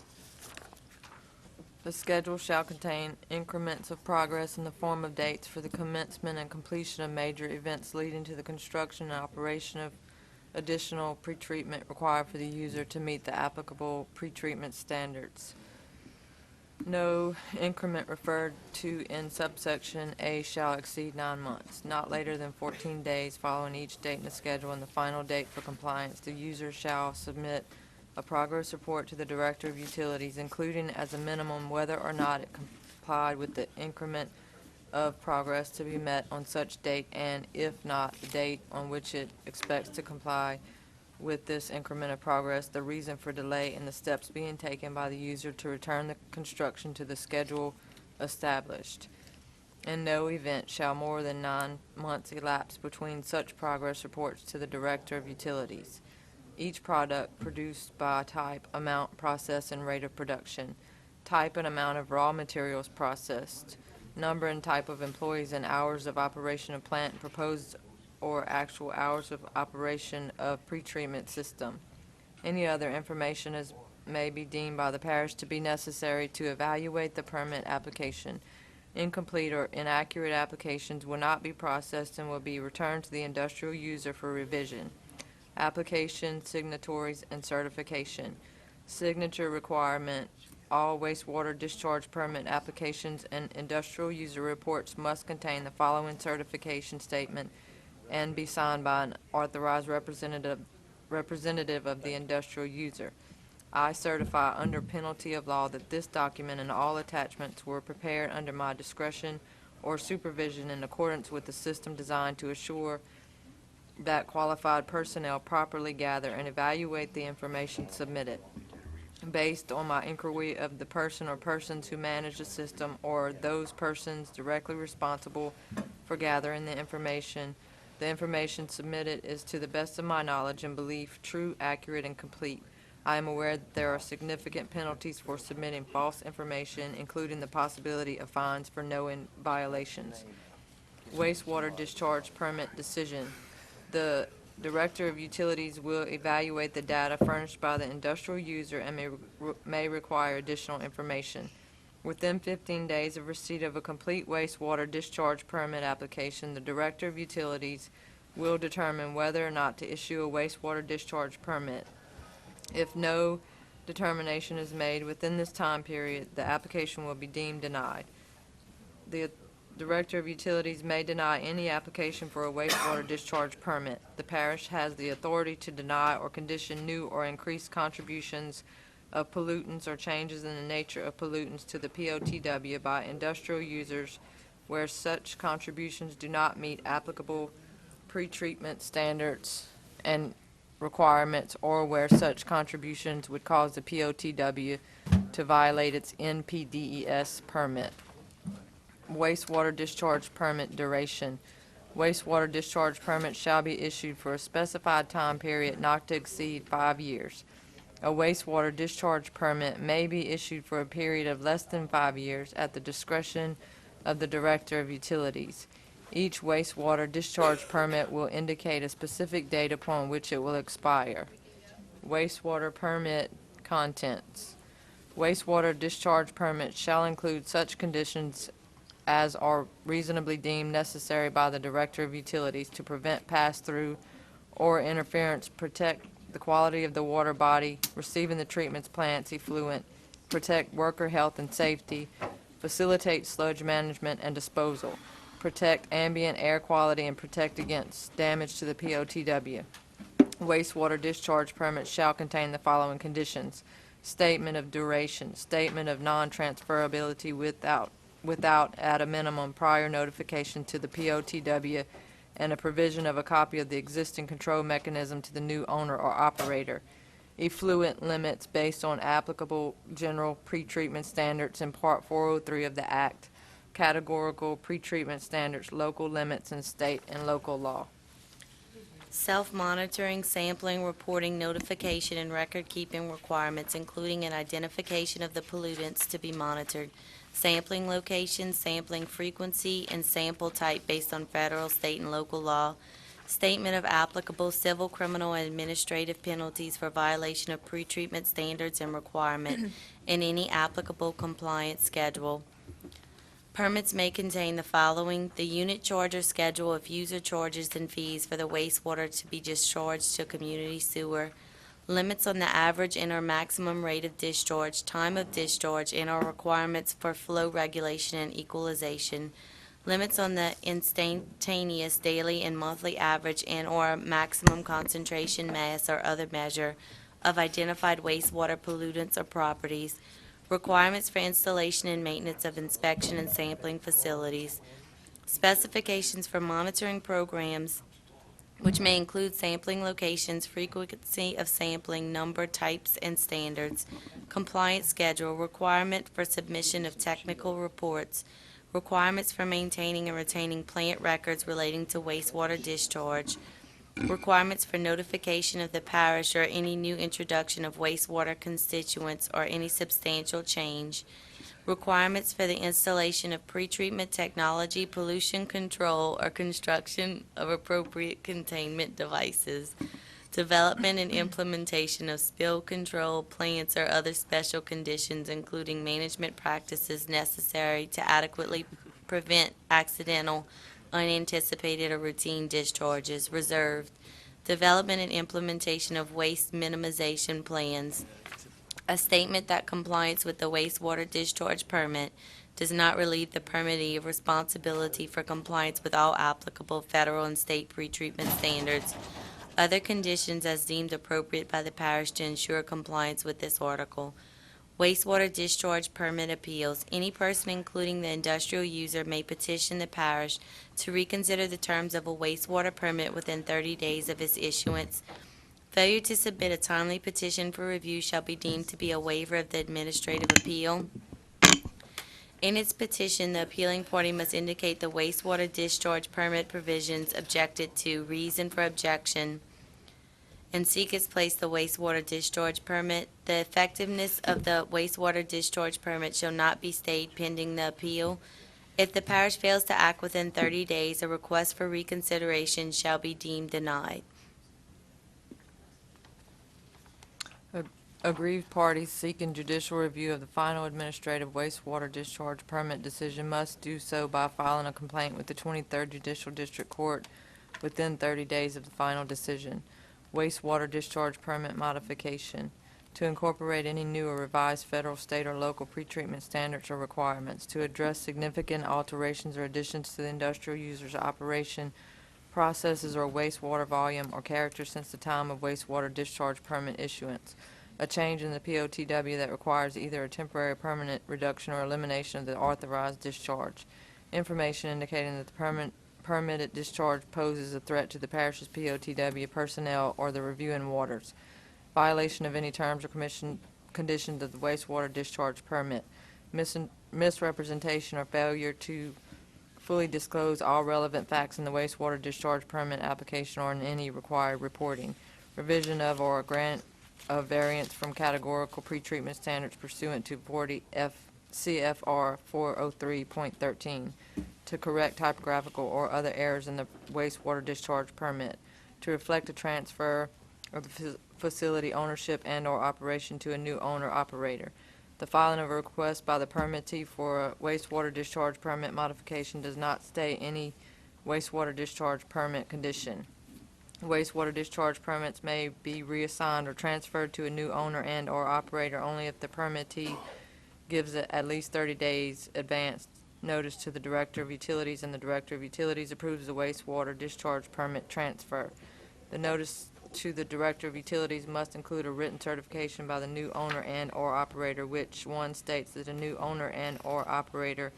The schedule shall contain increments of progress in the form of dates for the commencement and completion of major events leading to the construction and operation of additional pretreatment required for the user to meet the applicable pretreatment standards. No increment referred to in subsection A shall exceed 9 months. Not later than 14 days following each date in the schedule and the final date for compliance, the user shall submit a progress report to the Director of Utilities, including as a minimum whether or not it complied with the increment of progress to be met on such date, and if not, the date on which it expects to comply with this increment of progress, the reason for delay, and the steps being taken by the user to return the construction to the schedule established. In no event shall more than 9 months elapse between such progress reports to the Director of Utilities. Each product produced by type, amount, process, and rate of production, type and amount of raw materials processed, number and type of employees and hours of operation of plant, proposed or actual hours of operation of pretreatment system. Any other information as may be deemed by the parish to be necessary to evaluate the permit application. Incomplete or inaccurate applications will not be processed and will be returned to the industrial user for revision. Application, signatories, and certification. Signature requirement. All wastewater discharge permit applications and industrial user reports must contain the following certification statement and be signed by an authorized representative of the industrial user. I certify under penalty of law that this document and all attachments were prepared under my discretion or supervision in accordance with the system designed to assure that qualified personnel properly gather and evaluate the information submitted. Based on my inquiry of the person or persons who manage the system or those persons directly responsible for gathering the information submitted is to the best of my knowledge and belief true, accurate, and complete. I am aware that there are significant penalties for submitting false information, including the possibility of fines for knowing violations. Wastewater discharge permit decision. The Director of Utilities will evaluate the data furnished by the industrial user and may require additional information. Within 15 days of receipt of a complete wastewater discharge permit application, the Director of Utilities will determine whether or not to issue a wastewater discharge permit. If no determination is made within this time period, the application will be deemed denied. The Director of Utilities may deny any application for a wastewater discharge permit. The parish has the authority to deny or condition new or increased contributions of pollutants or changes in the nature of pollutants to the POTW by industrial users where such contributions do not meet applicable pretreatment standards and requirements or where such contributions would cause the POTW to violate its NPDES permit. Wastewater discharge permit duration. Wastewater discharge permit shall be issued for a specified time period not to exceed 5 years. A wastewater discharge permit may be issued for a period of less than 5 years at the discretion of the Director of Utilities. Each wastewater discharge permit will indicate a specific date upon which it will expire. Wastewater permit contents. Wastewater discharge permits shall include such conditions as are reasonably deemed necessary by the Director of Utilities to prevent pass-through or interference, protect the quality of the water body receiving the treatment's plant's effluent, protect worker health and safety, facilitate sludge management and disposal, protect ambient air quality, and protect against damage to the POTW. Wastewater discharge permits shall contain the following conditions: statement of duration, statement of non-transferability without at a minimum prior notification to the POTW, and a provision of a copy of the existing control mechanism to the new owner or operator. Effluent limits based on applicable general pretreatment standards in Part 403 of the Act, categorical pretreatment standards, local limits, and state and local law. Self-monitoring, sampling, reporting, notification, and record-keeping requirements, including an identification of the pollutants to be monitored, sampling location, sampling frequency, and sample type based on federal, state, and local law, statement of applicable civil, criminal, and administrative penalties for violation of pretreatment standards and requirement, and any applicable compliance schedule. Permits may contain the following: the unit charge or schedule of user charges and fees for the wastewater to be discharged to community sewer, limits on the average and or maximum rate of discharge, time of discharge, and or requirements for flow regulation and equalization, limits on the instantaneous daily and monthly average and or maximum concentration, mass, or other measure of identified wastewater pollutants or properties, requirements for installation and maintenance of inspection and sampling facilities, specifications for monitoring programs, which may include sampling locations, frequency of sampling, number, types, and standards, compliance schedule, requirement for submission of technical reports, requirements for maintaining and retaining plant records relating to wastewater discharge, requirements for notification of the parish or any new introduction of wastewater constituents or any substantial change, requirements for the installation of pretreatment technology, pollution control, or construction of appropriate containment devices, development and implementation of spill control plants or other special conditions, including management practices necessary to adequately prevent accidental, unanticipated, or routine discharges, reserved, development and implementation of waste minimization plans, a statement that compliance with the wastewater discharge permit does not relieve the permittee of responsibility for compliance with all applicable federal and state pretreatment standards, other conditions as deemed appropriate by the parish to ensure compliance with this article. Wastewater discharge permit appeals. Any person, including the industrial user, may petition the parish to reconsider the terms of a wastewater permit within 30 days of its issuance. Failure to submit a timely petition for review shall be deemed to be a waiver of the administrative appeal. In its petition, the appealing party must indicate the wastewater discharge permit provisions objected to, reason for objection, and seek its place the wastewater discharge permit. The effectiveness of the wastewater discharge permit shall not be stayed pending the appeal. If the parish fails to act within 30 days, a request for reconsideration shall be deemed denied. Aggrieved parties seeking judicial review of the final administrative wastewater discharge permit decision must do so by filing a complaint with the 23rd Judicial District Court within 30 days of the final decision. Wastewater discharge permit modification. To incorporate any new or revised federal, state, or local pretreatment standards or requirements. To address significant alterations or additions to the industrial user's operation, processes, or wastewater volume or character since the time of wastewater discharge permit issuance. A change in the POTW that requires either a temporary or permanent reduction or elimination of the authorized discharge. Information indicating that the permitted discharge poses a threat to the parish's POTW personnel or the reviewing waters. Violation of any terms or conditions of the wastewater discharge permit. Misrepresentation or failure to fully disclose all relevant facts in the wastewater discharge permit application or in any required reporting. Revision of or a grant of variance from categorical pretreatment standards pursuant to 40 CFR 403.13 to correct typographical or other errors in the wastewater discharge permit, to reflect a transfer of the facility ownership and/or operation to a new owner-operator. The filing of a request by the permittee for a wastewater discharge permit modification does not stay any wastewater discharge permit condition. Wastewater discharge permits may be reassigned or transferred to a new owner and/or operator only if the permittee gives it at least 30 days advance notice to the Director of Utilities and the Director of Utilities approves the wastewater discharge permit transfer. The notice to the Director of Utilities must include a written certification by the new owner and/or operator, which one states that the new owner and/or operator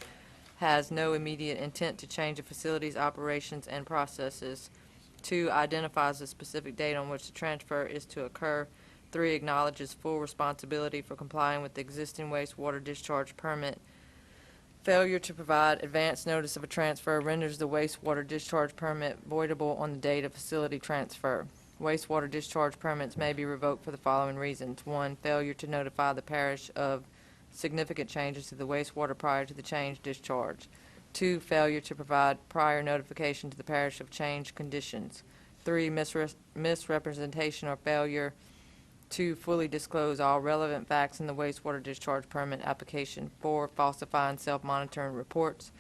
has no immediate intent to change the facility's operations and processes. 2, identifies the specific date on which the transfer is to occur. 3, acknowledges full responsibility for complying with the existing wastewater discharge permit. Failure to provide advance notice of a transfer renders the wastewater discharge permit voidable on the date of facility transfer. Wastewater discharge permits may be revoked for the following reasons. 1, failure to notify the parish of significant changes to the wastewater prior to the change discharge. 2, failure to provide prior notification to the parish of changed conditions. 3, misrepresentation or failure to fully disclose all relevant facts in the wastewater discharge permit application. 4, falsifying self-monitoring reports.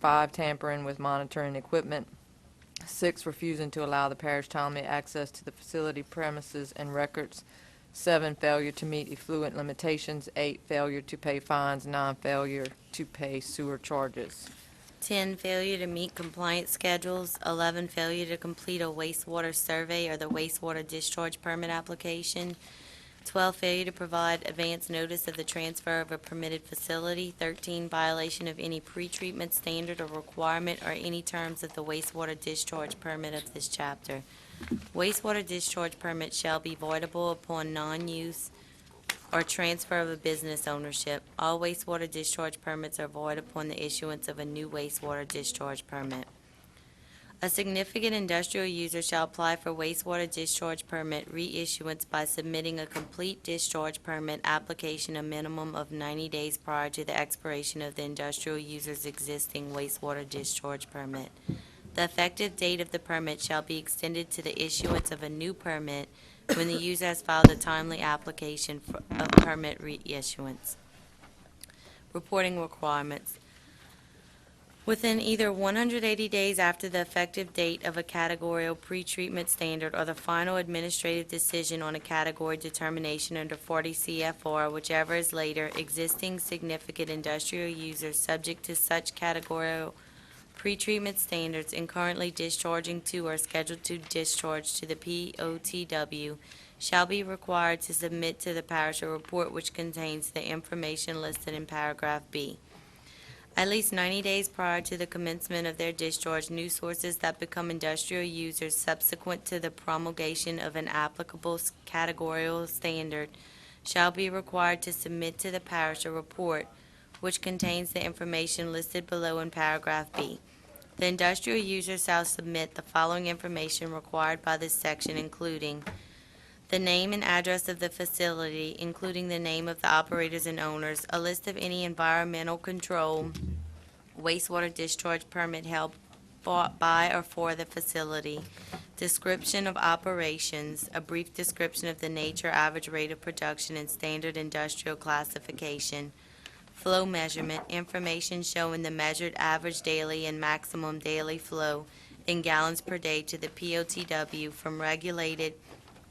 5, tampering with monitoring equipment. 6, refusing to allow the parish timely access to the facility premises and records. 7, failure to meet effluent limitations. 8, failure to pay fines. 9, failure to pay sewer charges. 10, failure to meet compliance schedules. 11, failure to complete a wastewater survey or the wastewater discharge permit application. 12, failure to provide advance notice of the transfer of a permitted facility. 13, violation of any pretreatment standard or requirement or any terms of the wastewater discharge permit of this chapter. Wastewater discharge permit shall be voidable upon non-use or transfer of a business ownership. All wastewater discharge permits are void upon the issuance of a new wastewater discharge permit. A significant industrial user shall apply for wastewater discharge permit reissuance by submitting a complete discharge permit application a minimum of 90 days prior to the expiration of the industrial user's existing wastewater discharge permit. The effective date of the permit shall be extended to the issuance of a new permit when the user has filed a timely application of permit reissuance. Reporting requirements. Within either 180 days after the effective date of a categorical pretreatment standard or the final administrative decision on a category determination under 40 CFR, whichever is later, existing significant industrial users subject to such categorical pretreatment standards and currently discharging to or scheduled to discharge to the POTW shall be required to submit to the parish a report which contains the information listed in paragraph B. At least 90 days prior to the commencement of their discharge, new sources that become industrial users subsequent to the promulgation of an applicable categorical standard shall be required to submit to the parish a report which contains the information listed below in paragraph B. The industrial user shall submit the following information required by this section, including the name and address of the facility, including the name of the operators and owners, a list of any environmental control wastewater discharge permit held by or for the facility, description of operations, a brief description of the nature, average rate of production, and standard industrial classification, flow measurement, information showing the measured average daily and maximum daily flow in gallons per day to the POTW from regulated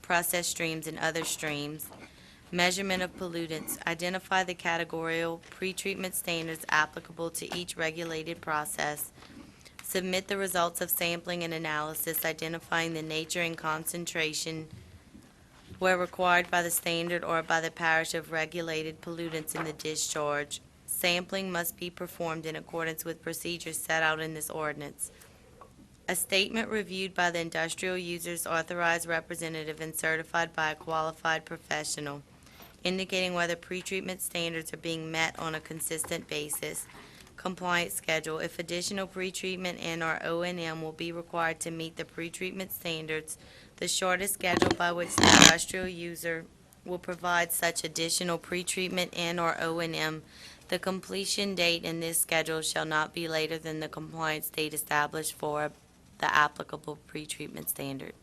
process streams and other streams, measurement of pollutants, identify the categorical pretreatment standards applicable to each regulated process, submit the results of sampling and analysis identifying the nature and concentration where required by the standard or by the parish of regulated pollutants in the discharge. Sampling must be performed in accordance with procedures set out in this ordinance. A statement reviewed by the industrial user's authorized representative and certified by a qualified professional, indicating whether pretreatment standards are being met on a consistent basis. Compliance schedule. If additional pretreatment and/or O&M will be required to meet the pretreatment standards, the shortest schedule by which the industrial user will provide such additional pretreatment and/or O&M. The completion date in this schedule shall not be later than the compliance date established for the applicable pretreatment standard.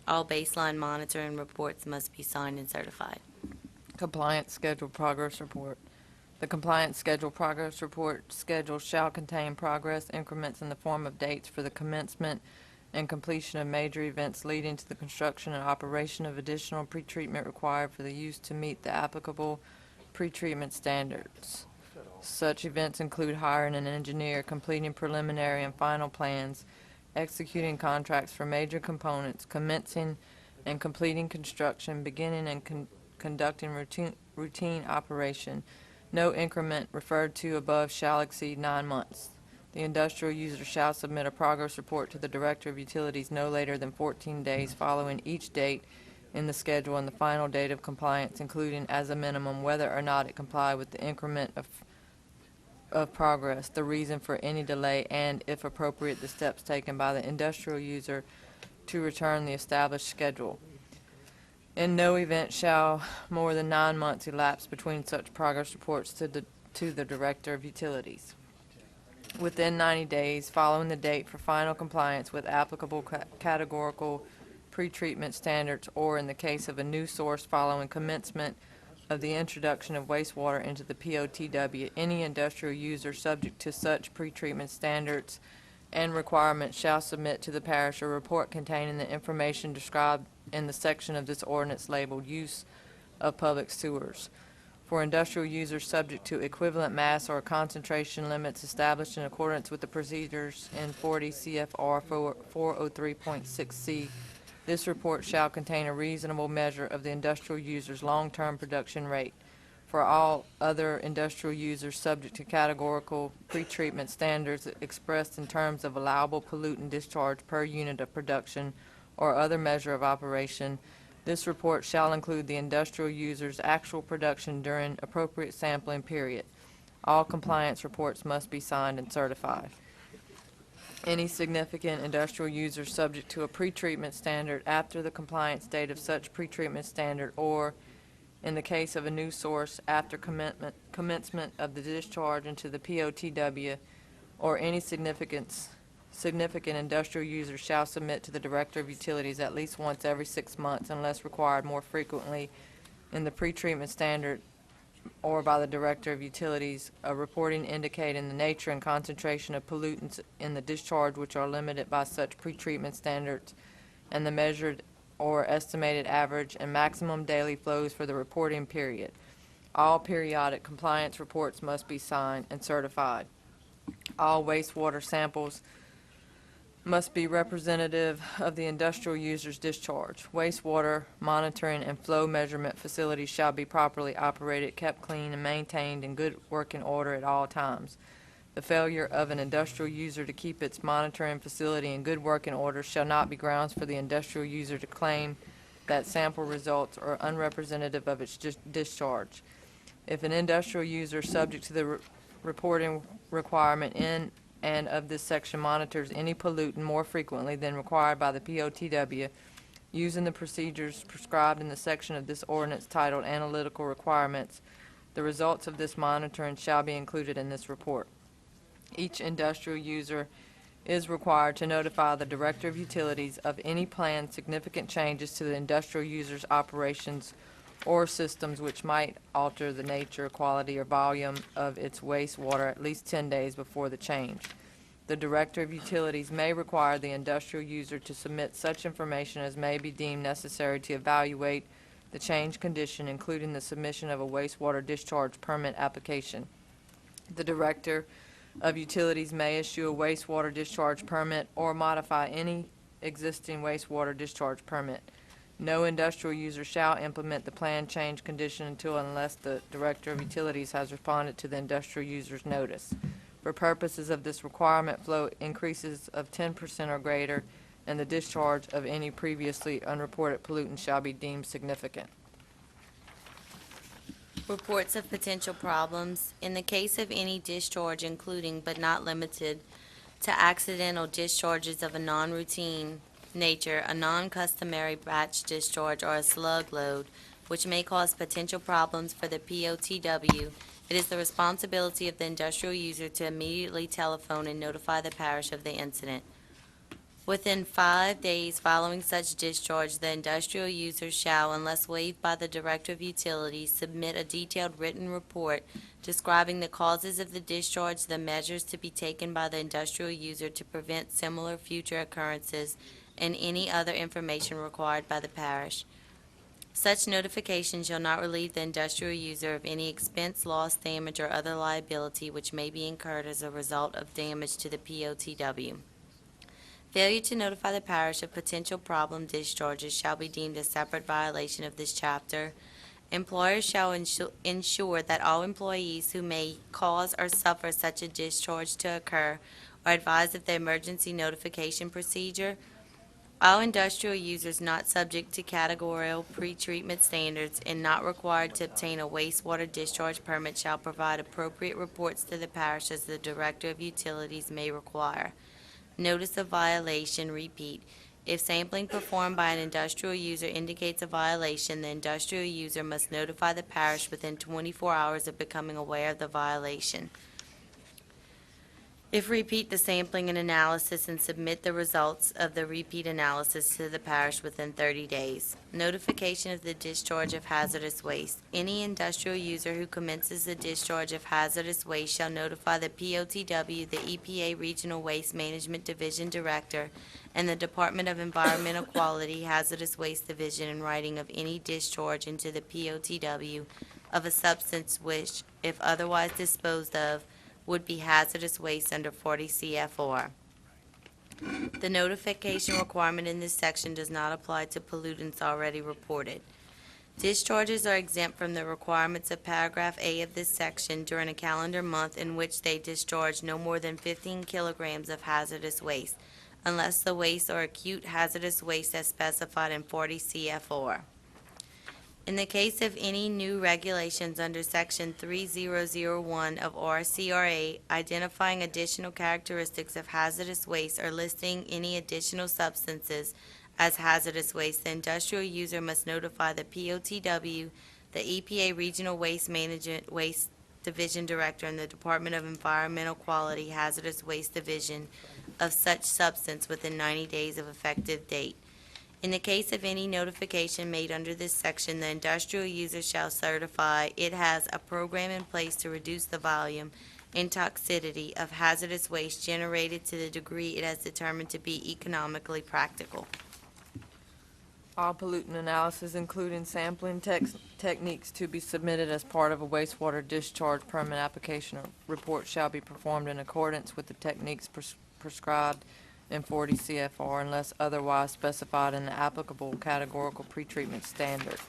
All baseline monitoring reports must be signed and certified. Compliance schedule progress report. The compliance schedule progress report schedule shall contain progress increments in the form of dates for the commencement and completion of major events leading to the construction and operation of additional pretreatment required for the use to meet the applicable pretreatment standards. Such events include hiring an engineer, completing preliminary and final plans, executing contracts for major components, commencing and completing construction, beginning and conducting routine operation. No increment referred to above shall exceed 9 months. The industrial user shall submit a progress report to the Director of Utilities no later than 14 days following each date in the schedule and the final date of compliance, including as a minimum whether or not it complied with the increment of progress, the reason for any delay, and, if appropriate, the steps taken by the industrial user to return the established schedule. In no event shall more than 9 months elapse between such progress reports to the Director of Utilities. Within 90 days following the date for final compliance with applicable categorical pretreatment standards, or in the case of a new source following commencement of the introduction of wastewater into the POTW, any industrial user subject to such pretreatment standards and requirements shall submit to the parish a report containing the information described in the section of this ordinance labeled Use of Public Sewers. For industrial users subject to equivalent mass or concentration limits established in accordance with the procedures in 40 CFR 403.6C, this report shall contain a reasonable measure of the industrial user's long-term production rate. For all other industrial users subject to categorical pretreatment standards expressed in terms of allowable pollutant discharge per unit of production or other measure of operation, this report shall include the industrial user's actual production during appropriate sampling period. All compliance reports must be signed and certified. any significant industrial user subject to a pretreatment standard after the compliance date of such pretreatment standard, or, in the case of a new source, after commencement of the discharge into the POTW, or any significant industrial user shall submit to the Director of Utilities at least once every 6 months unless required more frequently in the pretreatment standard or by the Director of Utilities, a reporting indicating the nature and concentration of pollutants in the discharge which are limited by such pretreatment standards, and the measured or estimated average and maximum daily flows for the reporting period. All periodic compliance reports must be signed and certified. All wastewater samples must be representative of the industrial user's discharge. Wastewater monitoring and flow measurement facilities shall be properly operated, kept clean, and maintained in good working order at all times. The failure of an industrial user to keep its monitoring facility in good working order shall not be grounds for the industrial user to claim that sample results are unrepresentative of its discharge. If an industrial user subject to the reporting requirement in and of this section monitors any pollutant more frequently than required by the POTW, using the procedures prescribed in the section of this ordinance titled Analytical Requirements, the results of this monitoring shall be included in this report. Each industrial user is required to notify the Director of Utilities of any planned significant changes to the industrial user's operations or systems which might alter the nature, quality, or volume of its wastewater at least 10 days before the change. The Director of Utilities may require the industrial user to submit such information as may be deemed necessary to evaluate the change condition, including the submission of a wastewater discharge permit application. The Director of Utilities may issue a wastewater discharge permit or modify any existing wastewater discharge permit. No industrial user shall implement the planned change condition until unless the Director of Utilities has responded to the industrial user's notice. For purposes of this requirement, flow increases of 10% or greater and the discharge of any previously unreported pollutant shall be deemed significant. Reports of potential problems. In the case of any discharge, including but not limited to accidental discharges of a non-routine nature, a non-customary batch discharge, or a slug load, which may cause potential problems for the POTW, it is the responsibility of the industrial user to immediately telephone and notify the parish of the incident. Within 5 days following such discharge, the industrial user shall, unless waived by the Director of Utilities, submit a detailed written report describing the causes of the discharge, the measures to be taken by the industrial user to prevent similar future occurrences, and any other information required by the parish. Such notification shall not relieve the industrial user of any expense, loss, damage, or other liability which may be incurred as a result of damage to the POTW. Failure to notify the parish of potential problem discharges shall be deemed a separate violation of this chapter. Employers shall ensure that all employees who may cause or suffer such a discharge to occur are advised of the emergency notification procedure. All industrial users not subject to categorical pretreatment standards and not required to obtain a wastewater discharge permit shall provide appropriate reports to the parish as the Director of Utilities may require. Notice of violation, repeat. If sampling performed by an industrial user indicates a violation, the industrial user must notify the parish within 24 hours of becoming aware of the violation. If repeat the sampling and analysis and submit the results of the repeat analysis to the parish within 30 days. Notification of the discharge of hazardous waste. Any industrial user who commences the discharge of hazardous waste shall notify the POTW, the EPA Regional Waste Management Division Director, and the Department of Environmental Quality Hazardous Waste Division in writing of any discharge into the POTW of a substance which, if otherwise disposed of, would be hazardous waste under 40 CFR. The notification requirement in this section does not apply to pollutants already reported. Discharges are exempt from the requirements of paragraph A of this section during a calendar month in which they discharge no more than 15 kilograms of hazardous waste, unless the waste are acute hazardous waste as specified in 40 CFR. In the case of any new regulations under Section 3001 of RCRA identifying additional characteristics of hazardous waste or listing any additional substances as hazardous waste, the industrial user must notify the POTW, the EPA Regional Waste Management Waste Division Director, and the Department of Environmental Quality Hazardous Waste Division of such substance within 90 days of effective date. In the case of any notification made under this section, the industrial user shall certify it has a program in place to reduce the volume and toxicity of hazardous waste generated to the degree it has determined to be economically practical. All pollutant analysis, including sampling techniques to be submitted as part of a wastewater discharge permit application or report, shall be performed in accordance with the techniques prescribed in 40 CFR unless otherwise specified in the applicable categorical pretreatment standard.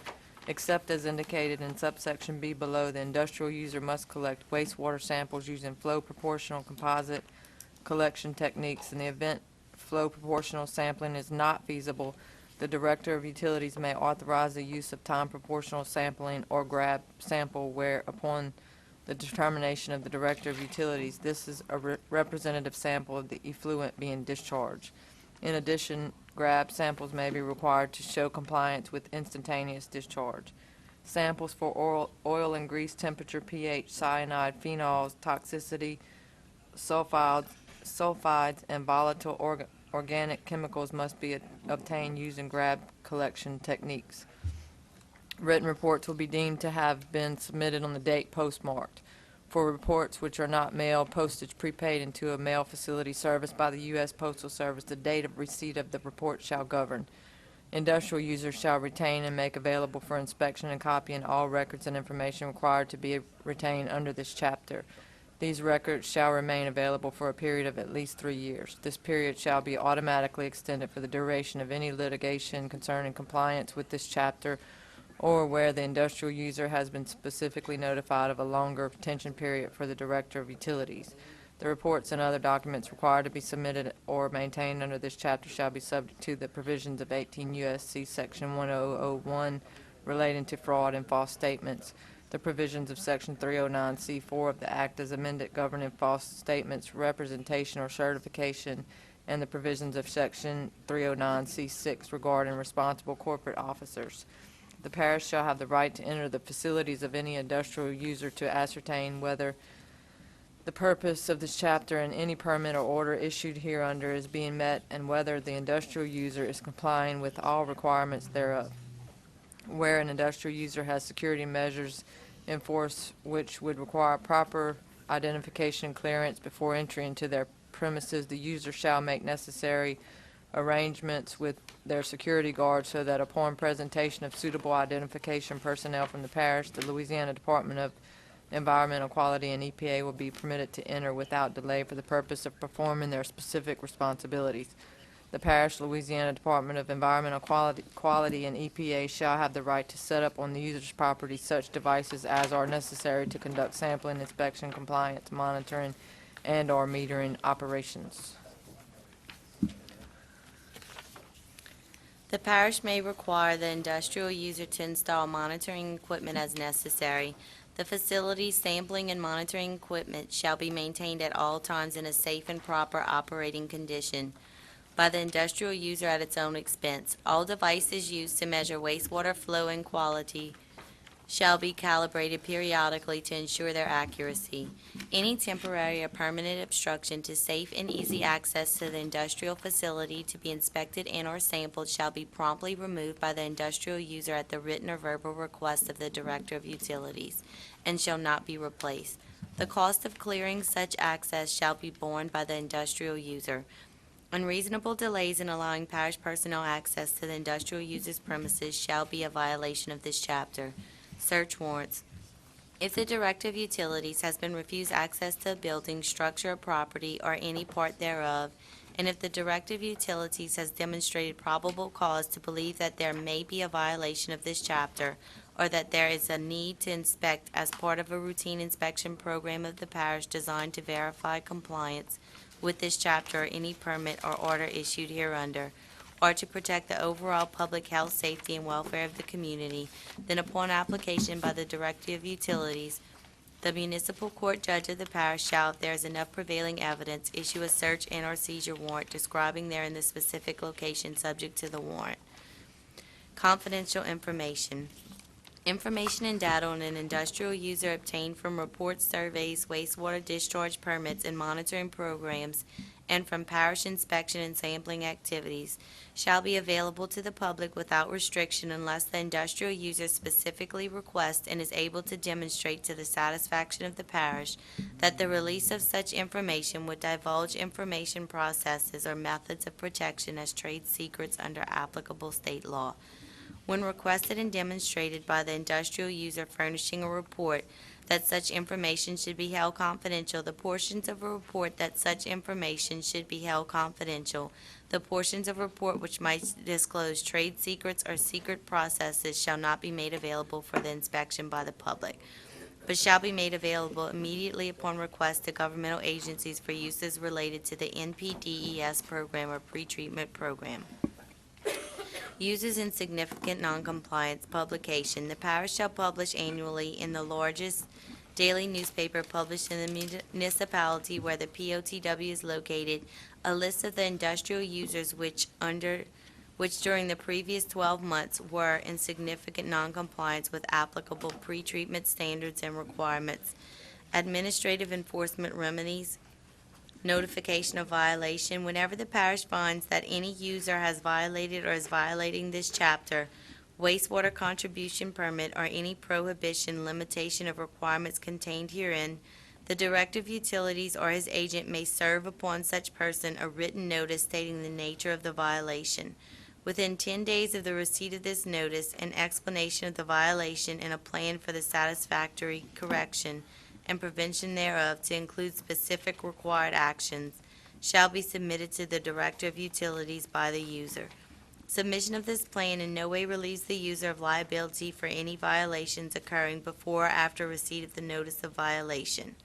Except as indicated in subsection B below, the industrial user must collect wastewater samples using flow proportional composite collection techniques. In the event flow proportional sampling is not feasible, the Director of Utilities may authorize the use of time proportional sampling or grab sample where, upon the determination of the Director of Utilities, this is a representative sample of the effluent being discharged. In addition, grab samples may be required to show compliance with instantaneous discharge. Samples for oil and grease temperature, pH, cyanide, phenols, toxicity, sulfides, and volatile organic chemicals must be obtained using grab collection techniques. Written reports will be deemed to have been submitted on the date postmarked. For reports which are not mail, postage prepaid into a mail facility serviced by the U.S. Postal Service, the date of receipt of the report shall govern. Industrial users shall retain and make available for inspection and copying all records and information required to be retained under this chapter. These records shall remain available for a period of at least 3 years. This period shall be automatically extended for the duration of any litigation concerning compliance with this chapter, or where the industrial user has been specifically notified of a longer retention period for the Director of Utilities. The reports and other documents required to be submitted or maintained under this chapter shall be subject to the provisions of 18 U.S.C. Section 1001 relating to fraud and false statements, the provisions of Section 309C4 of the Act as amended governing false statements, representation, or certification, and the provisions of Section 309C6 regarding responsible corporate officers. The parish shall have the right to enter the facilities of any industrial user to ascertain whether the purpose of this chapter and any permit or order issued hereunder is being met, and whether the industrial user is complying with all requirements thereof. Where an industrial user has security measures in force which would require proper identification and clearance before entry into their premises, the user shall make necessary arrangements with their security guards so that upon presentation of suitable identification personnel from the parish, the Louisiana Department of Environmental Quality and EPA will be permitted to enter without delay for the purpose of performing their specific responsibilities. The parish, Louisiana Department of Environmental Quality and EPA shall have the right to set up on the user's property such devices as are necessary to conduct sampling, inspection, compliance, monitoring, and/or metering operations. The parish may require the industrial user to install monitoring equipment as necessary. The facility's sampling and monitoring equipment shall be maintained at all times in a safe and proper operating condition by the industrial user at its own expense. All devices used to measure wastewater flow and quality shall be calibrated periodically to ensure their accuracy. Any temporary or permanent obstruction to safe and easy access to the industrial facility to be inspected and/or sampled shall be promptly removed by the industrial user at the written or verbal request of the Director of Utilities, and shall not be replaced. The cost of clearing such access shall be borne by the industrial user. Unreasonable delays in allowing parish personnel access to the industrial user's premises shall be a violation of this chapter. Search warrants. If the Director of Utilities has been refused access to a building, structure, or property, or any part thereof, and if the Director of Utilities has demonstrated probable cause to believe that there may be a violation of this chapter, or that there is a need to inspect as part of a routine inspection program of the parish designed to verify compliance with this chapter or any permit or order issued hereunder, or to protect the overall public health, safety, and welfare of the community, then upon application by the Director of Utilities, the municipal court judge of the parish shall, if there is enough prevailing evidence, issue a search and/or seizure warrant describing therein the specific location subject to the warrant. Confidential information. Information and data on an industrial user obtained from reports, surveys, wastewater discharge permits, and monitoring programs, and from parish inspection and sampling activities, shall be available to the public without restriction unless the industrial user specifically requests and is able to demonstrate to the satisfaction of the parish that the release of such information would divulge information processes or methods of protection as trade secrets under applicable state law. When requested and demonstrated by the industrial user furnishing a report that such information should be held confidential, the portions of a report that such information should be held confidential, the portions of a report which might disclose trade secrets or secret processes shall not be made available for the inspection by the public, but shall be made available immediately upon request to governmental agencies for uses related to the NPDES program or pretreatment program. Uses in significant noncompliance publication. The parish shall publish annually in the largest daily newspaper published in the municipality where the POTW is located a list of the industrial users which during the previous 12 months were in significant noncompliance with applicable pretreatment standards and requirements. Administrative enforcement remedies. Notification of violation. Whenever the parish finds that any user has violated or is violating this chapter, wastewater contribution permit, or any prohibition, limitation of requirements contained herein, the Director of Utilities or his agent may serve upon such person a written notice stating the nature of the violation. Within 10 days of the receipt of this notice, an explanation of the violation and a plan for the satisfactory correction and prevention thereof, to include specific required actions, shall be submitted to the Director of Utilities by the user. Submission of this plan in no way relieves the user of liability for any violations occurring before or after receipt of the notice of violation.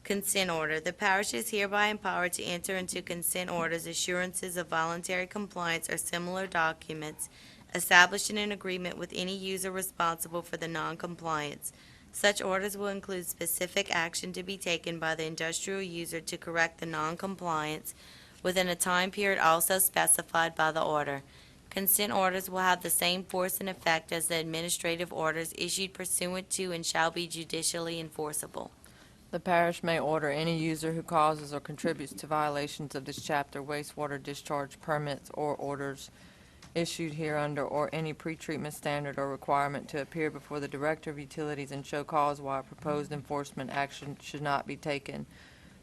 Consent order. The parish is hereby empowered to enter into consent orders, assurances of voluntary compliance, or similar documents established in an agreement with any user responsible for the noncompliance. Such orders will include specific action to be taken by the industrial user to correct the noncompliance within a time period also specified by the order. Consent orders will have the same force and effect as the administrative orders issued pursuant to and shall be judicially enforceable. The parish may order any user who causes or contributes to violations of this chapter wastewater discharge permits or orders issued hereunder or any pretreatment standard or requirement to appear before the Director of Utilities and show cause why proposed enforcement action should not be taken.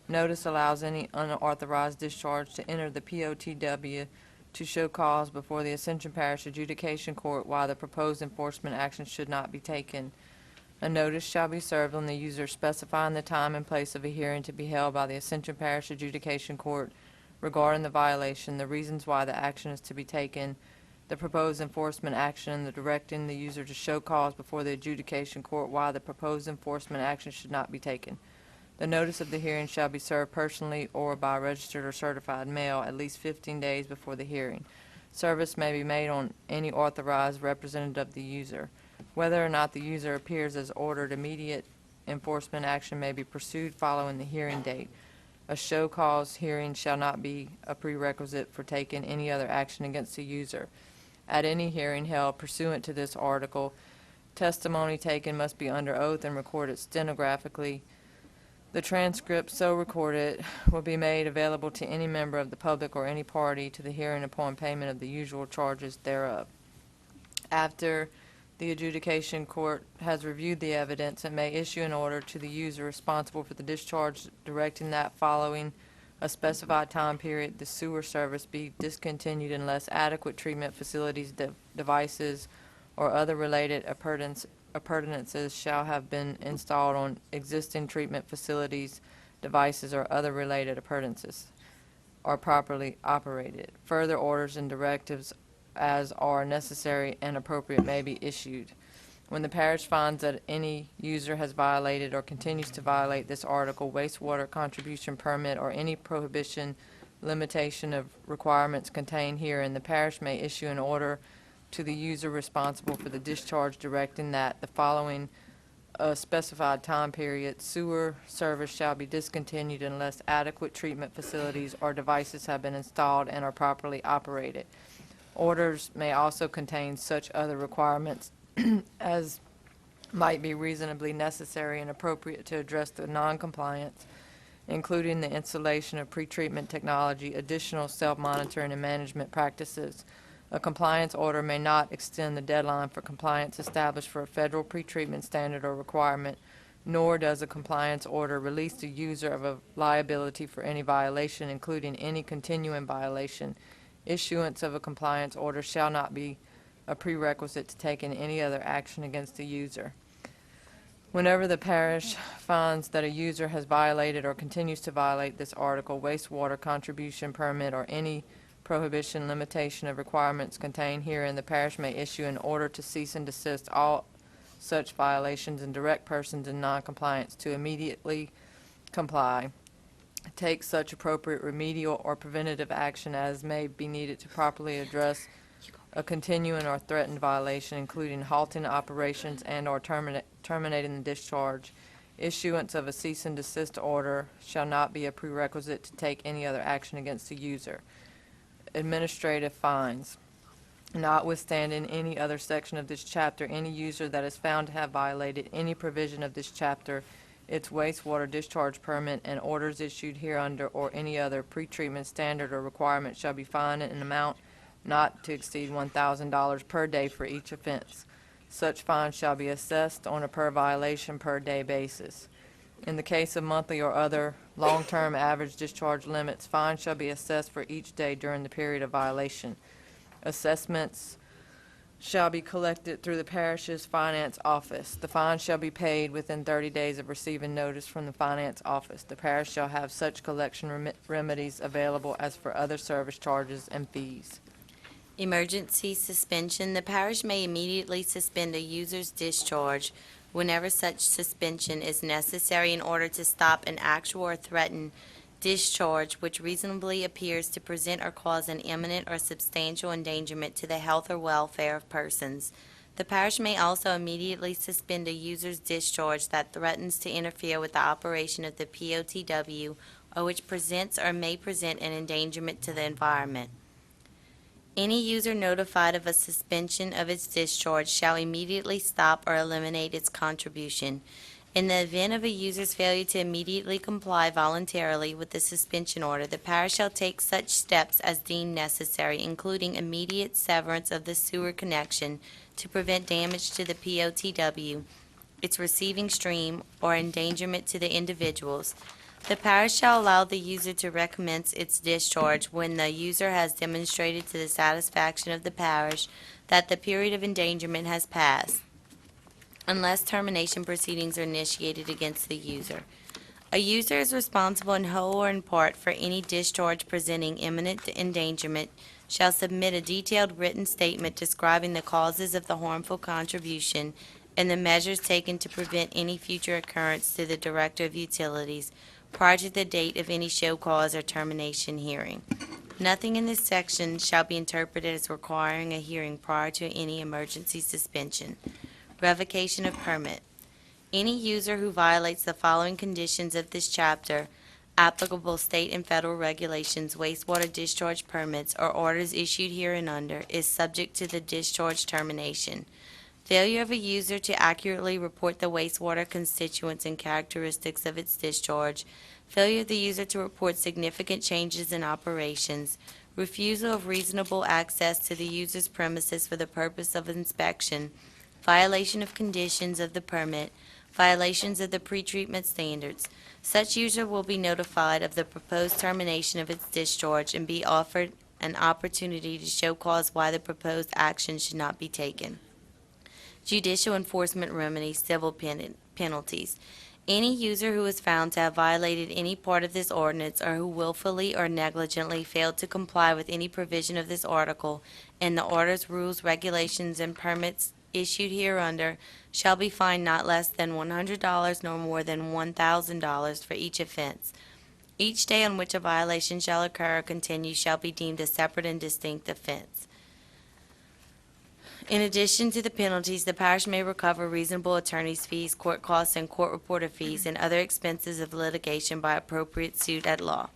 Notice allows any unauthorized discharge to enter the POTW to show cause before the Ascension Parish Adjudication Court why the proposed enforcement action should not be taken. A notice shall be served on the user specifying the time and place of a hearing to be held by the Ascension Parish Adjudication Court regarding the violation, the reasons why the action is to be taken, the proposed enforcement action, and the directing the user to show cause before the adjudication court why the proposed enforcement action should not be taken. The notice of the hearing shall be served personally or by registered or certified mail at least 15 days before the hearing. Service may be made on any authorized representative of the user. Whether or not the user appears as ordered, immediate enforcement action may be pursued following the hearing date. A show cause hearing shall not be a prerequisite for taking any other action against the user. At any hearing held pursuant to this article, testimony taken must be under oath and recorded stenographically. The transcript so recorded will be made available to any member of the public or any party to the hearing upon payment of the usual charges thereof. After the adjudication court has reviewed the evidence, it may issue an order to the user responsible for the discharge directing that following a specified time period, the sewer service be discontinued unless adequate treatment facilities, devices, or other related appurtenances shall have been installed on existing treatment facilities, devices, or other related appurtenances are properly operated. Further orders and directives as are necessary and appropriate may be issued. When the parish finds that any user has violated or continues to violate this article, wastewater contribution permit, or any prohibition, limitation of requirements contained herein, the parish may issue an order to the user responsible for the discharge directing that the following specified time period, sewer service shall be discontinued unless adequate treatment facilities or devices have been installed and are properly operated. Orders may also contain such other requirements as might be reasonably necessary and appropriate to address the noncompliance, including the installation of pretreatment technology, additional self-monitoring and management practices. A compliance order may not extend the deadline for compliance established for a federal pretreatment standard or requirement, nor does a compliance order release the user of a liability for any violation, including any continuing violation. Issuance of a compliance order shall not be a prerequisite to taking any other action against the user. Whenever the parish finds that a user has violated or continues to violate this article, wastewater contribution permit, or any prohibition, limitation of requirements contained herein, the parish may issue an order to cease and desist all such violations and direct persons in noncompliance to immediately comply. Take such appropriate remedial or preventative action as may be needed to properly address a continuing or threatened violation, including halting operations and or terminating the discharge. Issuance of a cease and desist order shall not be a prerequisite to take any other action against the user. Administrative fines. Notwithstanding any other section of this chapter, any user that is found to have violated any provision of this chapter, its wastewater discharge permit and orders issued hereunder, or any other pretreatment standard or requirement, shall be fined in an amount not to exceed $1,000 per day for each offense. Such fine shall be assessed on a per violation per day basis. In the case of monthly or other long-term average discharge limits, fines shall be assessed for each day during the period of violation. Assessments shall be collected through the parish's finance office. The fine shall be paid within 30 days of receiving notice from the finance office. The parish shall have such collection remedies available as for other service charges and fees. Emergency suspension. The parish may immediately suspend a user's discharge whenever such suspension is necessary in order to stop an actual or threatened discharge which reasonably appears to present or cause an imminent or substantial endangerment to the health or welfare of persons. The parish may also immediately suspend a user's discharge that threatens to interfere with the operation of the POTW or which presents or may present an endangerment to the environment. Any user notified of a suspension of its discharge shall immediately stop or eliminate its contribution. In the event of a user's failure to immediately comply voluntarily with the suspension order, the parish shall take such steps as deemed necessary, including immediate severance of the sewer connection to prevent damage to the POTW, its receiving stream, or endangerment to the individuals. The parish shall allow the user to recommence its discharge when the user has demonstrated to the satisfaction of the parish that the period of endangerment has passed, unless termination proceedings are initiated against the user. A user is responsible in whole or in part for any discharge presenting imminent endangerment, shall submit a detailed written statement describing the causes of the harmful contribution and the measures taken to prevent any future occurrence to the Director of Utilities prior to the date of any show cause or termination hearing. Nothing in this section shall be interpreted as requiring a hearing prior to any emergency suspension. Revocation of permit. Any user who violates the following conditions of this chapter, applicable state and federal regulations, wastewater discharge permits, or orders issued hereunder, is subject to the discharge termination. Failure of a user to accurately report the wastewater constituents and characteristics of its discharge, failure of the user to report significant changes in operations, refusal of reasonable access to the user's premises for the purpose of inspection, violation of conditions of the permit, violations of the pretreatment standards. Such user will be notified of the proposed termination of its discharge and be offered an opportunity to show cause why the proposed action should not be taken. Judicial enforcement remedies, civil penalties. Any user who is found to have violated any part of this ordinance or who willfully or negligently failed to comply with any provision of this article and the orders, rules, regulations, and permits issued hereunder shall be fined not less than $100 nor more than $1,000 for each offense. Each day on which a violation shall occur or continue shall be deemed a separate and distinct offense. In addition to the penalties, the parish may recover reasonable attorney's fees, court costs, and court reporter fees, and other expenses of litigation by appropriate suit at law.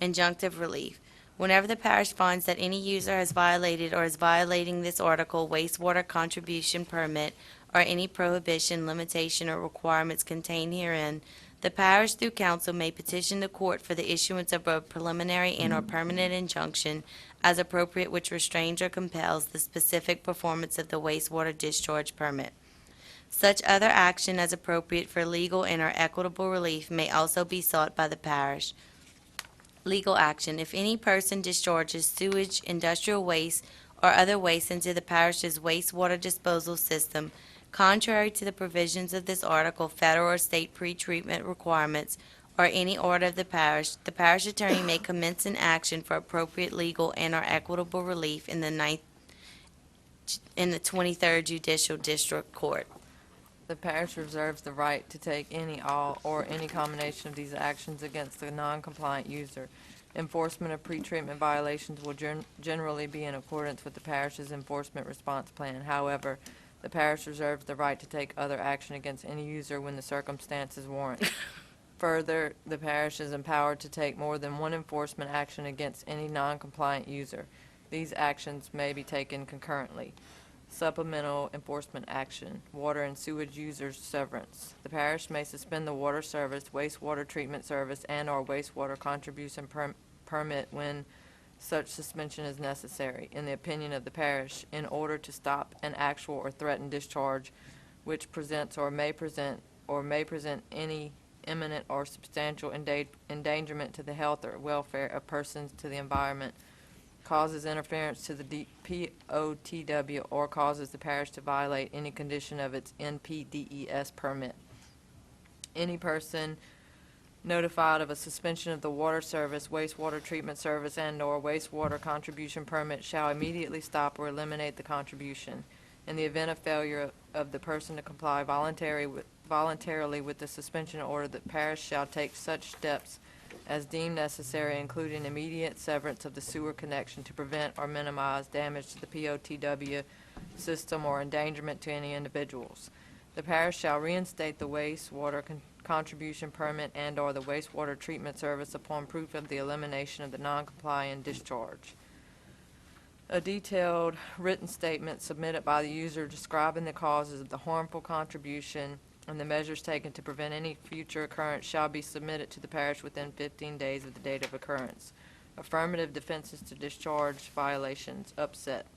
Injunctive relief. Whenever the parish finds that any user has violated or is violating this article, wastewater contribution permit, or any prohibition, limitation, or requirements contained herein, the parish through council may petition the court for the issuance of a preliminary and/or permanent injunction as appropriate which restrains or compels the specific performance of the wastewater discharge permit. Such other action as appropriate for legal and/or equitable relief may also be sought by the parish. Legal action. If any person discharges sewage, industrial waste, or other waste into the parish's wastewater disposal system, contrary to the provisions of this article, federal or state pretreatment requirements, or any order of the parish attorney may commence an action for appropriate legal and/or equitable relief in the 23rd Judicial District Court. The parish reserves the right to take any, all, or any combination of these actions against the non-compliant user. Enforcement of pretreatment violations will generally be in accordance with the parish's enforcement response plan. However, the parish reserves the right to take other action against any user when the circumstances warrant. Further, the parish is empowered to take more than one enforcement action against any non-compliant user. These actions may be taken concurrently. Supplemental enforcement action, water and sewage users severance. The parish may suspend the water service, wastewater treatment service, and/or wastewater contribution permit when such suspension is necessary, in the opinion of the parish, in order to stop an actual or threatened discharge which presents or may present any imminent or substantial endangerment to the health or welfare of persons, to the environment, causes interference to the POTW, or causes the parish to violate any condition of its NPDES permit. Any person notified of a suspension of the water service, wastewater treatment service, and/or wastewater contribution permit shall immediately stop or eliminate the contribution. In the event of failure of the person to comply voluntarily with the suspension order, the parish shall take such steps as deemed necessary, including immediate severance of the sewer connection to prevent or minimize damage to the POTW system or endangerment to any individuals. The parish shall reinstate the wastewater contribution permit and/or the wastewater treatment service upon proof of the elimination of the non-compliant discharge. A detailed written statement submitted by the user describing the causes of the harmful contribution and the measures taken to prevent any future occurrence shall be submitted to the parish within 15 days of the date of occurrence. Affirmative defenses to discharge violations. Upset.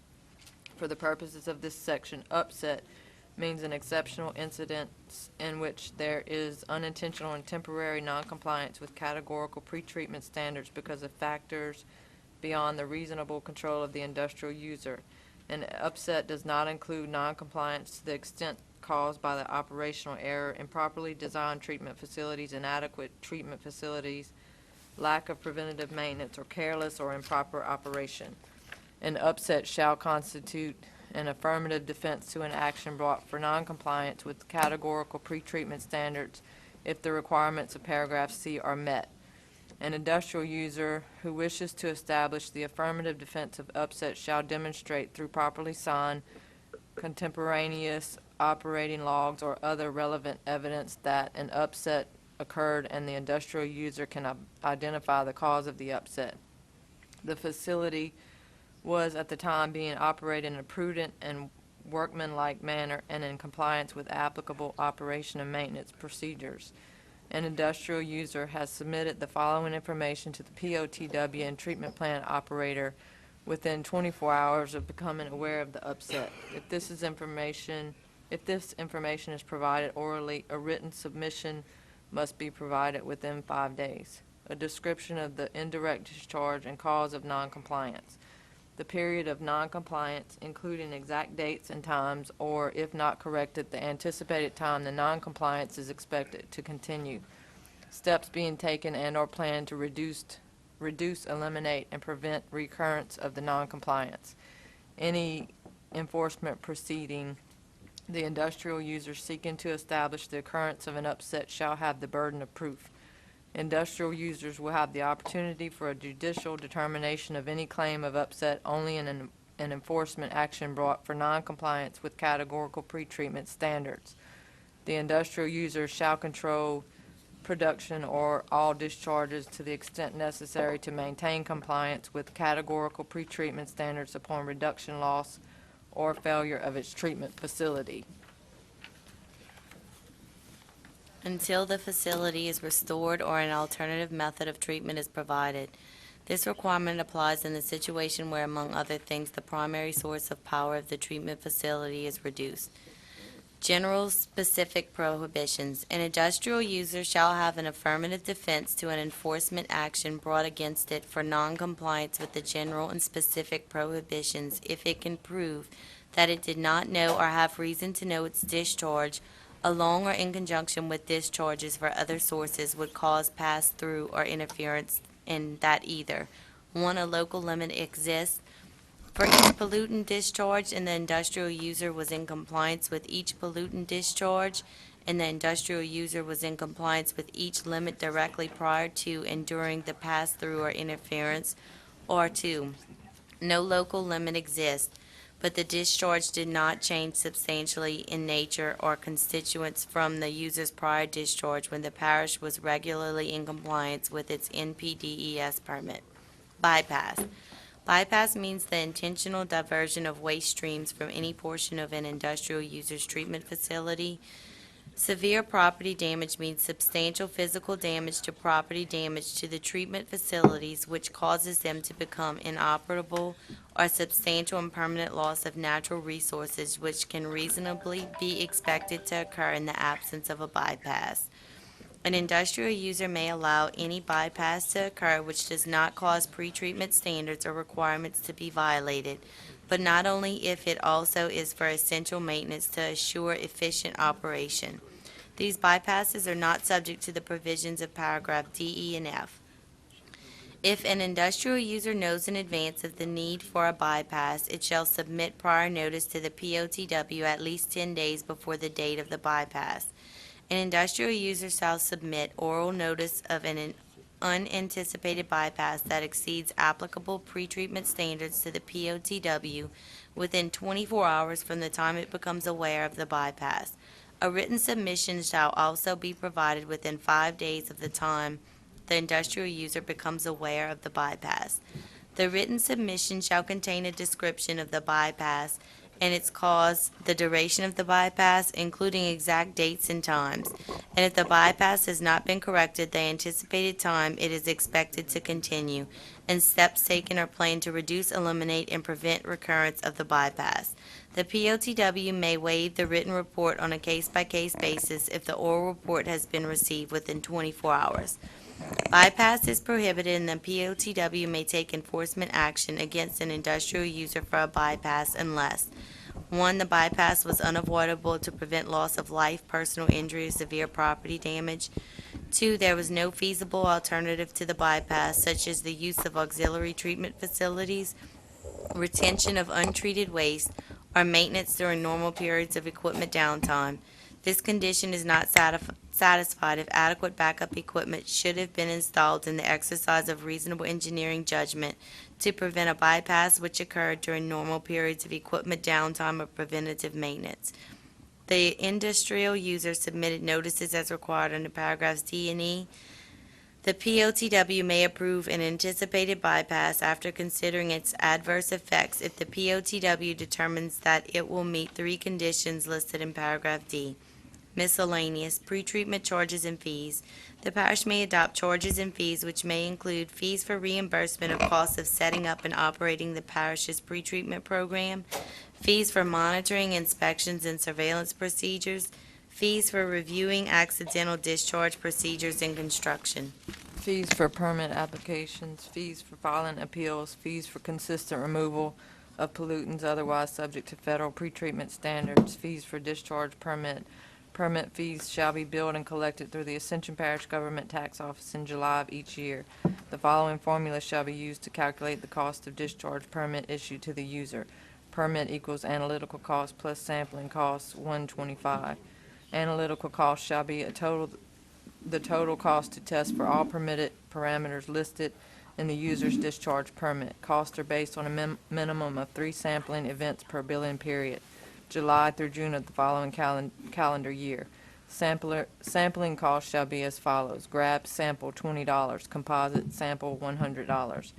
For the purposes of this section, upset means an exceptional incident in which there is unintentional and temporary noncompliance with categorical pretreatment standards because of factors beyond the reasonable control of the industrial user. An upset does not include noncompliance to the extent caused by the operational error, improperly designed treatment facilities, inadequate treatment facilities, lack of preventative maintenance, or careless or improper operation. An upset shall constitute an affirmative defense to an action brought for noncompliance with categorical pretreatment standards if the requirements of paragraph C are met. An industrial user who wishes to establish the affirmative defense of upset shall demonstrate through properly signed contemporaneous operating logs or other relevant evidence that an upset occurred and the industrial user can identify the cause of the upset. The facility was at the time being operated in a prudent and workmanlike manner and in compliance with applicable operation and maintenance procedures. An industrial user has submitted the following information to the POTW and treatment plant operator within 24 hours of becoming aware of the upset. If this information is provided orally, a written submission must be provided within 5 days. A description of the indirect discharge and cause of noncompliance. The period of noncompliance, including exact dates and times, or if not corrected, the anticipated time the noncompliance is expected to continue. Steps being taken and/or planned to reduce, eliminate, and prevent recurrence of the noncompliance. Any enforcement proceeding, the industrial user seeking to establish the occurrence of an upset shall have the burden of proof. Industrial users will have the opportunity for a judicial determination of any claim of upset only in an enforcement action brought for noncompliance with categorical pretreatment standards. The industrial user shall control production or all discharges to the extent necessary to maintain compliance with categorical pretreatment standards upon reduction, loss, or failure of its treatment facility. Until the facility is restored or an alternative method of treatment is provided. This requirement applies in the situation where, among other things, the primary source of power of the treatment facility is reduced. General specific prohibitions. An industrial user shall have an affirmative defense to an enforcement action brought against it for noncompliance with the general and specific prohibitions if it can prove that it did not know or have reason to know its discharge, along or in conjunction with discharges for other sources, would cause pass-through or interference in that either 1. A local limit exists for each pollutant discharge, and the industrial user was in compliance with each pollutant discharge, and the industrial user was in compliance with each limit directly prior to and during the pass-through or interference, or 2. No local limit exists, but the discharge did not change substantially in nature or constituents from the user's prior discharge when the parish was regularly in compliance with its NPDES permit. Bypass. Bypass means the intentional diversion of waste streams from any portion of an industrial user's treatment facility. Severe property damage means substantial physical damage to property damage to the treatment facilities which causes them to become inoperable, or substantial and permanent loss of natural resources which can reasonably be expected to occur in the absence of a bypass. An industrial user may allow any bypass to occur which does not cause pretreatment standards or requirements to be violated, but not only if it also is for essential maintenance to assure efficient operation. These bypasses are not subject to the provisions of paragraph D, E, and F. If an industrial user knows in advance of the need for a bypass, it shall submit prior notice to the POTW at least 10 days before the date of the bypass. An industrial user shall submit oral notice of an unanticipated bypass that exceeds applicable pretreatment standards to the POTW within 24 hours from the time it becomes aware of the bypass. A written submission shall also be provided within 5 days of the time the industrial user becomes aware of the bypass. The written submission shall contain a description of the bypass and its cause, the duration of the bypass, including exact dates and times. And if the bypass has not been corrected the anticipated time it is expected to continue, and steps taken or planned to reduce, eliminate, and prevent recurrence of the bypass. The POTW may waive the written report on a case-by-case basis if the oral report has been received within 24 hours. Bypass is prohibited, and the POTW may take enforcement action against an industrial user for a bypass unless 1. The bypass was unavoidable to prevent loss of life, personal injury, or severe property damage. 2. There was no feasible alternative to the bypass, such as the use of auxiliary treatment facilities, retention of untreated waste, or maintenance during normal periods of equipment downtime. This condition is not satisfied if adequate backup equipment should have been installed in the exercise of reasonable engineering judgment to prevent a bypass which occurred during normal periods of equipment downtime or preventative maintenance. The industrial user submitted notices as required under paragraphs D and E. The POTW may approve an anticipated bypass after considering its adverse effects if the POTW determines that it will meet 3 conditions listed in paragraph D. Miscellaneous, pretreatment charges and fees. The parish may adopt charges and fees which may include fees for reimbursement of costs of setting up and operating the parish's pretreatment program, fees for monitoring, inspections, and surveillance procedures, fees for reviewing accidental discharge procedures in construction. Fees for permit applications, fees for filing appeals, fees for consistent removal of pollutants otherwise subject to federal pretreatment standards, fees for discharge permit. Permit fees shall be billed and collected through the Ascension Parish Government Tax Office in July of each year. The following formula shall be used to calculate the cost of discharge permit issued to the user. Permit equals analytical cost plus sampling costs, 125. Analytical cost shall be a total the total cost to test for all permitted parameters listed in the user's discharge permit. Costs are based on a minimum of 3 sampling events per billing period, July through June of the following calendar year. Sampling costs shall be as follows: grab sample $20, composite sample $100.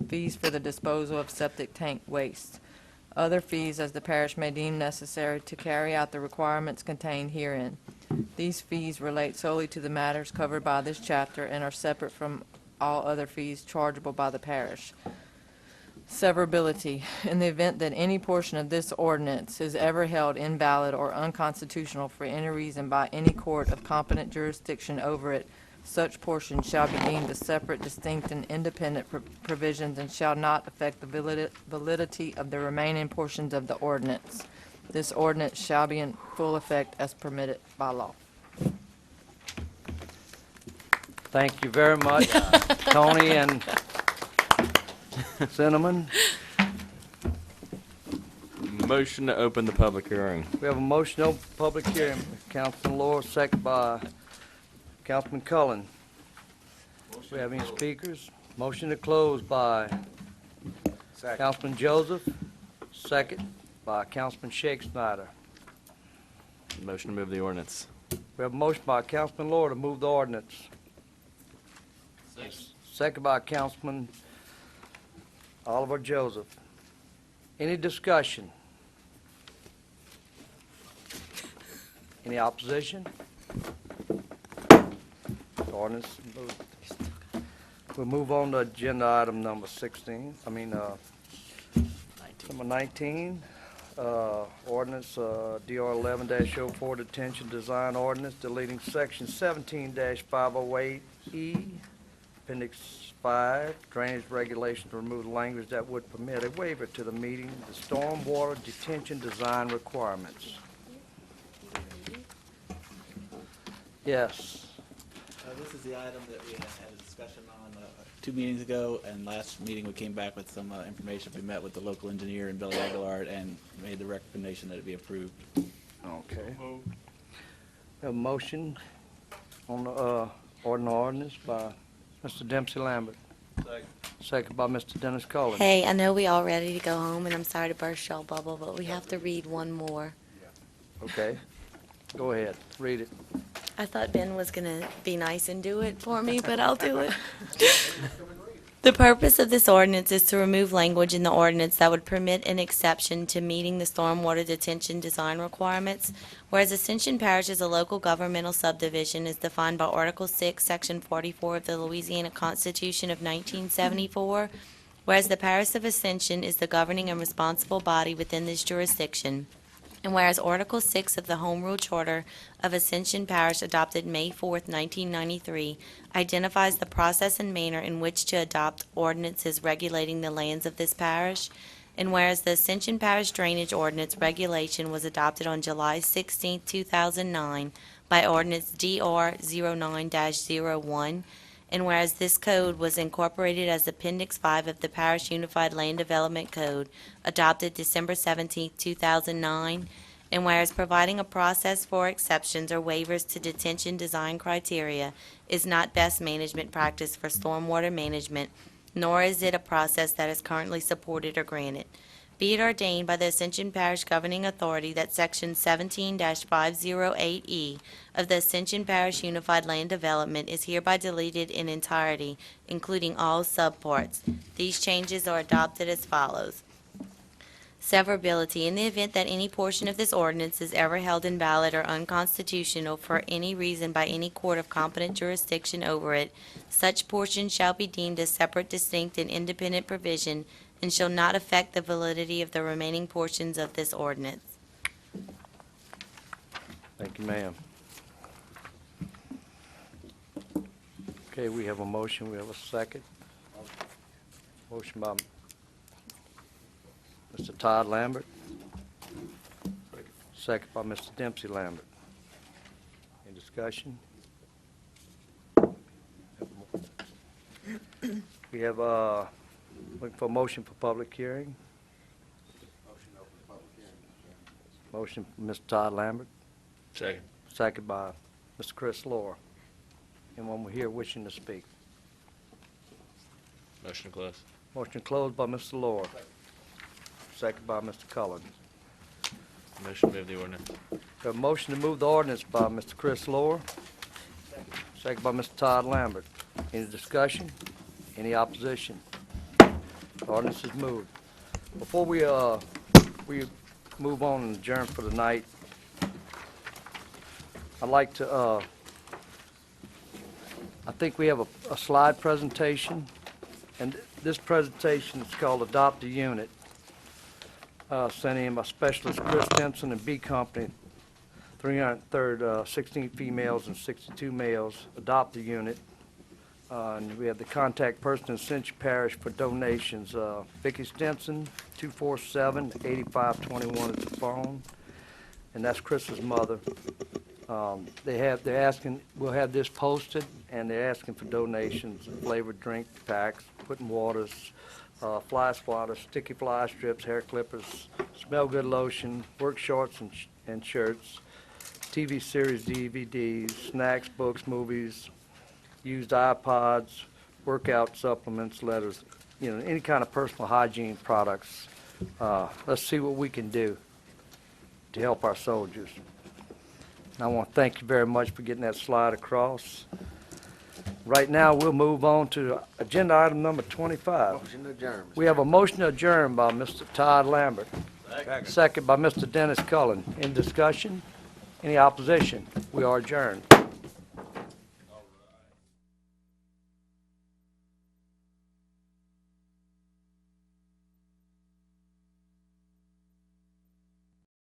Fees for the disposal of septic tank waste. Other fees as the parish may deem necessary to carry out the requirements contained herein. These fees relate solely to the matters covered by this chapter and are separate from all other fees chargeable by the parish. Severability. In the event that any portion of this ordinance is ever held invalid or unconstitutional for any reason by any court of competent jurisdiction over it, such portion shall be deemed as separate, distinct, and independent provisions and shall not affect the validity of the remaining portions of the ordinance. This ordinance shall be in full effect as permitted by law. Thank you very much, Tony and Cinnamon. Motion to open the public hearing. We have a motion to open public hearing. Councilman Laura, second by Councilman Cullen. Do we have any speakers? Motion to close by Councilman Joseph, second by Councilman Shake Snyder. Motion to move the ordinance. We have a motion by Councilman Laura to move the ordinance. Second by Councilman Oliver Joseph. Any discussion? Any opposition? Ordinance moved. We'll move on to agenda item number 16, number 19. Ordinance DR 11-04 detention design ordinance deleting section 17-508E, appendix 5, drainage regulations to remove the language that would permit a waiver to the meeting the stormwater detention design requirements. Yes. This is the item that we had a discussion on 2 meetings ago, and last meeting we came back with some information. We met with the local engineer in Billy Aguilar and made the recommendation that it be approved. Okay. We have a motion on the ordinance by Mr. Dempsey Lambert. Second by Mr. Dennis Cullen. Hey, I know we all ready to go home, and I'm sorry to burst y'all bubble, but we have to read one more. Okay. Go ahead. Read it. I thought Ben was going to be nice and do it for me, but I'll do it. The purpose of this ordinance is to remove language in the ordinance that would permit an exception to meeting the stormwater detention design requirements. Whereas Ascension Parish is a local governmental subdivision as defined by Article 6, Section 44 of the Louisiana Constitution of 1974, whereas the Parish of Ascension is the governing and responsible body within this jurisdiction. And whereas Article 6 of the Home Rule Charter of Ascension Parish adopted May 4, 1993, identifies the process and manner in which to adopt ordinances regulating the lands of this parish, and whereas the Ascension Parish Drainage Ordinance Regulation was adopted on July 16, 2009 by Ordinance DR 09-01, and whereas this code was incorporated as Appendix 5 of the Parish Unified Land Development Code, adopted December 17, 2009, and whereas providing a process for exceptions or waivers to detention design criteria is not best management practice for stormwater management, nor is it a process that is currently supported or granted. Be it ordained by the Ascension Parish Governing Authority that Section 17-508E of the Ascension Parish Unified Land Development is hereby deleted in entirety, including all subparts. These changes are adopted as follows. Severability. In the event that any portion of this ordinance is ever held invalid or unconstitutional for any reason by any court of competent jurisdiction over it, such portion shall be deemed a separate, distinct, and independent provision and shall not affect the validity of the remaining portions of this ordinance. Thank you, ma'am. Okay, we have a motion. We have a second. Motion by Mr. Todd Lambert. Second by Mr. Dempsey Lambert. Any discussion? We have looking for a motion for public hearing. Motion from Mr. Todd Lambert. Second. Second by Mr. Chris Lohr. Anyone here wishing to speak? Motion to close. Motion closed by Mr. Lohr. Second by Mr. Cullen. Motion to move the ordinance. A motion to move the ordinance by Mr. Chris Lohr. Second by Mr. Todd Lambert. Any discussion? Any opposition? Ordinance is moved. Before we move on and adjourn for the night, I'd like to, I think we have a slide presentation, and this presentation is called Adopt a Unit. Sent in by Specialist Chris Stinson and B Company, 303rd, 16 females and 62 males, Adopt a Unit. And we have the contact person in Ascension Parish for donations, Vicki Stinson, 247-8521 is the phone, and that's Chris's mother. They're asking, we'll have this posted, and they're asking for donations, flavored drink packs, pudding waters, fly swatters, sticky fly strips, hair clippers, smell good lotion, work shorts and shirts, TV series DVDs, snacks, books, movies, used iPods, workout supplements, letters, any kind of personal hygiene products. Let's see what we can do to help our soldiers. And I want to thank you very much for getting that slide across. Right now, we'll move on to agenda item number 25. Motion to adjourn. We have a motion to adjourn by Mr. Todd Lambert. Second by Mr. Dennis Cullen. Any discussion? Any opposition? We are adjourned.